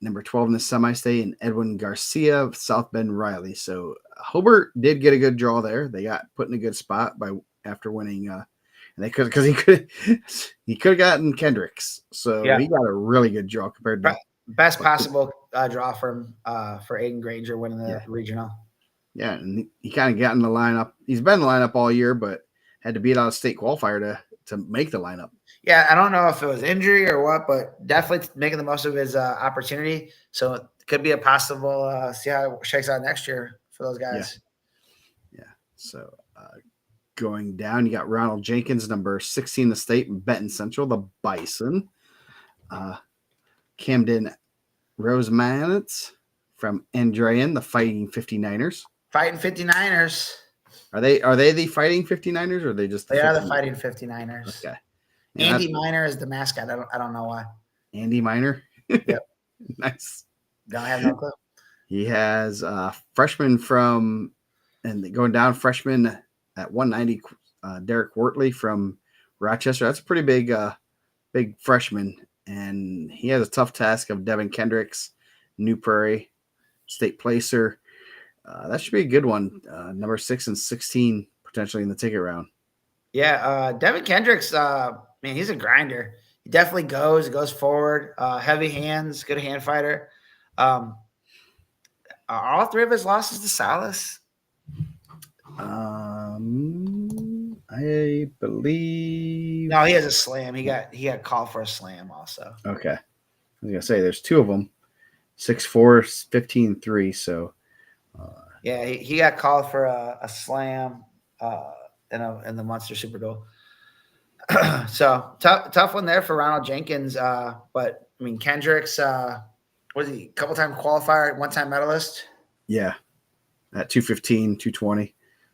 Number 12 in the semi-state, and Edwin Garcia of South Bend Riley. So Hobart did get a good draw there. They got put in a good spot by after winning. And they could because he could have gotten Kendricks. So Yeah, he got a really good draw compared to best possible draw for Aiden Granger winning the yeah. regional. Yeah, and he kind of got in the lineup. He's been in the lineup all year, but had to beat out a state qualifier to make the lineup. Yeah, I don't know if it was injury or what, but definitely making the most of his opportunity. So it could be a possible see how it shakes out next year for those Yeah, guys. yeah. So going down, you got Ronald Jenkins, number 16 in the state, and Benton Central, the Bison. Camden Rosemanitz from Andrean, the Fighting 59ers. Fighting 59ers. Are they the Fighting 59ers or are they just the They are the 59ers? Fighting 59ers. Okay. And Andy Miner is the mascot. I don't know why. Andy Miner. Yep. Nice. Don't have no clue. He has freshman from, and going down freshman at 190, Derek Wortley from Rochester. That's a pretty big freshman. And he has a tough task of Devin Kendricks, New Prairie, state placer. That should be a good one. Number 6 and 16 potentially in the ticket round. Yeah, Devin Kendricks, man, he's a grinder. He definitely goes forward, heavy hands, good hand fighter. Are all three of his losses to Salas? I believe. No, he has a slam. He got called for a slam also. Okay. I was gonna say there's two of them, 6'4", 15-3. So yeah, he got called for a slam in the Munster Superdome. So tough one there for Ronald Jenkins. But I mean Kendricks, was he a couple time qualifier, one time medalist? yeah, at 215, 220.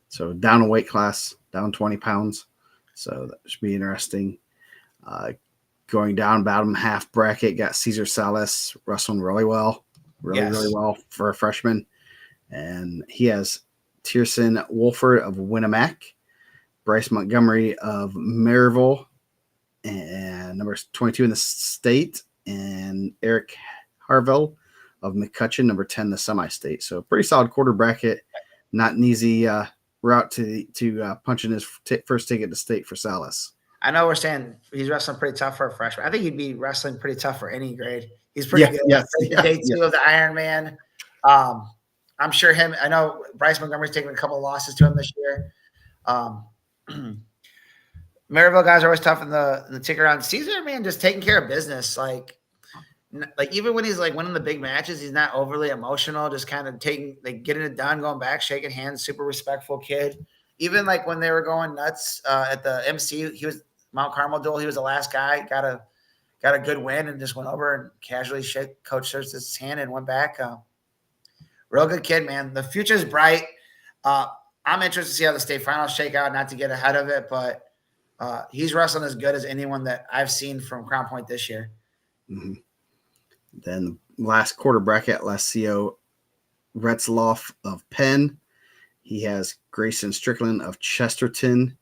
So down a weight class, down 20 pounds. So that should be interesting. Going down bottom half bracket, got Cesar Salas wrestling really well for a freshman. And he has Tierson Wolford of Winnemac, Bryce Montgomery of Maryville, and number 22 in the state, and Eric Harville of McCutcheon, number 10 in the semi-state. So pretty solid quarter bracket. Not an easy route to punching his first ticket to state for Salas. I know we're saying he's wrestling pretty tough for a freshman. I think he'd be wrestling pretty tough for any grade. He's pretty good. Yes, Day 2 of the Ironman. I'm sure him. I know Bryce Montgomery's taken a couple of losses to him this year. Maryville guys are always tough in the ticker round. Caesar, man, just taking care of business. Like even when he's like winning the big matches, he's not overly emotional. Just kind of getting it done, going back, shaking hands. Super respectful kid. Even like when they were going nuts at the MC, he was Mount Carmel duel. He was the last guy. Got a good win and just went over and casually shook Coach Sturtz's hand and went back. Real good kid, man. The future's bright. I'm interested to see how the state finals shake out. Not to get ahead of it, but he's wrestling as good as anyone that I've seen from Crown Point this year. Mm-hmm. Then the last quarter bracket, Lascio Retzloff of Penn. He has Grayson Strickland of Chesterton.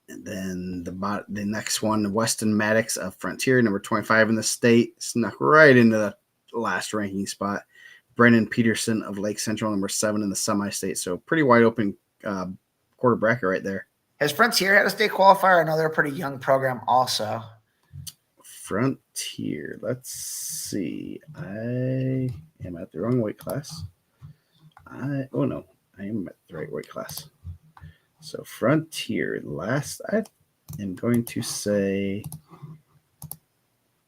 And then the next one, Weston Maddox of Frontier, number 25 in the state, snuck right into the last ranking spot. Brennan Peterson of Lake Central, number 7 in the semi-state. So pretty wide open quarter bracket right there. Has Frontier had a state qualifier? I know they're a pretty young program also. Frontier. Let's see. I am at the wrong weight class. I am at the right weight class. So Frontier last, I am going to say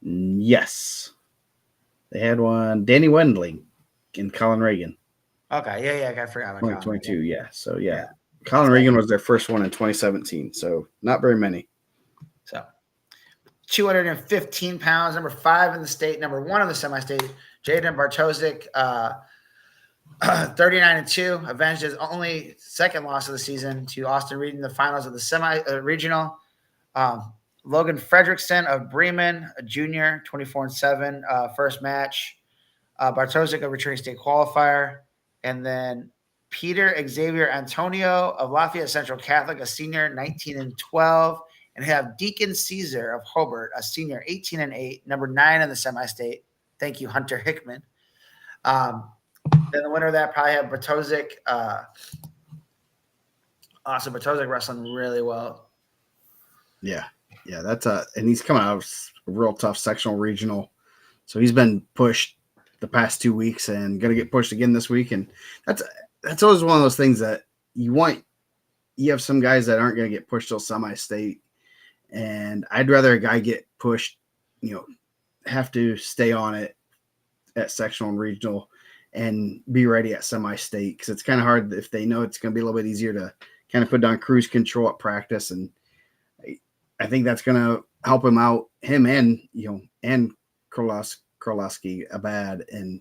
yes. They had one, Danny Wendling and Colin Reagan. Okay, yeah, I forgot about 2022, yeah. So yeah. Colin Reagan was their first one in 2017, so not very many. So 215 pounds, number 5 in the state, number 1 in the semi-state, Jaden Bartosik. 39-2, avenged his only second loss of the season to Austin Reed in the finals of the semi regional. Um, Logan Fredrickson of Bremen, a junior, 24-7, first match. Bartosik, a returning state qualifier. And then Peter Xavier Antonio of Lafayette Central Catholic, a senior, 19-12. And have Deacon Caesar of Hobart, a senior, 18-8, number 9 in the semi-state. Thank you, Hunter Hickman. Then the winner of that probably have Bartosik. Also, Bartosik wrestling really well. Yeah, yeah, that's and he's coming out of a real tough sectional regional, so he's been pushed the past 2 weeks and going to get pushed again this week. And that's that's always one of those things that you want. You have some guys that aren't going to get pushed till semi-state, and I'd rather a guy get pushed, have to stay on it at sectional and regional and be ready at semi-state, because it's kind of hard if they know it's going to be a little bit easier to kind of put down cruise control at practice. And I think that's going to help him out, him and Krolowski Abad and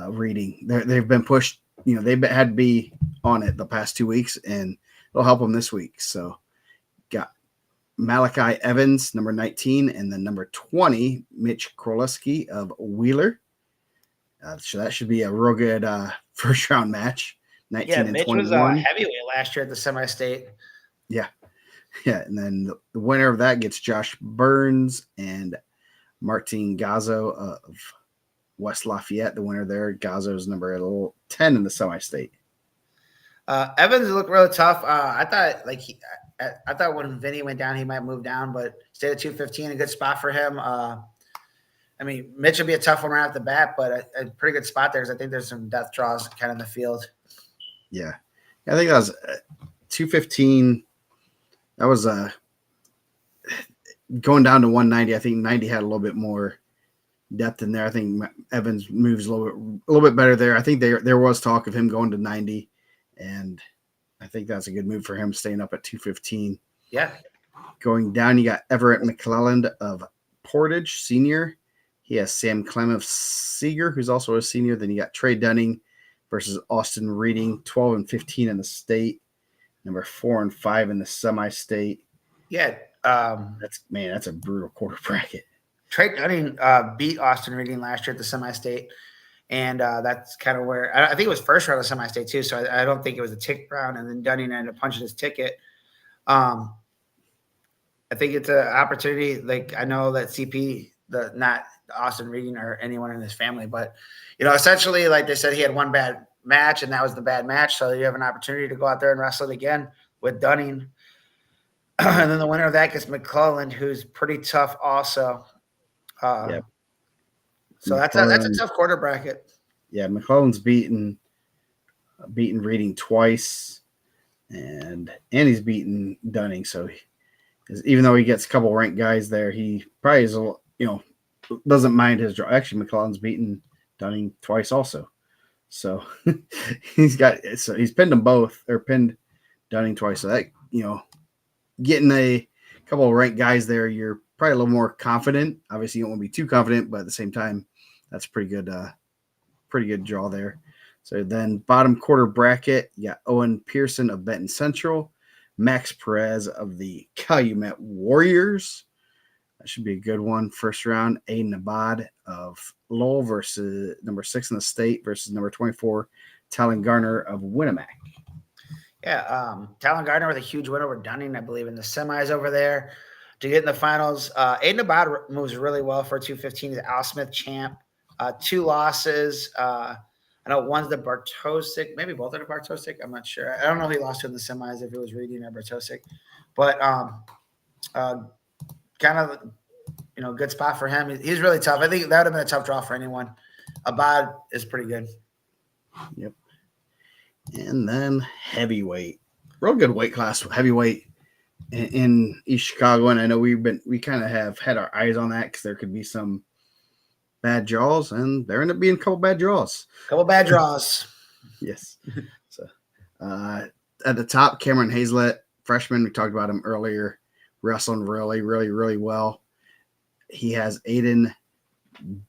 reading. They've been pushed, they've had to be on it the past 2 weeks, and it'll help them this week. So got Malachi Evans, number 19, and then number 20, Mitch Krolowski of Wheeler. So that should be a real good first round match. 19 Yeah, and Mitch 21. was a heavyweight last year at the semi-state. Yeah. Yeah. And then the winner of that gets Josh Burns and Martin Gazzo of West Lafayette. The winner there, Gazzo's number 10 in the semi-state. Evans looked really tough. I thought when Vinny went down, he might move down, but stayed at 215, a good spot for him. Mitch would be a tough one right off the bat, but a pretty good spot there because I think there's some death draws kind of in the field. Yeah. I think that was 215. That was going down to 190. I think 90 had a little bit more depth in there. I think Evans moves a little bit better there. I think there was talk of him going to 90, and I think that's a good move for him, staying up at 215. Yeah. Going down, you got Everett McClelland of Portage, senior. He has Sam Clem of Seeger, who's also a senior. Then you got Trey Dunning versus Austin Reading, 12 and 15 in the state, number 4 and 5 in the semi-state. Yeah. That's a brutal quarter bracket. Trey Dunning beat Austin Reading last year at the semi-state, and that's kind of where I think it was first round of semi-state too. So I don't think it was a ticket round, and then Dunning ended up punching his ticket. I think it's an opportunity. Like, I know that CP, not Austin Reading or anyone in his family, but essentially, like they said, he had one bad match, and that was the bad match. So you have an opportunity to go out there and wrestle it again with Dunning. And then the winner of that gets McClelland, who's pretty tough also. Yep. So that's a tough quarter bracket. Yeah, McClelland's beaten Reading twice, and he's beaten Dunning. So even though he gets a couple ranked guys there, he probably is doesn't mind his draw. Actually, McClelland's beaten Dunning twice also. So he's pinned them both, or pinned Dunning twice. So that getting a couple of ranked guys there, you're probably a little more confident. Obviously, you don't want to be too confident, but at the same time, that's pretty good draw there. So then bottom quarter bracket, you got Owen Pearson of Benton Central, Max Perez of the Calumet Warriors. That should be a good one. First round, Aiden Abad of Lowell versus number 6 in the state versus number 24, Talon Garner of Winnemac. Yeah, Talon Gardner with a huge win over Dunning, I believe, in the semis over there to get in the finals. Aiden Abad moves really well for 215. He's Al Smith champ. 2 losses. I know one's the Bartosik, maybe both are the Bartosik. I'm not sure. I don't know who he lost to in the semis, if it was Reading or Bartosik. But kind of, good spot for him. He's really tough. I think that would have been a tough draw for anyone. Abad is pretty good. Yep. And then heavyweight, real good weight class, heavyweight in East Chicago. And I know we kind of have had our eyes on that because there could be some bad draws, and there ended up being a couple bad draws. Yes. So at the top, Cameron Hazlett, freshman. We talked about him earlier, wrestling really, really, really well. He has Aiden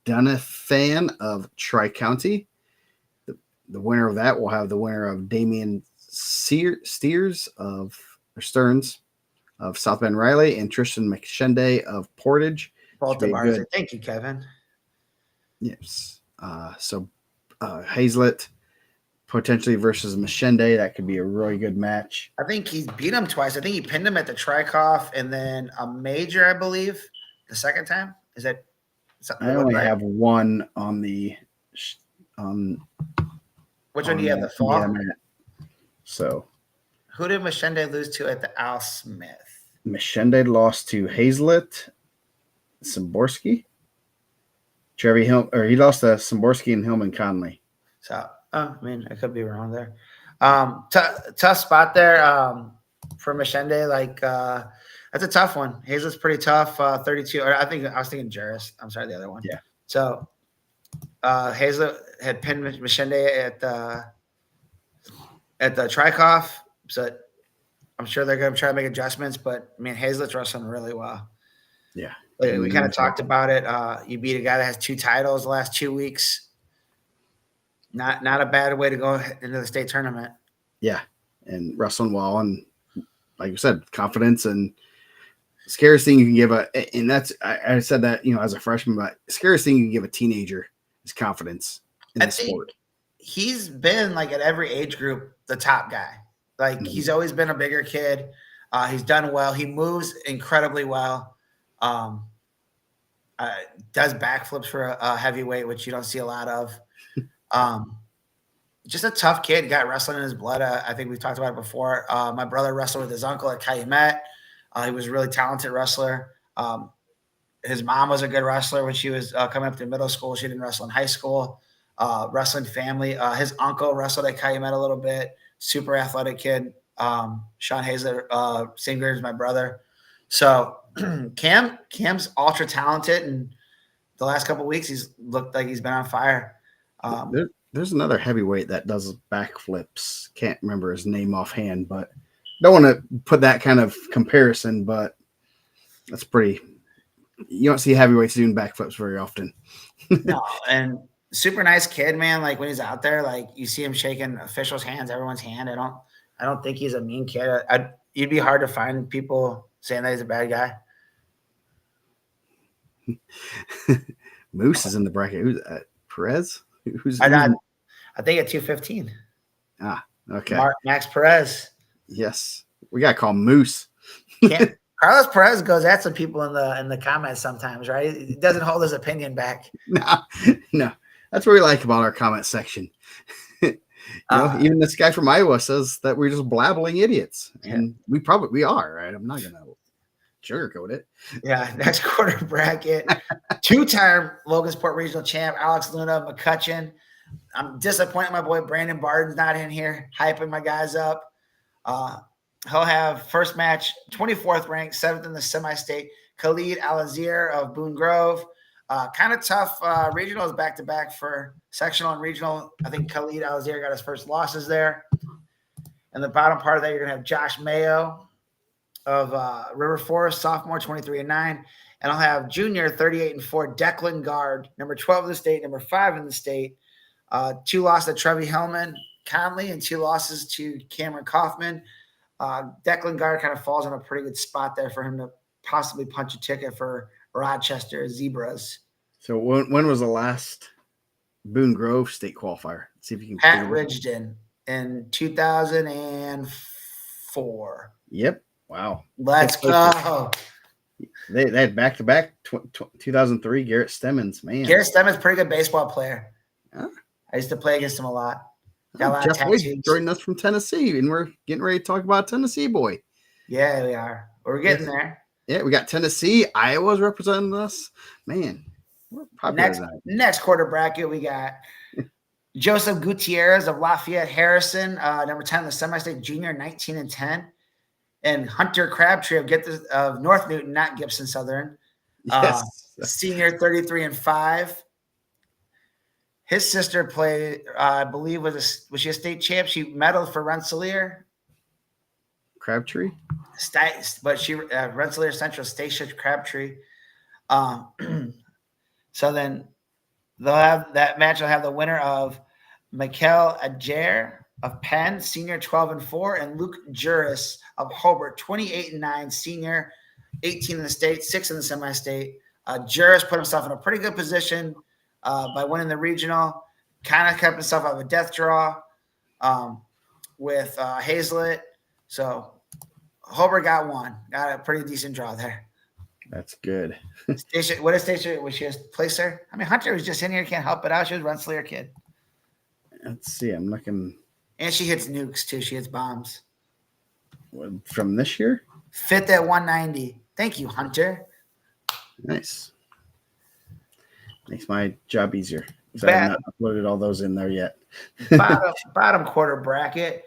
Dunathan of Tri-County. the winner of that will have the winner of Damian Steers of or Stearns of South Bend Riley and Tristan McShende of Portage. Should Both be of a ours. good Thank you, Kevin. yes. So Hazlett potentially versus Machende. That could be a really good match. I think he's beat him twice. I think he pinned him at the Trikoff and then a major, I believe, the second time. Is that something I that look only right? have one on the on Which one do on you have? the The yeah fall? mat. So Who did Machende lose to at the Al Smith? Machende lost to Hazlett, Simborski, Trevi Hill, or he lost to Simborski and Hillman Conley. So, I mean, I could be wrong there. Tough spot there for Machende. Like, that's a tough one. Hazel's pretty tough. 32. Or I think I was thinking Juris. I'm sorry, the other one. Yeah. So, Hazel had pinned Machende at the Trikoff. So, I'm sure they're going to try to make adjustments. But I mean, Hazlett's wrestling really well. Yeah. Like, we kind of talked about it. You beat a guy that has 2 titles the last 2 weeks. Not a bad way to go into the state tournament. Yeah. And wrestling well and like you said, confidence and scariest thing you can give and that's I said that, as a freshman, but scariest thing you can give a teenager is confidence in the sport. He's been like at every age group, the top guy. Like he's always been a bigger kid. He's done well. He moves incredibly well. Does backflips for a heavyweight, which you don't see a lot of. Just a tough kid. Got wrestling in his blood. I think we've talked about it before. My brother wrestled with his uncle at Calumet. He was a really talented wrestler. His mom was a good wrestler when she was coming up to middle school. She didn't wrestle in high school. Wrestling family. His uncle wrestled at Calumet a little bit. Super athletic kid. Sean Hazler, Singer is my brother. So Cam's ultra talented, and the last couple of weeks he's looked like he's been on fire. There's another heavyweight that does backflips. Can't remember his name offhand, but don't want to put that kind of comparison. But that's pretty. You don't see heavyweights doing backflips very often. No, and super nice kid, man. Like when he's out there, like you see him shaking officials' hands, everyone's hand. I don't think he's a mean kid. You'd be hard to find people saying that he's a bad guy. Moose is in the bracket. Who's Perez? I think at 215. Okay. Max Perez. Yes, we gotta call Moose. Carlos Perez goes at some people in the comments sometimes, right? He doesn't hold his opinion back. No, that's what we like about our comment section. Even this guy from Iowa says that we're just blabbling idiots, and we are, right? I'm not gonna sugarcoat it. Yeah, next quarter bracket, 2-time Logansport Regional Champ Alex Luna McCutcheon. I'm disappointed my boy Brandon Barden's not in here, hyping my guys up. He'll have first match, 24th ranked, 7th in the semi-state, Khalid Al-Azir of Boone Grove. Kind of tough regionals back-to-back for sectional and regional. I think Khalid Al-Azir got his first losses there. And the bottom part of that, you're going to have Josh Mayo of River Forest, sophomore, 23-9. And I'll have junior, 38-4, Declan Guard, number 12 in the state, number 5 in the state. 2 losses to Trevi Hellman Conley and 2 losses to Cameron Kaufman. Declan Guard kind of falls in a pretty good spot there for him to possibly punch a ticket for Rochester Zebras. So when was the last Boone Grove state qualifier? Let's see if you can. Pat Ridgeden in 2004. Yep. Wow. Let's go. They had back-to-back 2003 Garrett Stemmons. Man, Garrett Stemmons, pretty good baseball player. Huh? I used to play against him a lot. Got a lot of tattoos. Joining us from Tennessee, and we're getting ready to talk about Tennessee boy. Yeah, we are. We're getting there. Yeah, we got Tennessee. Iowa's representing us. Man, we're popular. Next quarter bracket, we got Joseph Gutierrez of Lafayette Harrison, number 10 in the semi-state junior, 19-10. And Hunter Crabtree of North Newton, not Gibson Southern, senior, 33-5. His sister played, I believe, was she a state champ? She medaled for Rensselaer. Crabtree? But she Rensselaer Central Stacia Crabtree. So then they'll have that match. They'll have the winner of Mikel Ajer of Penn, senior 12-4, and Luke Juris of Hobart, 28-9, senior 18 in the state, 6 in the semi-state. Juris put himself in a pretty good position by winning the regional. Kind of kept himself out of a death draw um, with Hazlitt. So Hobart got one. Got a pretty decent draw there. That's good. Station, what is Station? Was she a placer? I mean, Hunter was just in here, can't help it out. She was Rensselaer kid. Let's see. I'm looking. And she hits nukes too. She hits bombs. From this year? Fifth at 190. Thank you, Hunter. Nice. Makes my job easier. I have not uploaded all those in there yet. bottom quarter bracket.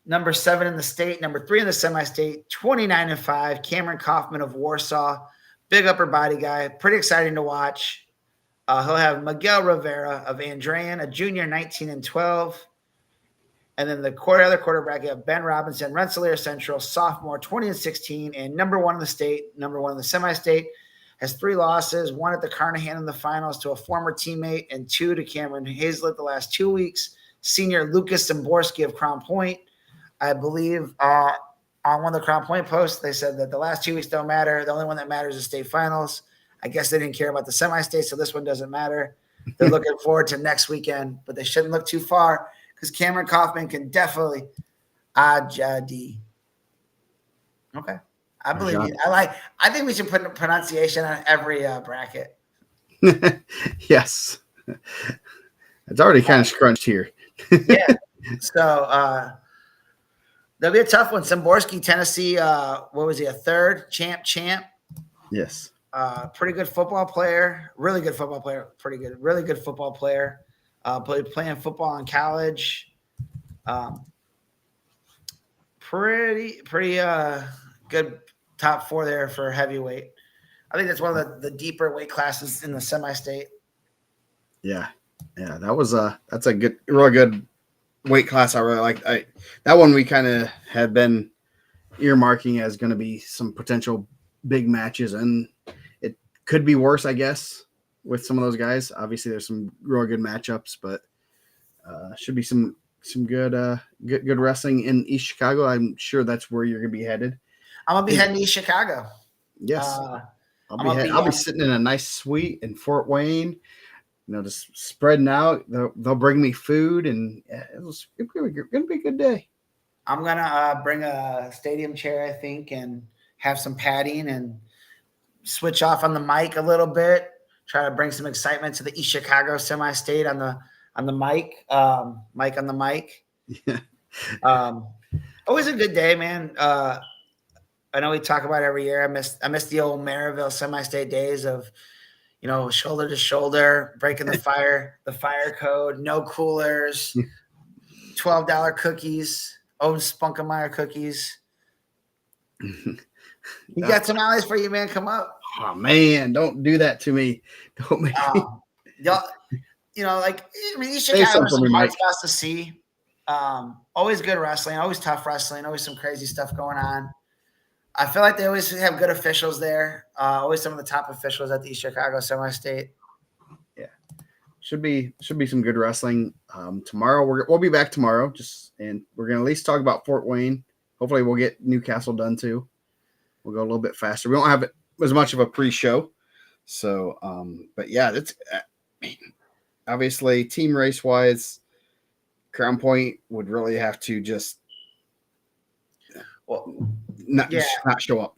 Number 7 in the state, number 3 in the semi-state, 29-5. Cameron Kaufman of Warsaw, big upper body guy, pretty exciting to watch. He'll have Miguel Rivera of Andrean, a junior, 19-12. And then the other quarter bracket of Ben Robinson, Rensselaer Central, sophomore, 20-16, and number 1 in the state, number 1 in the semi-state. Has 3 losses, 1 at the Carnahan in the finals to a former teammate, and 2 to Cameron Hazlitt the last 2 weeks. Senior Lucas Zimborski of Crown Point. I believe on one of the Crown Point posts, they said that the last 2 weeks don't matter. The only one that matters is state finals. I guess they didn't care about the semi-state, so this one doesn't matter. They're looking forward to next weekend, but they shouldn't look too far because Cameron Kaufman can definitely Ajadi. Okay. I believe you. I think we should put pronunciation on every bracket. Yes. It's already kind of scrunched here. Yeah. So that'll be a tough one. Zimborski, Tennessee. What was he? A third champ? Yes. Pretty good football player. Really good football player. Pretty good. Really good football player. Playing football in college. Pretty good top 4 there for heavyweight. I think that's one of the deeper weight classes in the semi-state. Yeah, that's a good, real good weight class. I really like. That one we kind of had been earmarking as going to be some potential big matches, and it could be worse, I guess, with some of those guys. Obviously, there's some real good matchups, but should be some good wrestling in East Chicago. I'm sure that's where you're going to be headed. I'm gonna be heading to East Chicago. Yes, I'll be sitting in a nice suite in Fort Wayne. Just spreading out. They'll bring me food, and it's going to be a good day. I'm gonna bring a stadium chair, I think, and have some padding and switch off on the mic a little bit. Try to bring some excitement to the East Chicago semi-state on the mic, mic on the mic. Yeah. Always a good day, man. I know we talk about it every year. I miss the old Maryville semi-state days of, shoulder to shoulder, breaking the fire code, no coolers, $12 cookies, Spunkemeyer cookies. We got some alleys for you, man. Come up. Oh man, don't do that to me. Don't make me. East Chicago has some hard spots to see. Always good wrestling, always tough wrestling, always some crazy stuff going on. I feel like they always have good officials there. Always some of the top officials at the East Chicago semi-state. Yeah, should be some good wrestling. Tomorrow we'll be back tomorrow, and we're gonna at least talk about Fort Wayne. Hopefully we'll get Newcastle done too. We'll go a little bit faster. We don't have as much of a pre-show, so but yeah, that's obviously team race wise. Crown Point would really have to just not show up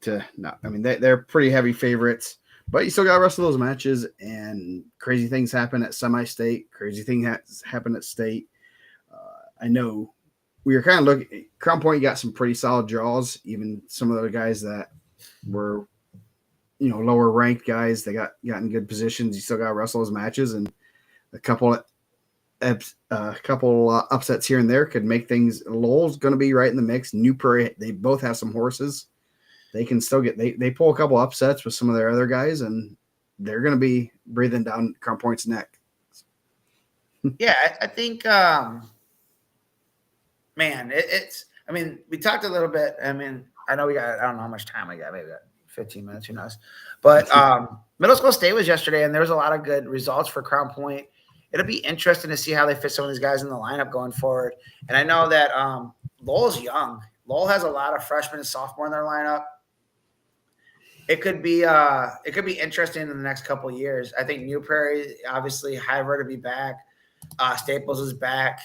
I mean, they're pretty heavy favorites, but you still got to wrestle those matches, and crazy things happen at semi-state. Crazy things happen at state. I know we were kind of looking. Crown Point got some pretty solid draws. Even some of the guys that were, lower ranked guys, they got in good positions. You still got to wrestle those matches, and a couple upsets here and there could make things. Lowell's going to be right in the mix. New Prairie, they both have some horses. They can still they pull a couple upsets with some of their other guys, and they're going to be breathing down Crown Point's neck. Yeah, I think, man, it's. I mean, we talked a little bit. I mean, I know we got. I don't know how much time we got. Maybe 15 minutes. Who knows? But middle school state was yesterday, and there was a lot of good results for Crown Point it'll be interesting to see how they fit some of these guys in the lineup going forward. And I know that Lowell's young. Lowell has a lot of freshmen and sophomore in their lineup. It could be interesting in the next couple of years. I think New Prairie, obviously, Hyver to be back. Staples is back.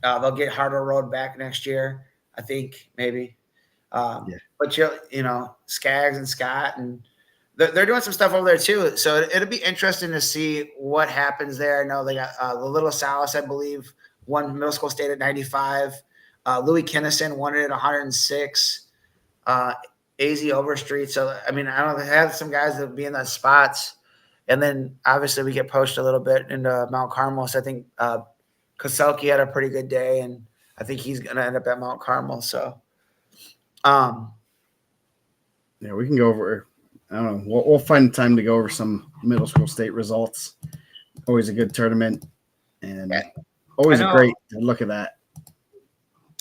They'll get Harder Road back next year. I think maybe. Yeah. But Skaggs and Scott, and they're doing some stuff over there too. So it'll be interesting to see what happens there. I know they got the Little Salis, I believe, won middle school state at 95. Louis Kinnison won it at 106. AZ Overstreet. So I mean, I don't know, they have some guys that be in those spots. And then obviously we get pushed a little bit into Mount Carmel. So I think Koselke had a pretty good day, and I think he's going to end up at Mount Carmel. So, Yeah, we can go over. I don't know. We'll find time to go over some middle school state results. Always a good tournament, and always a great look at that.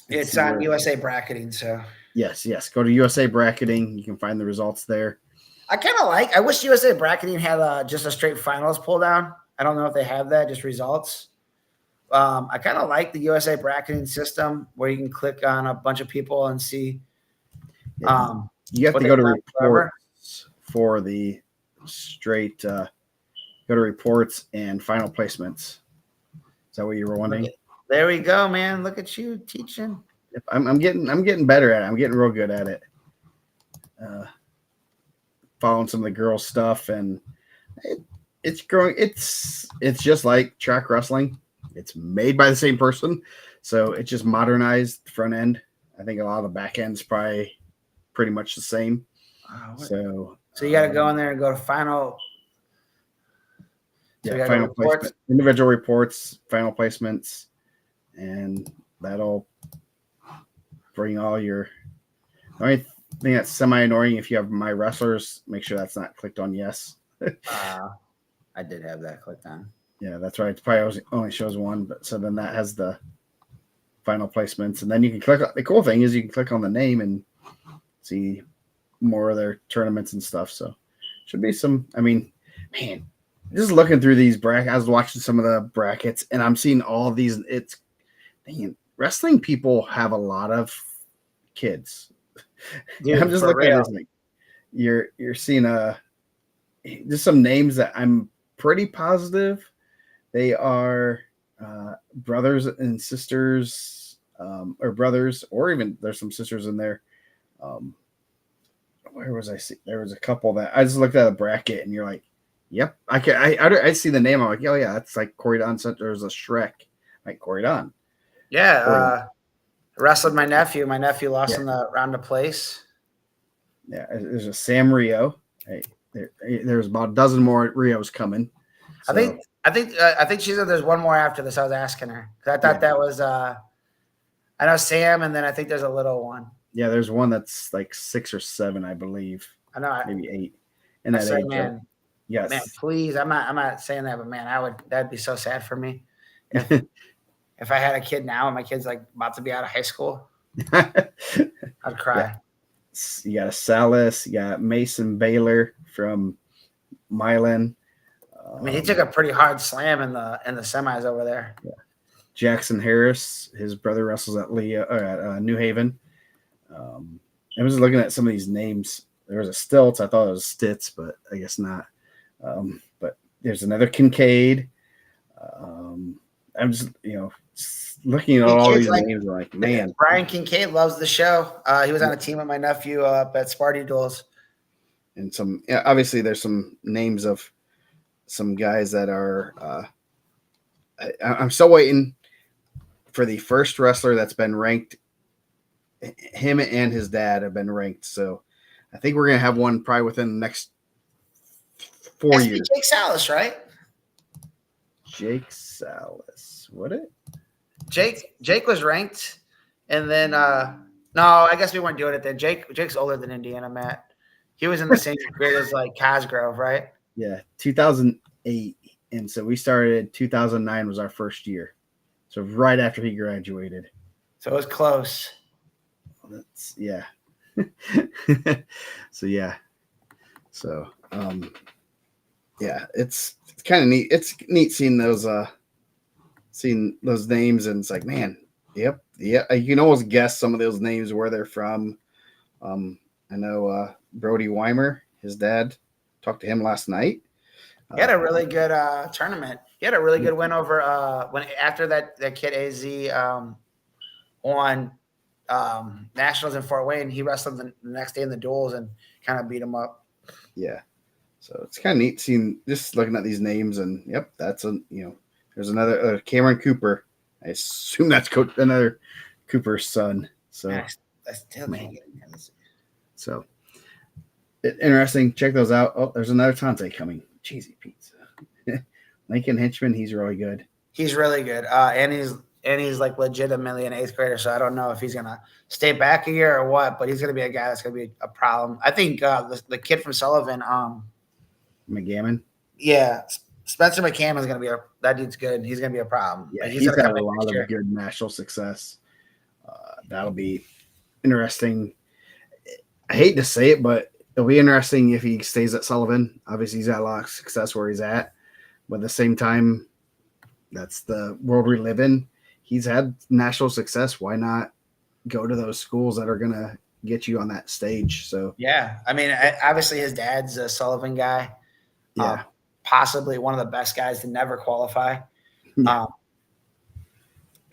It's on USA Bracketing. So yes, go to USA Bracketing. You can find the results there. I wish USA Bracketing had just a straight finals pull down. I don't know if they have that, just results. I kind of like the USA Bracketing system where you can click on a bunch of people and see. You have to go to reports for the straight. Go to reports and final placements. Is that what you were wondering? There we go, man. Look at you teaching. I'm getting better at it. I'm getting real good at it. Following some of the girls' stuff, and it's growing. It's just like track wrestling. It's made by the same person, so it just modernized front end. I think a lot of the back end's probably pretty much the same. So you got to go in there and go to final. So final placement, individual reports, final placements, and that'll bring all your. The only thing that's semi-annoying, if you have my wrestlers, make sure that's not clicked on yes. I did have that clicked on. Yeah, that's right. It probably only shows one, but so then that has the final placements, and then you can click. The cool thing is you can click on the name and see more of their tournaments and stuff. So should be some. I mean, man, just looking through these brackets, I was watching some of the brackets, and I'm seeing all these. It's wrestling people have a lot of kids. Dude, I'm just looking at this. Like, you're seeing just some names that I'm pretty positive they are brothers and sisters, or brothers, or even there's some sisters in there. Where was I? There was a couple that I just looked at a bracket, and you're like, "Yep, I see the name. I'm like, oh yeah, that's like Corey Don. There's a Shrek, like Corey Don. Yeah, wrestled my nephew. My nephew lost in the round of place. Yeah, there's a Sam Rio. Hey, there's about a dozen more Rios coming. So. I think she said there's one more after this. I was asking her because I thought that was I know Sam, and then I think there's a little one. Yeah, there's one that's like 6 or 7, I believe. I know, maybe 8. And that age, man, yes, man, please. I'm not saying that, but man, that'd be so sad for me if I had a kid now and my kid's like about to be out of high school. I'd cry. Yeah. You got a Salas, you got Mason Baylor from Milan. I mean, he took a pretty hard slam in the semis over there. Yeah. Jackson Harris, his brother wrestles at New Haven. I was looking at some of these names. There was a Stilts. I thought it was Stitz, but I guess not. But there's another Kincaid. I'm just looking at all these names. Like, man, Brian Kincaid loves the show. He was on a team with my nephew up at Sparty Duels. And obviously there's some names of some guys that are. I'm still waiting for the first wrestler that's been ranked. Him and his dad have been ranked, so I think we're gonna have one probably within the next 4 years. Jake Salas, right? Jake Salas, what it? Jake was ranked, and then no, I guess we weren't doing it then. Jake's older than Indiana Matt. He was in the same grade as like Cosgrove, right? Yeah, 2008, and so we started. 2009 was our first year, so right after he graduated. So it was close. That's yeah. So yeah. So Yeah, it's kind of neat. It's neat seeing those names, and it's like, man, yep, yeah, you can almost guess some of those names where they're from. Um, I know Brody Weimer, his dad. Talked to him last night. He had Uh, a really good tournament. He had a really good win over when after that kid AZ won nationals in Fort Wayne. He wrestled the next day in the duels and kind of beat him up. yeah, so it's kind of neat seeing just looking at these names, and yep, that's a there's another Cameron Cooper. I assume that's another Cooper's son. So I still can't man, get in there. so interesting. Check those out. Oh, there's another Tante coming. Cheesy pizza. Lincoln Henchman, he's really good. He's really good, and he's like legitimately an eighth grader. So I don't know if he's gonna stay back a year or what, but he's gonna be a guy that's gonna be a problem. I think the kid from Sullivan, McGammon. yeah, Spencer McCam is gonna be that dude's good. He's gonna be a problem. Yeah, Like he's he's gonna had come a in lot next of year. good national success. That'll be interesting. I hate to say it, but it'll be interesting if he stays at Sullivan. Obviously, he's had a lot of success where he's at, but at the same time, that's the world we live in. He's had national success. Why not go to those schools that are gonna get you on that stage? So Yeah, I mean, obviously his dad's a Sullivan guy, yeah, possibly one of the best guys to never qualify. yeah, Um,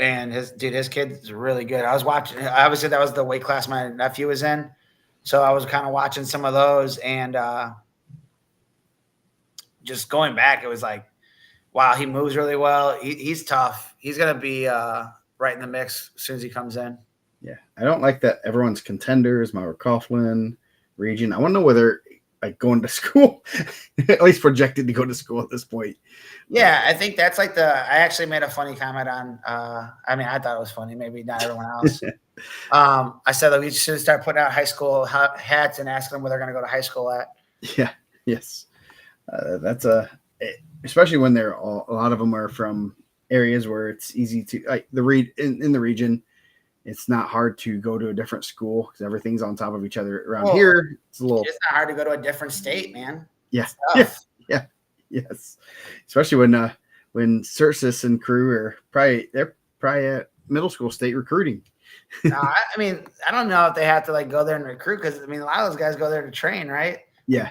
and his kid's really good. I was watching. Obviously, that was the weight class my nephew was in, so I was kind of watching some of those, and just going back, it was like, wow, he moves really well. He's tough. He's gonna be right in the mix as soon as he comes in. yeah. I don't like that everyone's contenders. Myra Coughlin, Region. I want to know whether like going to school, at least projected to go to school at this point. But Yeah, I think that's like the. I actually made a funny comment on. I mean, I thought it was funny. Maybe not everyone else. I said that we should start putting out high school hats and asking them where they're going to go to high school at. yeah, yes, that's especially when they're a lot of them are from areas where it's easy to like in the region. It's not hard to go to a different school because everything's on top of each other. Around Well, here, it's a little it's not hard to go to a different state, man. yeah, It's yeah, tough. yeah, yes. Especially when Cersis and crew are they're probably at middle school state recruiting. No, I mean, I don't know if they have to like go there and recruit because I mean, a lot of those guys go there to train, right? Yeah,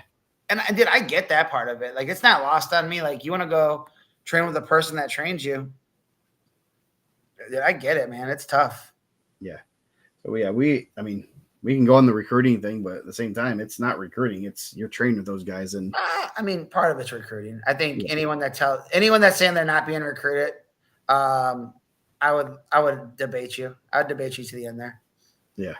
And I get that part of it. Like, it's not lost on me. Like, you want to go train with the person that trains you. Dude, I get it, man. It's tough. yeah. So yeah, I mean, we can go on the recruiting thing, but at the same time, it's not recruiting. It's you're trained with those guys, and I mean, part of it's recruiting. I think yeah, anyone that's saying they're not being recruited, I would debate you. I would debate you to the end there. yeah,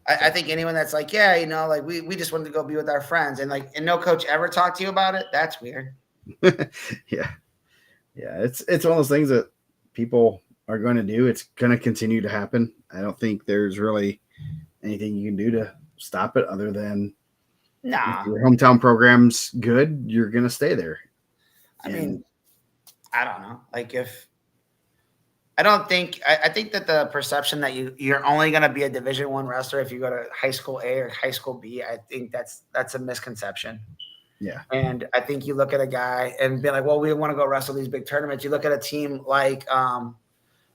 I think anyone that's like, yeah, like we just wanted to go be with our friends, and no coach ever talked to you about it. That's weird. yeah, yeah. It's one of those things that people are going to do. It's going to continue to happen. I don't think there's really anything you can do to stop it other than if Nah, your hometown program's good, you're going to stay there. I And mean, I don't know. Like if I think that the perception that you're only going to be a Division 1 wrestler if you go to high school A or high school B, I think that's a misconception. yeah, And I think you look at a guy and be like, well, we want to go wrestle these big tournaments. You look at a team like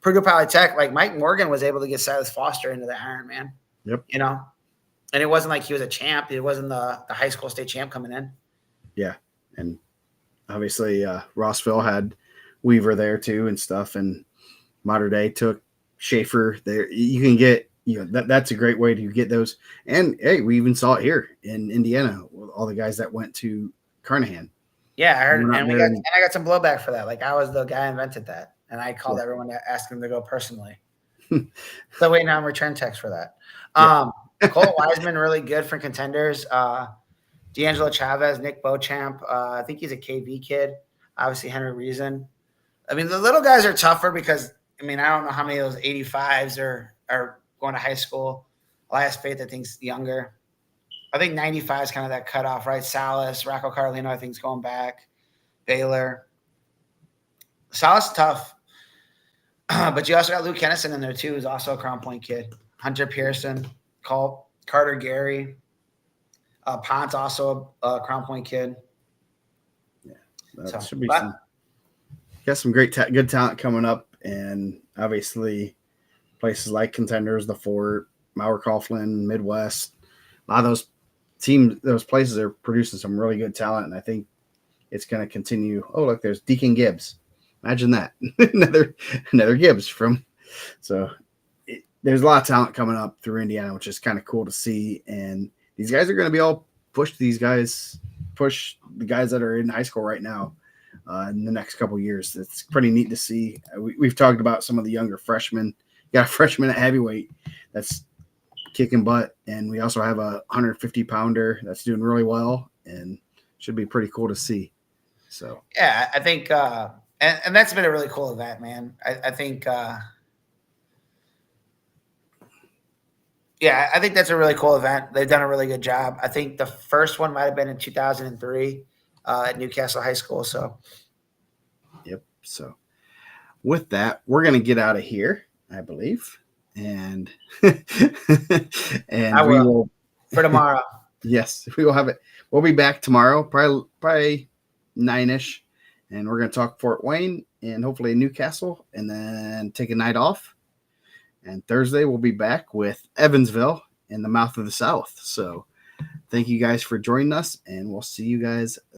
Purdue Polytech, like Mike Morgan was able to get Silas Foster into the Ironman, yep, you know, and it wasn't like he was a champ. It wasn't the high school state champ coming in. yeah. And obviously, Rossville had Weaver there too and stuff. And Mater Day took Schaefer there. You can get that's a great way to get those. And hey, we even saw it here in Indiana with all the guys that went to Carnahan. Yeah, I heard, We're not and there. I got some blowback for that. Like I was the guy who invented that, and I called Yeah. everyone to ask them to go personally. So waiting on return text for that. Yeah. Cole Wiseman really good for contenders. D'Angelo Chavez, Nick Beauchamp. I think he's a KV kid. Obviously Henry Reason. I mean, the little guys are tougher because I mean I don't know how many of those 85s are going to high school. Elias Faith, I think's younger. I think 95 is kind of that cutoff, right? Salas, Rocco Carlino, I think is going back. Baylor. Salas tough. But you also got Luke Kennison in there too, who's also a Crown Point kid. Hunter Pearson, Carter Gary, Ponce also a Crown Point kid. that So, should be but some. Got some great, good talent coming up, and obviously places like Contenders, the Fort, Mauer Coughlin, Midwest. A lot of those teams, those places are producing some really good talent, and I think it's going to continue. Oh, look, there's Deacon Gibbs. Imagine that, another Gibbs from. So there's a lot of talent coming up through Indiana, which is kind of cool to see. And these guys are going to be all push the guys that are in high school right now in the next couple years. It's pretty neat to see. We've talked about some of the younger freshmen. Got a freshman at heavyweight that's kicking butt, and we also have a 150 pounder that's doing really well, and should be pretty cool to see. So yeah, I think, and that's been a really cool event, man. I think, yeah, I think that's a really cool event. They've done a really good job. I think the first one might have been in 2003 at Newcastle High School. So, yep. So with that, we're gonna get out of here, I believe, and and I we will will. for tomorrow. Yes, we will have it. We'll be back tomorrow, probably 9ish, and we're gonna talk Fort Wayne and hopefully Newcastle, and then take a night off. And Thursday we'll be back with Evansville in the mouth of the South. So thank you guys for joining us, and we'll see you guys